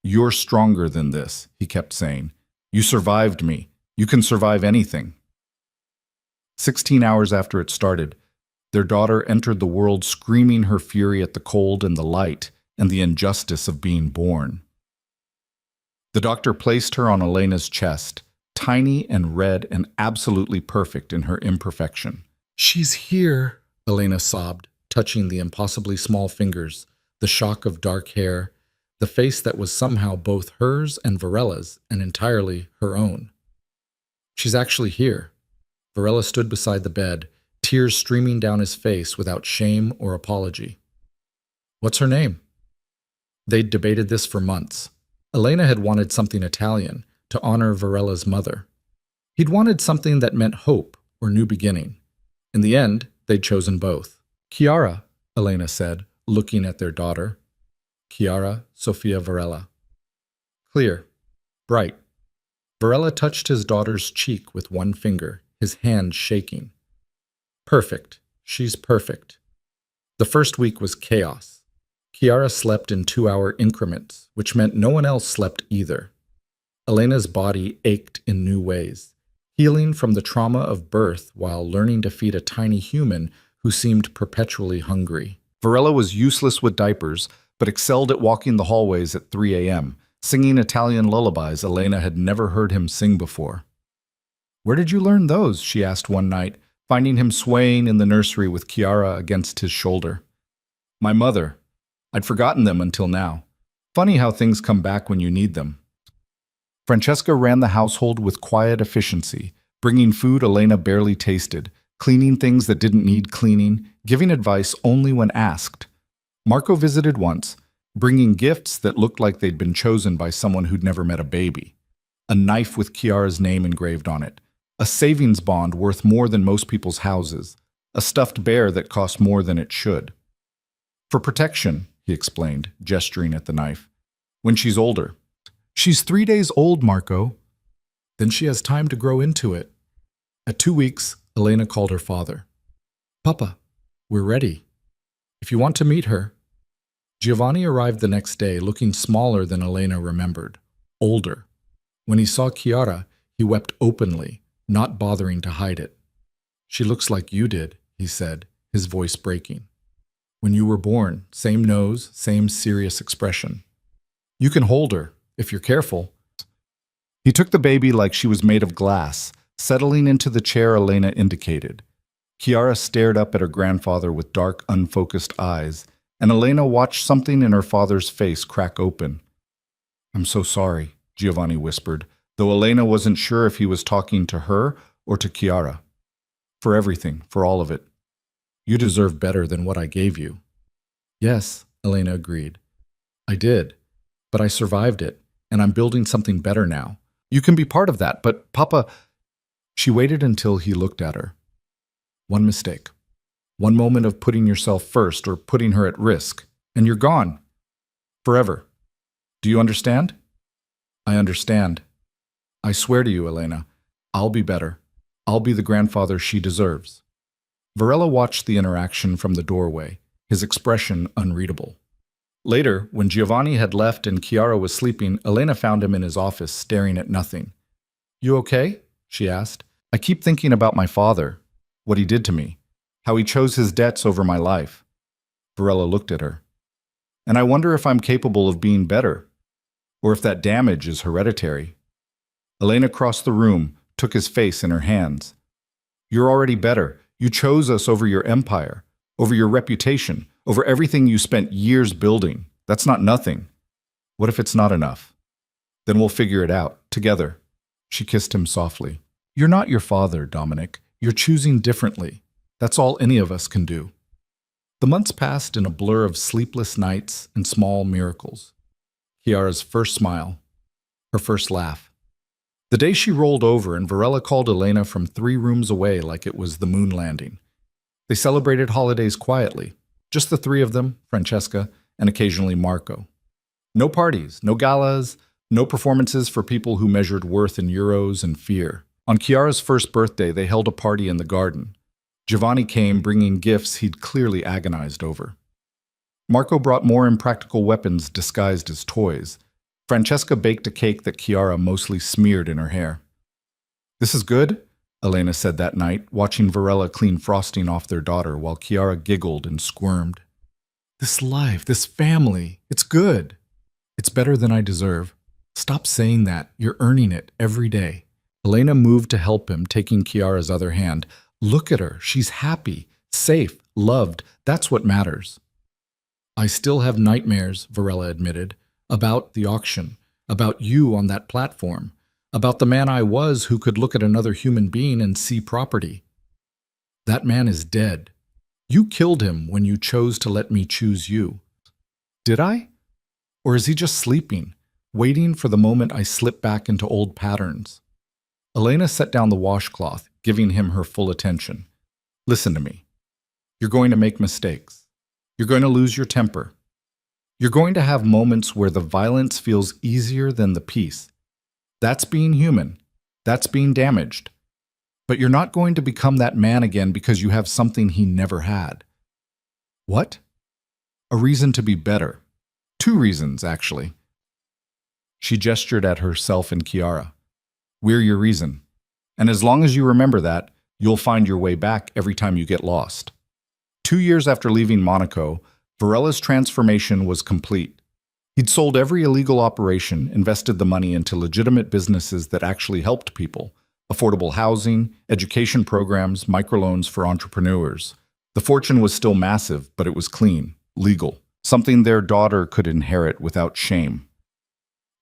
You're stronger than this, he kept saying. You survived me. You can survive anything. 16 hours after it started, their daughter entered the world screaming her fury at the cold and the light and the injustice of being born. The doctor placed her on Elena's chest, tiny and red and absolutely perfect in her imperfection. She's here, Elena sobbed, touching the impossibly small fingers, the shock of dark hair, the face that was somehow both hers and Varela's and entirely her own. She's actually here. Varela stood beside the bed, tears streaming down his face without shame or apology. What's her name? They'd debated this for months. Elena had wanted something Italian to honor Varela's mother. He'd wanted something that meant hope or new beginning. In the end, they'd chosen both. Chiara, Elena said, looking at their daughter. Chiara Sofia Varela. Clear. Bright. Varela touched his daughter's cheek with one finger, his hand shaking. Perfect. She's perfect. The first week was chaos. Kiara slept in 2-hour increments, which meant no one else slept either. Elena's body ached in new ways, healing from the trauma of birth while learning to feed a tiny human who seemed perpetually hungry. Varela was useless with diapers, but excelled at walking the hallways at 3 a.m., singing Italian lullabies Elena had never heard him sing before. "Where did you learn those?" she asked one night, finding him swaying in the nursery with Chiara against his shoulder. "My mother. I'd forgotten them until now. Funny how things come back when you need them." Francesca ran the household with quiet efficiency, bringing food Elena barely tasted, cleaning things that didn't need cleaning, giving advice only when asked. Marco visited once, bringing gifts that looked like they'd been chosen by someone who'd never met a baby. A knife with Chiara's name engraved on it, a savings bond worth more than most people's houses, a stuffed bear that cost more than it should. "For protection," he explained, gesturing at the knife. "When she's older." "She's 3 days old, Marco." "Then she has time to grow into it." At 2 weeks, Elena called her father. "Papa, we're ready. If you want to meet her." Giovanni arrived the next day, looking smaller than Elena remembered, older. When he saw Chiara, he wept openly, not bothering to hide it. "She looks like you did," he said, his voice breaking. "When you were born, same nose, same serious expression. You can hold her, if you're careful." He took the baby like she was made of glass, settling into the chair Elena indicated. Chiara stared up at her grandfather with dark, unfocused eyes, and Elena watched something in her father's face crack open. "I'm so sorry," Giovanni whispered, though Elena wasn't sure if he was talking to her or to Chiara. "For everything, for all of it. You deserve better than what I gave you." "Yes," Elena agreed. "I did, but I survived it, and I'm building something better now. You can be part of that, but Papa—" She waited until he looked at her. "One mistake. One moment of putting yourself first or putting her at risk, and you're gone. Forever. Do you understand?" "I understand. I swear to you, Elena, I'll be better. I'll be the grandfather she deserves." Varela watched the interaction from the doorway, his expression unreadable. Later, when Giovanni had left and Chiara was sleeping, Elena found him in his office, staring at nothing. "You okay?" she asked. "I keep thinking about my father, what he did to me, how he chose his debts over my life." Varela looked at her. "And I wonder if I'm capable of being better, or if that damage is hereditary." Elena crossed the room, took his face in her hands. "You're already better. You chose us over your empire, over your reputation, over everything you spent years building. That's not nothing. What if it's not enough? Then we'll figure it out, together." She kissed him softly. "You're not your father, Dominic. You're choosing differently. That's all any of us can do." The months passed in a blur of sleepless nights and small miracles. Chiara's first smile, her first laugh. The day she rolled over and Varela called Elena from 3 rooms away like it was the moon landing. They celebrated holidays quietly, just the 3 of them, Francesca, and occasionally Marco. No parties, no galas, no performances for people who measured worth in euros and fear. On Chiara's first birthday, they held a party in the garden. Giovanni came bringing gifts he'd clearly agonized over. Marco brought more impractical weapons disguised as toys. Francesca baked a cake that Chiara mostly smeared in her hair. "This is good," Elena said that night, watching Varela clean frosting off their daughter while Chiara giggled and squirmed. "This life, this family, it's good. It's better than I deserve. Stop saying that. You're earning it every day." Elena moved to help him, taking Chiara's other hand. "Look at her. She's happy, safe, loved. That's what matters." "I still have nightmares," Varela admitted, "about the auction, about you on that platform, about the man I was who could look at another human being and see property. That man is dead. You killed him when you chose to let me choose you." "Did I? Or is he just sleeping, waiting for the moment I slip back into old patterns?" Elena set down the washcloth, giving him her full attention. "Listen to me. You're going to make mistakes. You're going to lose your temper. You're going to have moments where the violence feels easier than the peace. That's being human. That's being damaged. But you're not going to become that man again because you have something he never had. What? A reason to be better. Two reasons, actually. She gestured at herself and Kiara. We're your reason. And as long as you remember that, you'll find your way back every time you get lost. 2 years after leaving Monaco, Varella's transformation was complete. He'd sold every illegal operation, invested the money into legitimate businesses that actually helped people, affordable housing, education programs, microloans for entrepreneurs. The fortune was still massive, but it was clean, legal, something their daughter could inherit without shame.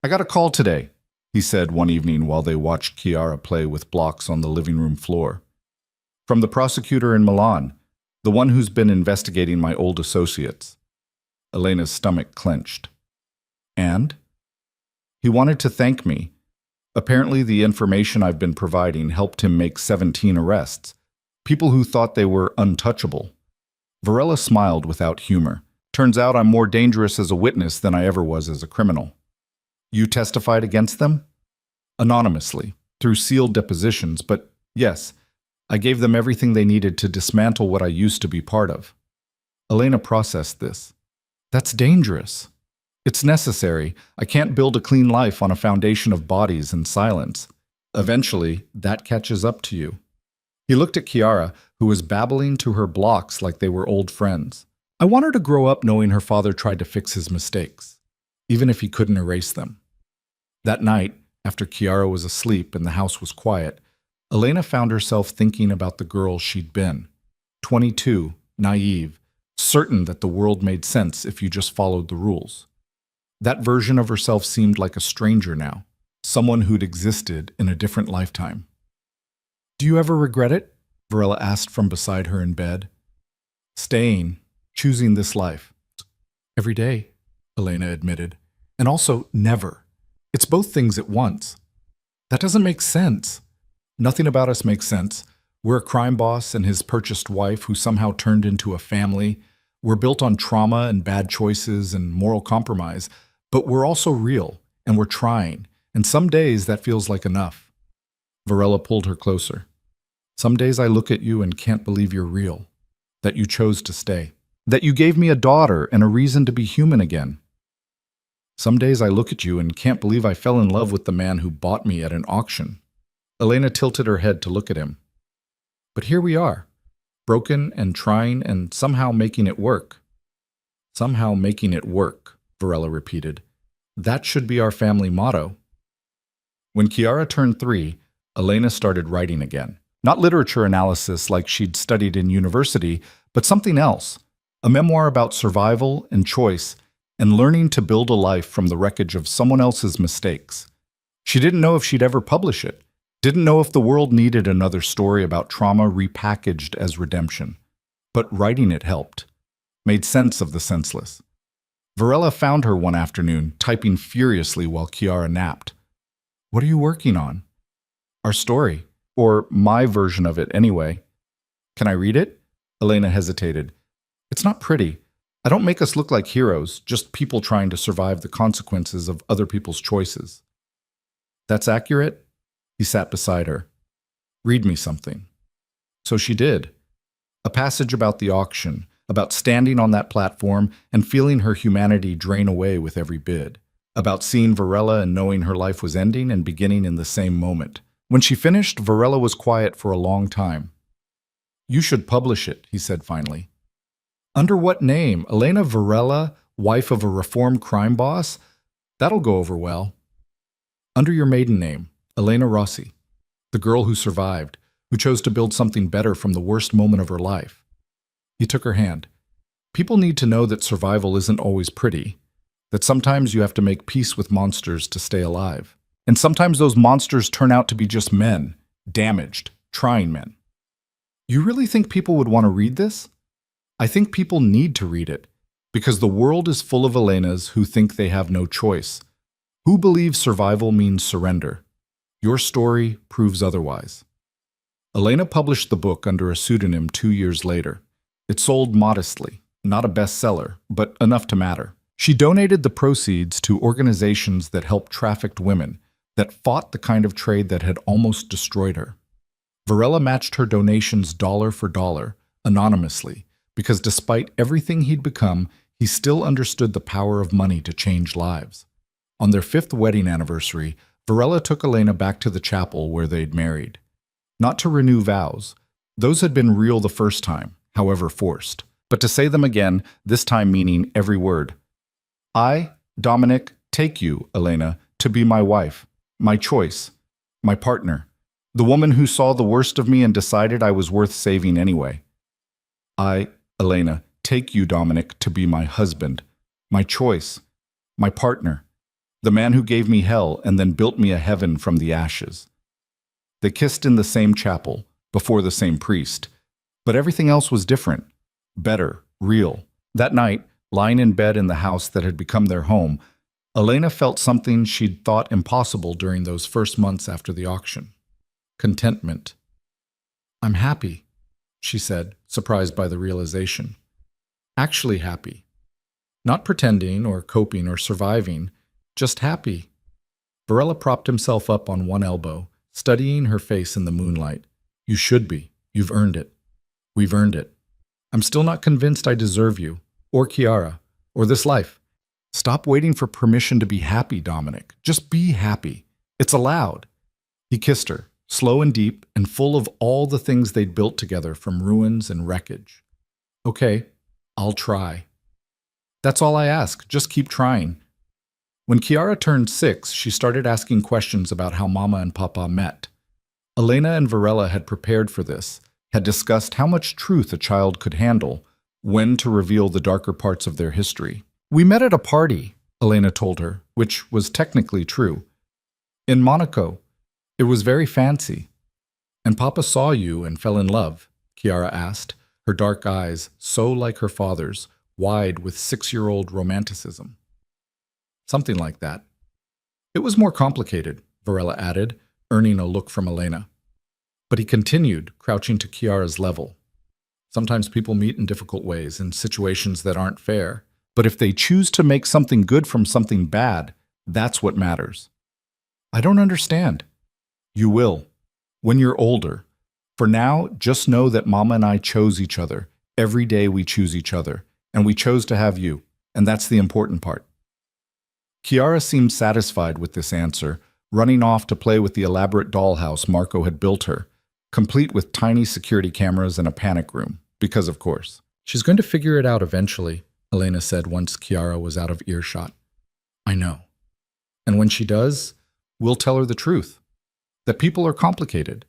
I got a call today, he said one evening while they watched Kiara play with blocks on the living room floor. From the prosecutor in Milan, the one who's been investigating my old associates. Elena's stomach clenched. And? He wanted to thank me. Apparently the information I've been providing helped him make 17 arrests. People who thought they were untouchable. Varela smiled without humor. Turns out I'm more dangerous as a witness than I ever was as a criminal. You testified against them? Anonymously, through sealed depositions, but yes, I gave them everything they needed to dismantle what I used to be part of. Elena processed this. That's dangerous. It's necessary. I can't build a clean life on a foundation of bodies and silence. Eventually, that catches up to you. He looked at Kiara, who was babbling to her blocks like they were old friends. I want her to grow up knowing her father tried to fix his mistakes, even if he couldn't erase them. That night, after Kiara was asleep and the house was quiet, Elena found herself thinking about the girl she'd been. 22, naive, certain that the world made sense if you just followed the rules. That version of herself seemed like a stranger now, someone who'd existed in a different lifetime. Do you ever regret it? Varela asked from beside her in bed. Staying, choosing this life. Every day, Elena admitted. And also, never. It's both things at once. That doesn't make sense. Nothing about us makes sense. We're a crime boss and his purchased wife who somehow turned into a family. We're built on trauma and bad choices and moral compromise, but we're also real, and we're trying, and some days that feels like enough. Varela pulled her closer. Some days I look at you and can't believe you're real, that you chose to stay, that you gave me a daughter and a reason to be human again. Some days I look at you and can't believe I fell in love with the man who bought me at an auction. Elena tilted her head to look at him. But here we are, broken and trying and somehow making it work. Somehow making it work, Varela repeated. That should be our family motto. When Kiara turned 3, Elena started writing again. Not literature analysis like she'd studied in university, but something else. A memoir about survival and choice and learning to build a life from the wreckage of someone else's mistakes. She didn't know if she'd ever publish it. Didn't know if the world needed another story about trauma repackaged as redemption. But writing it helped. Made sense of the senseless. Varela found her one afternoon, typing furiously while Kiara napped. What are you working on? Our story. Or my version of it, anyway. Can I read it? Elena hesitated. It's not pretty. I don't make us look like heroes, just people trying to survive the consequences of other people's choices. That's accurate? He sat beside her. Read me something. So she did. A passage about the auction, about standing on that platform and feeling her humanity drain away with every bid, about seeing Varela and knowing her life was ending and beginning in the same moment. When she finished, Varela was quiet for a long time. You should publish it, he said finally. Under what name? Elena Varela, wife of a reformed crime boss? That'll go over well. Under your maiden name, Elena Rossi, the girl who survived, who chose to build something better from the worst moment of her life. He took her hand. People need to know that survival isn't always pretty, that sometimes you have to make peace with monsters to stay alive. And sometimes those monsters turn out to be just men, damaged, trying men. You really think people would want to read this? I think people need to read it, because the world is full of Elenas who think they have no choice, who believe survival means surrender. Your story proves otherwise. Elena published the book under a pseudonym 2 years later. It sold modestly, not a bestseller, but enough to matter. She donated the proceeds to organizations that help trafficked women, that fought the kind of trade that had almost destroyed her. Varela matched her donations dollar for dollar, anonymously, because despite everything he'd become, he still understood the power of money to change lives. On their 5th wedding anniversary, Varela took Elena back to the chapel where they'd married. Not to renew vows. Those had been real the first time, however forced. But to say them again, this time meaning every word. I, Dominic, take you, Elena, to be my wife, my choice, my partner, the woman who saw the worst of me and decided I was worth saving anyway. I, Elena, take you, Dominic, to be my husband, my choice, my partner, the man who gave me hell and then built me a heaven from the ashes. They kissed in the same chapel, before the same priest, but everything else was different, better, real. That night, lying in bed in the house that had become their home, Elena felt something she'd thought impossible during those first months after the auction. Contentment. I'm happy, she said, surprised by the realization. Actually happy. Not pretending or coping or surviving, just happy. Varela propped himself up on one elbow, studying her face in the moonlight. You should be. You've earned it. We've earned it. I'm still not convinced I deserve you, or Chiara, or this life. Stop waiting for permission to be happy, Dominic. Just be happy. It's allowed. He kissed her, slow and deep and full of all the things they'd built together from ruins and wreckage. Okay, I'll try. That's all I ask. Just keep trying. When Chiara turned 6, she started asking questions about how Mama and Papa met. Elena and Varela had prepared for this, had discussed how much truth a child could handle, when to reveal the darker parts of their history. We met at a party, Elena told her, which was technically true. In Monaco. It was very fancy. And Papa saw you and fell in love, Chiara asked, her dark eyes, so like her father's, wide with 6-year-old romanticism. Something like that. It was more complicated, Varela added, earning a look from Elena. But he continued, crouching to Chiara's level. Sometimes people meet in difficult ways, in situations that aren't fair. But if they choose to make something good from something bad, that's what matters. I don't understand. You will, when you're older. For now, just know that Mama and I chose each other. Every day we choose each other. And we chose to have you. And that's the important part. Chiara seemed satisfied with this answer, running off to play with the elaborate dollhouse Marco had built her, complete with tiny security cameras and a panic room, because of course. She's going to figure it out eventually, Elena said once Chiara was out of earshot. I know. And when she does, we'll tell her the truth. That people are complicated.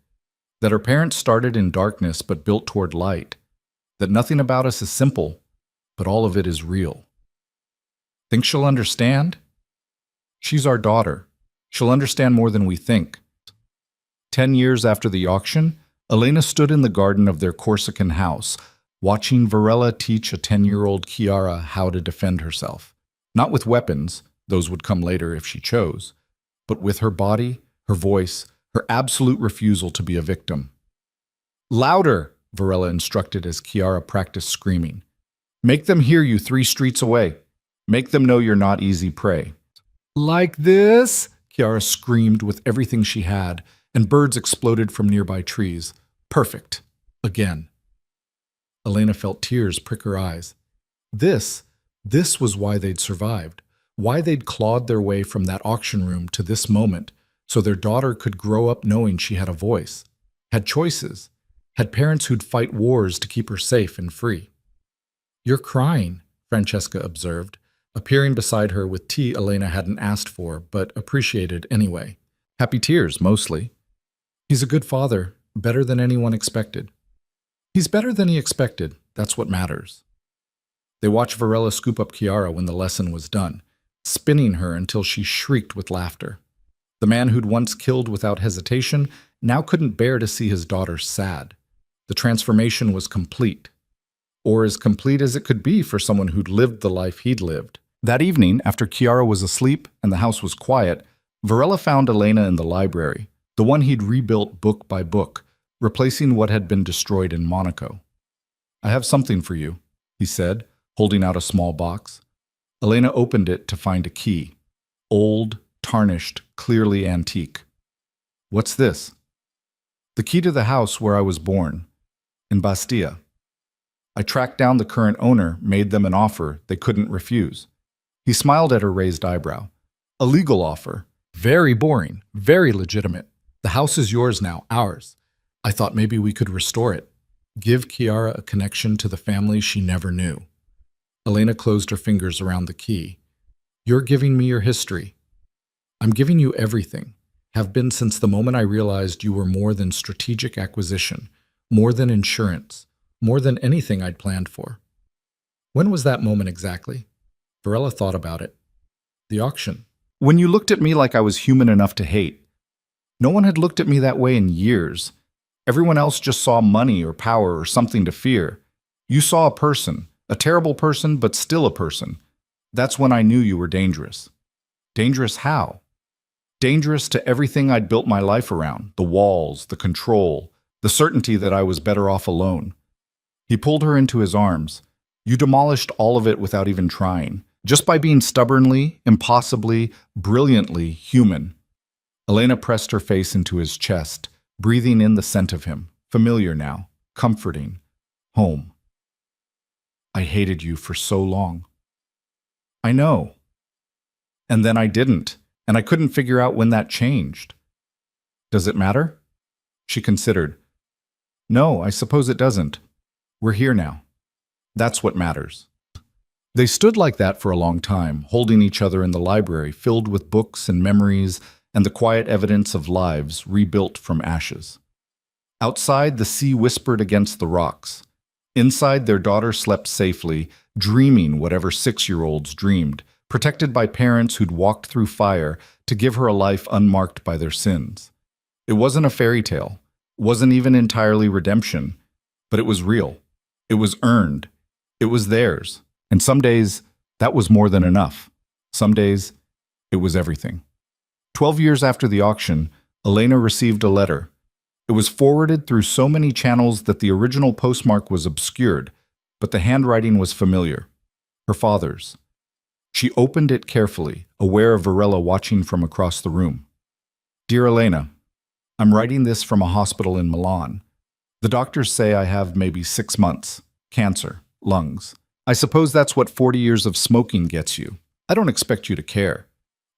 That her parents started in darkness but built toward light. That nothing about us is simple, but all of it is real. Think she'll understand? She's our daughter. She'll understand more than we think. 10 years after the auction, Elena stood in the garden of their Corsican house, watching Varela teach a 10-year-old Chiara how to defend herself. Not with weapons, those would come later if she chose, but with her body, her voice, her absolute refusal to be a victim. Louder, Varela instructed as Chiara practiced screaming. Make them hear you 3 streets away. Make them know you're not easy prey. Like this? Chiara screamed with everything she had, and birds exploded from nearby trees. Perfect. Again. Elena felt tears prick her eyes. This was why they'd survived, why they'd clawed their way from that auction room to this moment, so their daughter could grow up knowing she had a voice, had choices, had parents who'd fight wars to keep her safe and free. You're crying, Francesca observed, appearing beside her with tea Elena hadn't asked for, but appreciated anyway. Happy tears, mostly. He's a good father, better than anyone expected. He's better than he expected, that's what matters. They watched Varela scoop up Chiara when the lesson was done, spinning her until she shrieked with laughter. The man who'd once killed without hesitation now couldn't bear to see his daughter sad. The transformation was complete. Or as complete as it could be for someone who'd lived the life he'd lived. That evening, after Chiara was asleep and the house was quiet, Varela found Elena in the library, the one he'd rebuilt book by book, replacing what had been destroyed in Monaco. I have something for you, he said, holding out a small box. Elena opened it to find a key. Old, tarnished, clearly antique. What's this? The key to the house where I was born, in Bastia. I tracked down the current owner, made them an offer they couldn't refuse. He smiled at her raised eyebrow. A legal offer. Very boring, very legitimate. The house is yours now, ours. I thought maybe we could restore it. Give Chiara a connection to the family she never knew. Elena closed her fingers around the key. You're giving me your history. I'm giving you everything. Have been since the moment I realized you were more than strategic acquisition, more than insurance, more than anything I'd planned for. When was that moment exactly? Varela thought about it. The auction. When you looked at me like I was human enough to hate. No one had looked at me that way in years. Everyone else just saw money or power or something to fear. You saw a person, a terrible person, but still a person. That's when I knew you were dangerous. Dangerous how? Dangerous to everything I'd built my life around, the walls, the control, the certainty that I was better off alone. He pulled her into his arms. You demolished all of it without even trying, just by being stubbornly, impossibly, brilliantly human. Elena pressed her face into his chest, breathing in the scent of him, familiar now, comforting, home. I hated you for so long. I know. And then I didn't, and I couldn't figure out when that changed. Does it matter? She considered. No, I suppose it doesn't. We're here now. That's what matters. They stood like that for a long time, holding each other in the library filled with books and memories and the quiet evidence of lives rebuilt from ashes. Outside, the sea whispered against the rocks. Inside, their daughter slept safely, dreaming whatever 6-year-olds dreamed, protected by parents who'd walked through fire to give her a life unmarked by their sins. It wasn't a fairy tale, wasn't even entirely redemption, but it was real. It was earned. It was theirs. And some days, that was more than enough. Some days, it was everything. 12 years after the auction, Elena received a letter. It was forwarded through so many channels that the original postmark was obscured, but the handwriting was familiar. Her father's. She opened it carefully, aware of Varela watching from across the room. Dear Elena, I'm writing this from a hospital in Milan. The doctors say I have maybe 6 months. Cancer, lungs. I suppose that's what 40 years of smoking gets you. I don't expect you to care.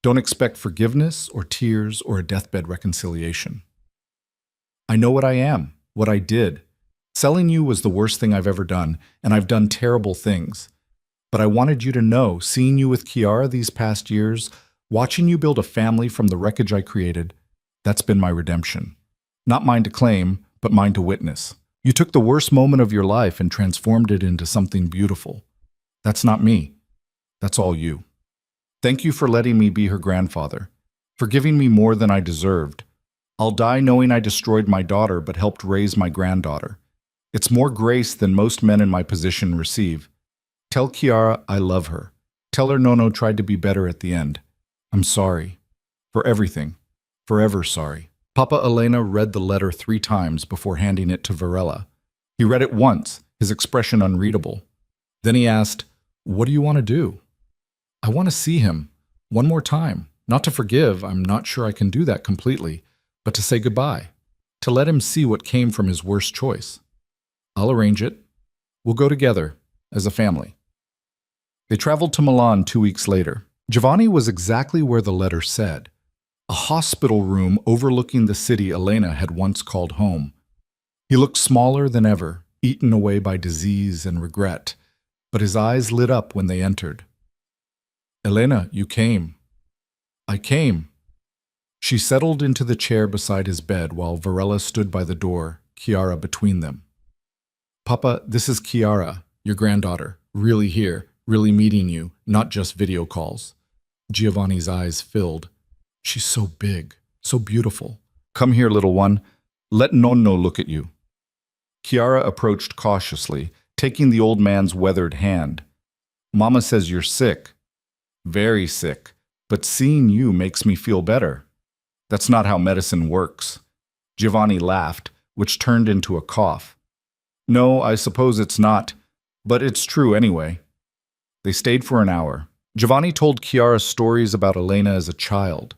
Don't expect forgiveness or tears or a deathbed reconciliation. I know what I am, what I did. Selling you was the worst thing I've ever done, and I've done terrible things. But I wanted you to know, seeing you with Chiara these past years, watching you build a family from the wreckage I created, that's been my redemption. Not mine to claim, but mine to witness. You took the worst moment of your life and transformed it into something beautiful. That's not me. That's all you. Thank you for letting me be her grandfather, for giving me more than I deserved. I'll die knowing I destroyed my daughter but helped raise my granddaughter. It's more grace than most men in my position receive. Tell Chiara I love her. Tell her Nono tried to be better at the end. I'm sorry. For everything. Forever sorry. Papa Elena read the letter 3 times before handing it to Varela. He read it once, his expression unreadable. Then he asked, What do you want to do? I want to see him. One more time. Not to forgive, I'm not sure I can do that completely, but to say goodbye. To let him see what came from his worst choice. I'll arrange it. We'll go together, as a family. They traveled to Milan 2 weeks later. Giovanni was exactly where the letter said. A hospital room overlooking the city Elena had once called home. He looked smaller than ever, eaten away by disease and regret, but his eyes lit up when they entered. Elena, you came. I came. She settled into the chair beside his bed while Varela stood by the door, Chiara between them. Papa, this is Chiara, your granddaughter, really here, really meeting you, not just video calls. Giovanni's eyes filled. She's so big, so beautiful. Come here, little one. Let Nonno look at you. Chiara approached cautiously, taking the old man's weathered hand. Mama says you're sick. Very sick. But seeing you makes me feel better. That's not how medicine works. Giovanni laughed, which turned into a cough. No, I suppose it's not, but it's true anyway. They stayed for an hour. Giovanni told Chiara stories about Elena as a child,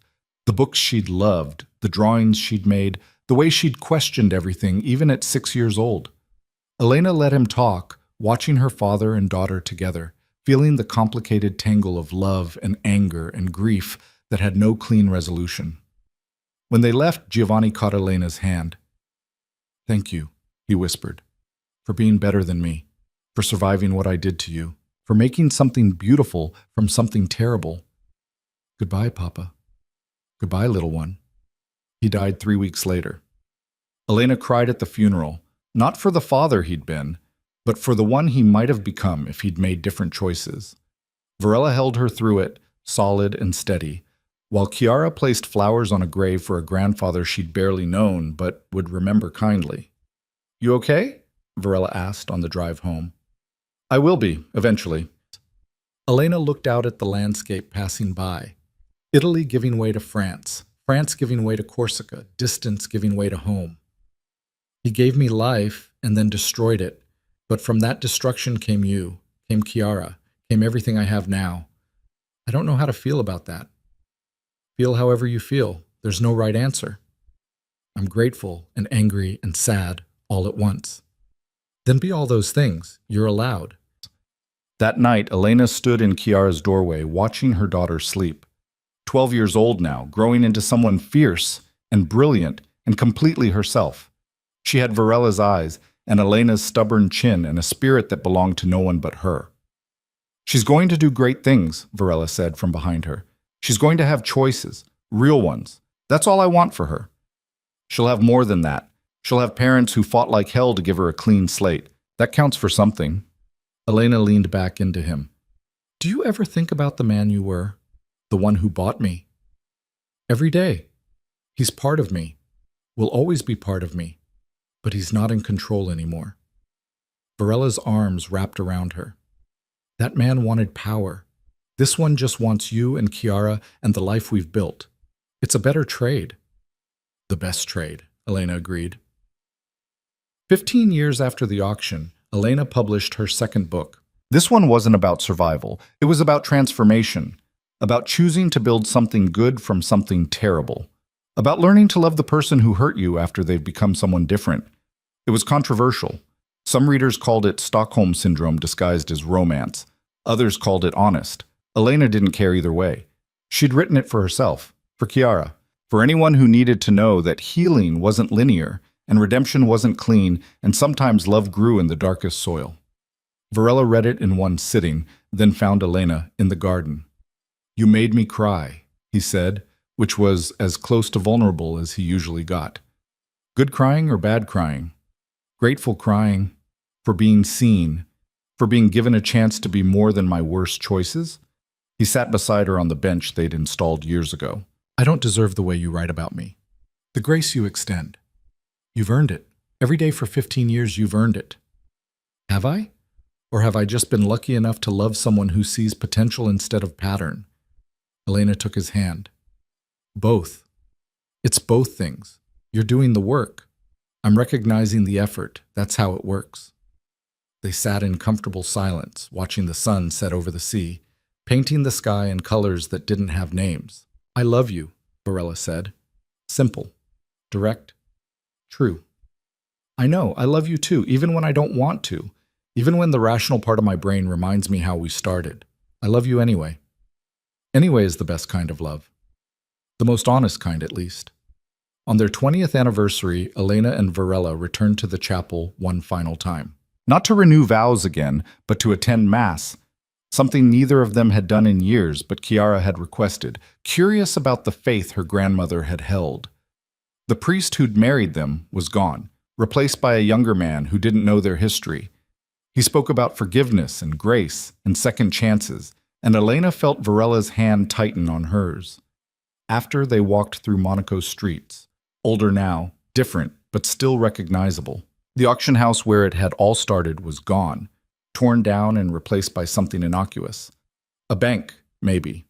the books she'd loved, the drawings she'd made, the way she'd questioned everything, even at 6 years old. Elena let him talk, watching her father and daughter together, feeling the complicated tangle of love and anger and grief that had no clean resolution. When they left, Giovanni caught Elena's hand. "Thank you," he whispered, "for being better than me, for surviving what I did to you, for making something beautiful from something terrible. Goodbye, Papa. Goodbye, little one." He died 3 weeks later. Elena cried at the funeral, not for the father he'd been, but for the one he might have become if he'd made different choices. Varela held her through it, solid and steady, while Chiara placed flowers on a grave for a grandfather she'd barely known but would remember kindly. "You okay?" Varela asked on the drive home. "I will be, eventually." Elena looked out at the landscape passing by. Italy giving way to France, France giving way to Corsica, distance giving way to home. He gave me life and then destroyed it, but from that destruction came you, came Chiara, came everything I have now. I don't know how to feel about that. Feel however you feel. There's no right answer. I'm grateful and angry and sad all at once. Then be all those things. You're allowed. That night, Elena stood in Chiara's doorway, watching her daughter sleep. 12 years old now, growing into someone fierce and brilliant and completely herself. She had Varela's eyes and Elena's stubborn chin and a spirit that belonged to no one but her. "She's going to do great things," Varela said from behind her. "She's going to have choices, real ones. That's all I want for her. She'll have more than that. She'll have parents who fought like hell to give her a clean slate. That counts for something." Elena leaned back into him. "Do you ever think about the man you were? The one who bought me? Every day. He's part of me. Will always be part of me. But he's not in control anymore." Varela's arms wrapped around her. "That man wanted power. This one just wants you and Chiara and the life we've built. It's a better trade." "The best trade," Elena agreed. 15 years after the auction, Elena published her second book. This one wasn't about survival. It was about transformation, about choosing to build something good from something terrible, about learning to love the person who hurt you after they've become someone different. It was controversial. Some readers called it Stockholm Syndrome disguised as romance. Others called it honest. Elena didn't care either way. She'd written it for herself, for Chiara, for anyone who needed to know that healing wasn't linear and redemption wasn't clean, and sometimes love grew in the darkest soil. Varela read it in one sitting, then found Elena in the garden. "You made me cry," he said, which was as close to vulnerable as he usually got. Good crying or bad crying? Grateful crying, for being seen, for being given a chance to be more than my worst choices? He sat beside her on the bench they'd installed years ago. "I don't deserve the way you write about me. The grace you extend. You've earned it. Every day for 15 years you've earned it." "Have I? Or have I just been lucky enough to love someone who sees potential instead of pattern?" Elena took his hand. "Both. It's both things. You're doing the work. I'm recognizing the effort. That's how it works." They sat in comfortable silence, watching the sun set over the sea, painting the sky in colors that didn't have names. "I love you," Varela said. Simple. Direct. True. "I know, I love you too, even when I don't want to, even when the rational part of my brain reminds me how we started. I love you anyway." Anyway is the best kind of love. The most honest kind, at least. On their 20th anniversary, Elena and Varela returned to the chapel one final time. Not to renew vows again, but to attend Mass, something neither of them had done in years, but Chiara had requested, curious about the faith her grandmother had held. The priest who'd married them was gone, replaced by a younger man who didn't know their history. He spoke about forgiveness and grace and second chances, and Elena felt Varela's hand tighten on hers. After they walked through Monaco's streets, older now, different, but still recognizable. The auction house where it had all started was gone, torn down and replaced by something innocuous. A bank, maybe.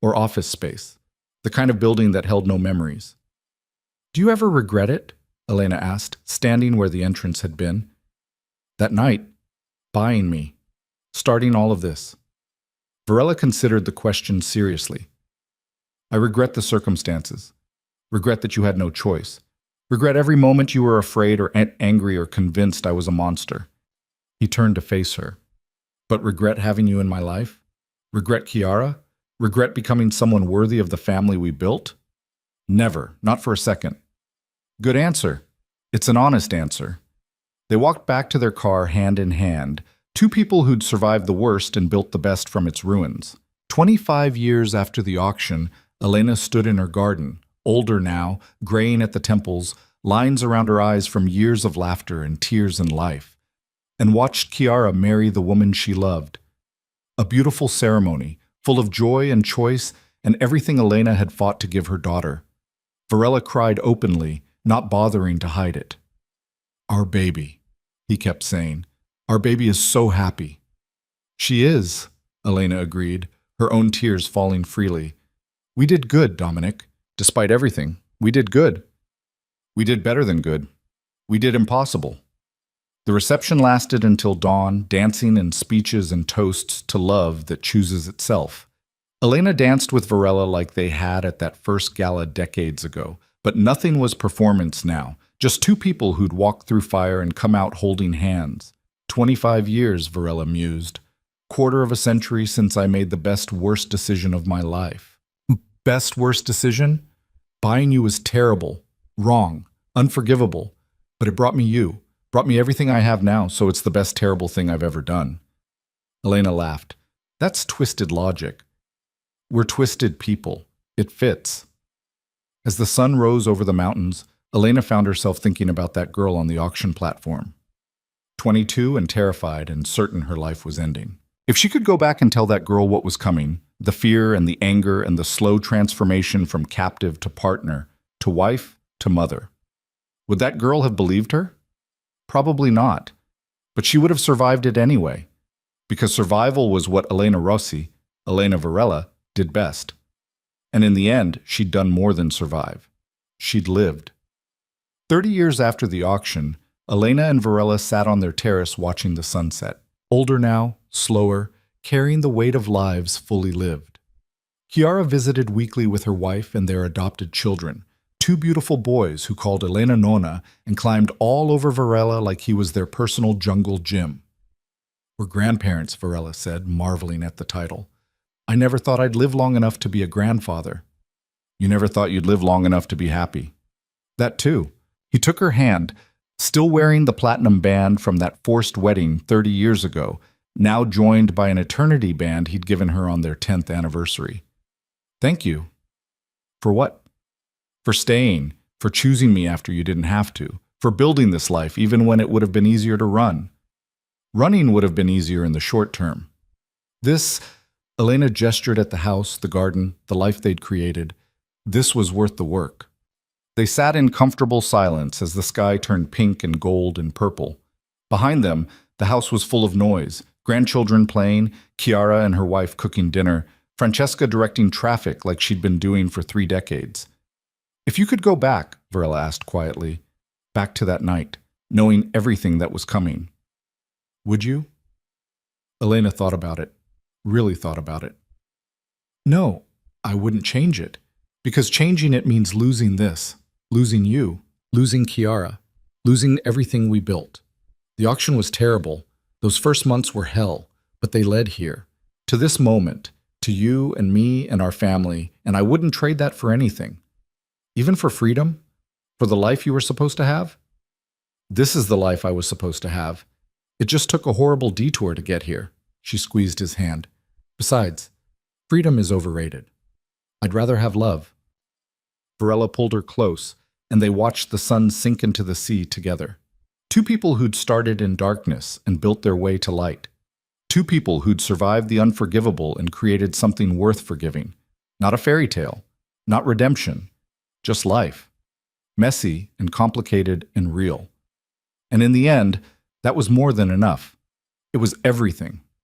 Or office space. The kind of building that held no memories. "Do you ever regret it?" Elena asked, standing where the entrance had been. "That night, buying me, starting all of this." Varela considered the question seriously. "I regret the circumstances. Regret that you had no choice. Regret every moment you were afraid or angry or convinced I was a monster. He turned to face her. But regret having you in my life? Regret Kiara? Regret becoming someone worthy of the family we built? Never, not for a second. Good answer. It's an honest answer. They walked back to their car hand in hand, two people who'd survived the worst and built the best from its ruins. 25 years after the auction, Elena stood in her garden, older now, graying at the temples, lines around her eyes from years of laughter and tears and life, and watched Kiara marry the woman she loved. A beautiful ceremony, full of joy and choice and everything Elena had fought to give her daughter. Varela cried openly, not bothering to hide it. Our baby, he kept saying. Our baby is so happy. She is, Elena agreed, her own tears falling freely. We did good, Dominic. Despite everything, we did good. We did better than good. We did impossible. The reception lasted until dawn, dancing and speeches and toasts to love that chooses itself. Elena danced with Varela like they had at that first gala decades ago, but nothing was performance now, just two people who'd walked through fire and come out holding hands. 25 years, Varela mused. Quarter of a century since I made the best worst decision of my life. Best worst decision? Buying you was terrible, wrong, unforgivable, but it brought me you. Brought me everything I have now, so it's the best terrible thing I've ever done. Elena laughed. That's twisted logic. We're twisted people. It fits. As the sun rose over the mountains, Elena found herself thinking about that girl on the auction platform. 22 and terrified and certain her life was ending. If she could go back and tell that girl what was coming, the fear and the anger and the slow transformation from captive to partner, to wife to mother, would that girl have believed her? Probably not, but she would have survived it anyway, because survival was what Elena Rossi, Elena Varela, did best. And in the end, she'd done more than survive. She'd lived. 30 years after the auction, Elena and Varela sat on their terrace watching the sunset. Older now, slower, carrying the weight of lives fully lived. Kiara visited weekly with her wife and their adopted children, two beautiful boys who called Elena Nona and climbed all over Varela like he was their personal jungle gym. We're grandparents, Varela said, marveling at the title. I never thought I'd live long enough to be a grandfather. You never thought you'd live long enough to be happy. That too. He took her hand, still wearing the platinum band from that forced wedding 30 years ago, now joined by an eternity band he'd given her on their 10th anniversary. Thank you. For what? For staying, for choosing me after you didn't have to, for building this life even when it would have been easier to run. Running would have been easier in the short term. This, Elena gestured at the house, the garden, the life they'd created. This was worth the work. They sat in comfortable silence as the sky turned pink and gold and purple. Behind them, the house was full of noise, grandchildren playing, Kiara and her wife cooking dinner, Francesca directing traffic like she'd been doing for 3 decades. If you could go back, Varela asked quietly, back to that night, knowing everything that was coming, would you? Elena thought about it, really thought about it. No, I wouldn't change it, because changing it means losing this, losing you, losing Kiara, losing everything we built. The auction was terrible. Those first months were hell, but they led here, to this moment, to you and me and our family, and I wouldn't trade that for anything. Even for freedom? For the life you were supposed to have? This is the life I was supposed to have. It just took a horrible detour to get here. She squeezed his hand. Besides, freedom is overrated. I'd rather have love. Varela pulled her close, and they watched the sun sink into the sea together. Two people who'd started in darkness and built their way to light. Two people who'd survived the unforgivable and created something worth forgiving. Not a fairy tale, not redemption, just life. Messy and complicated and real. And in the end, that was more than enough. It was everything.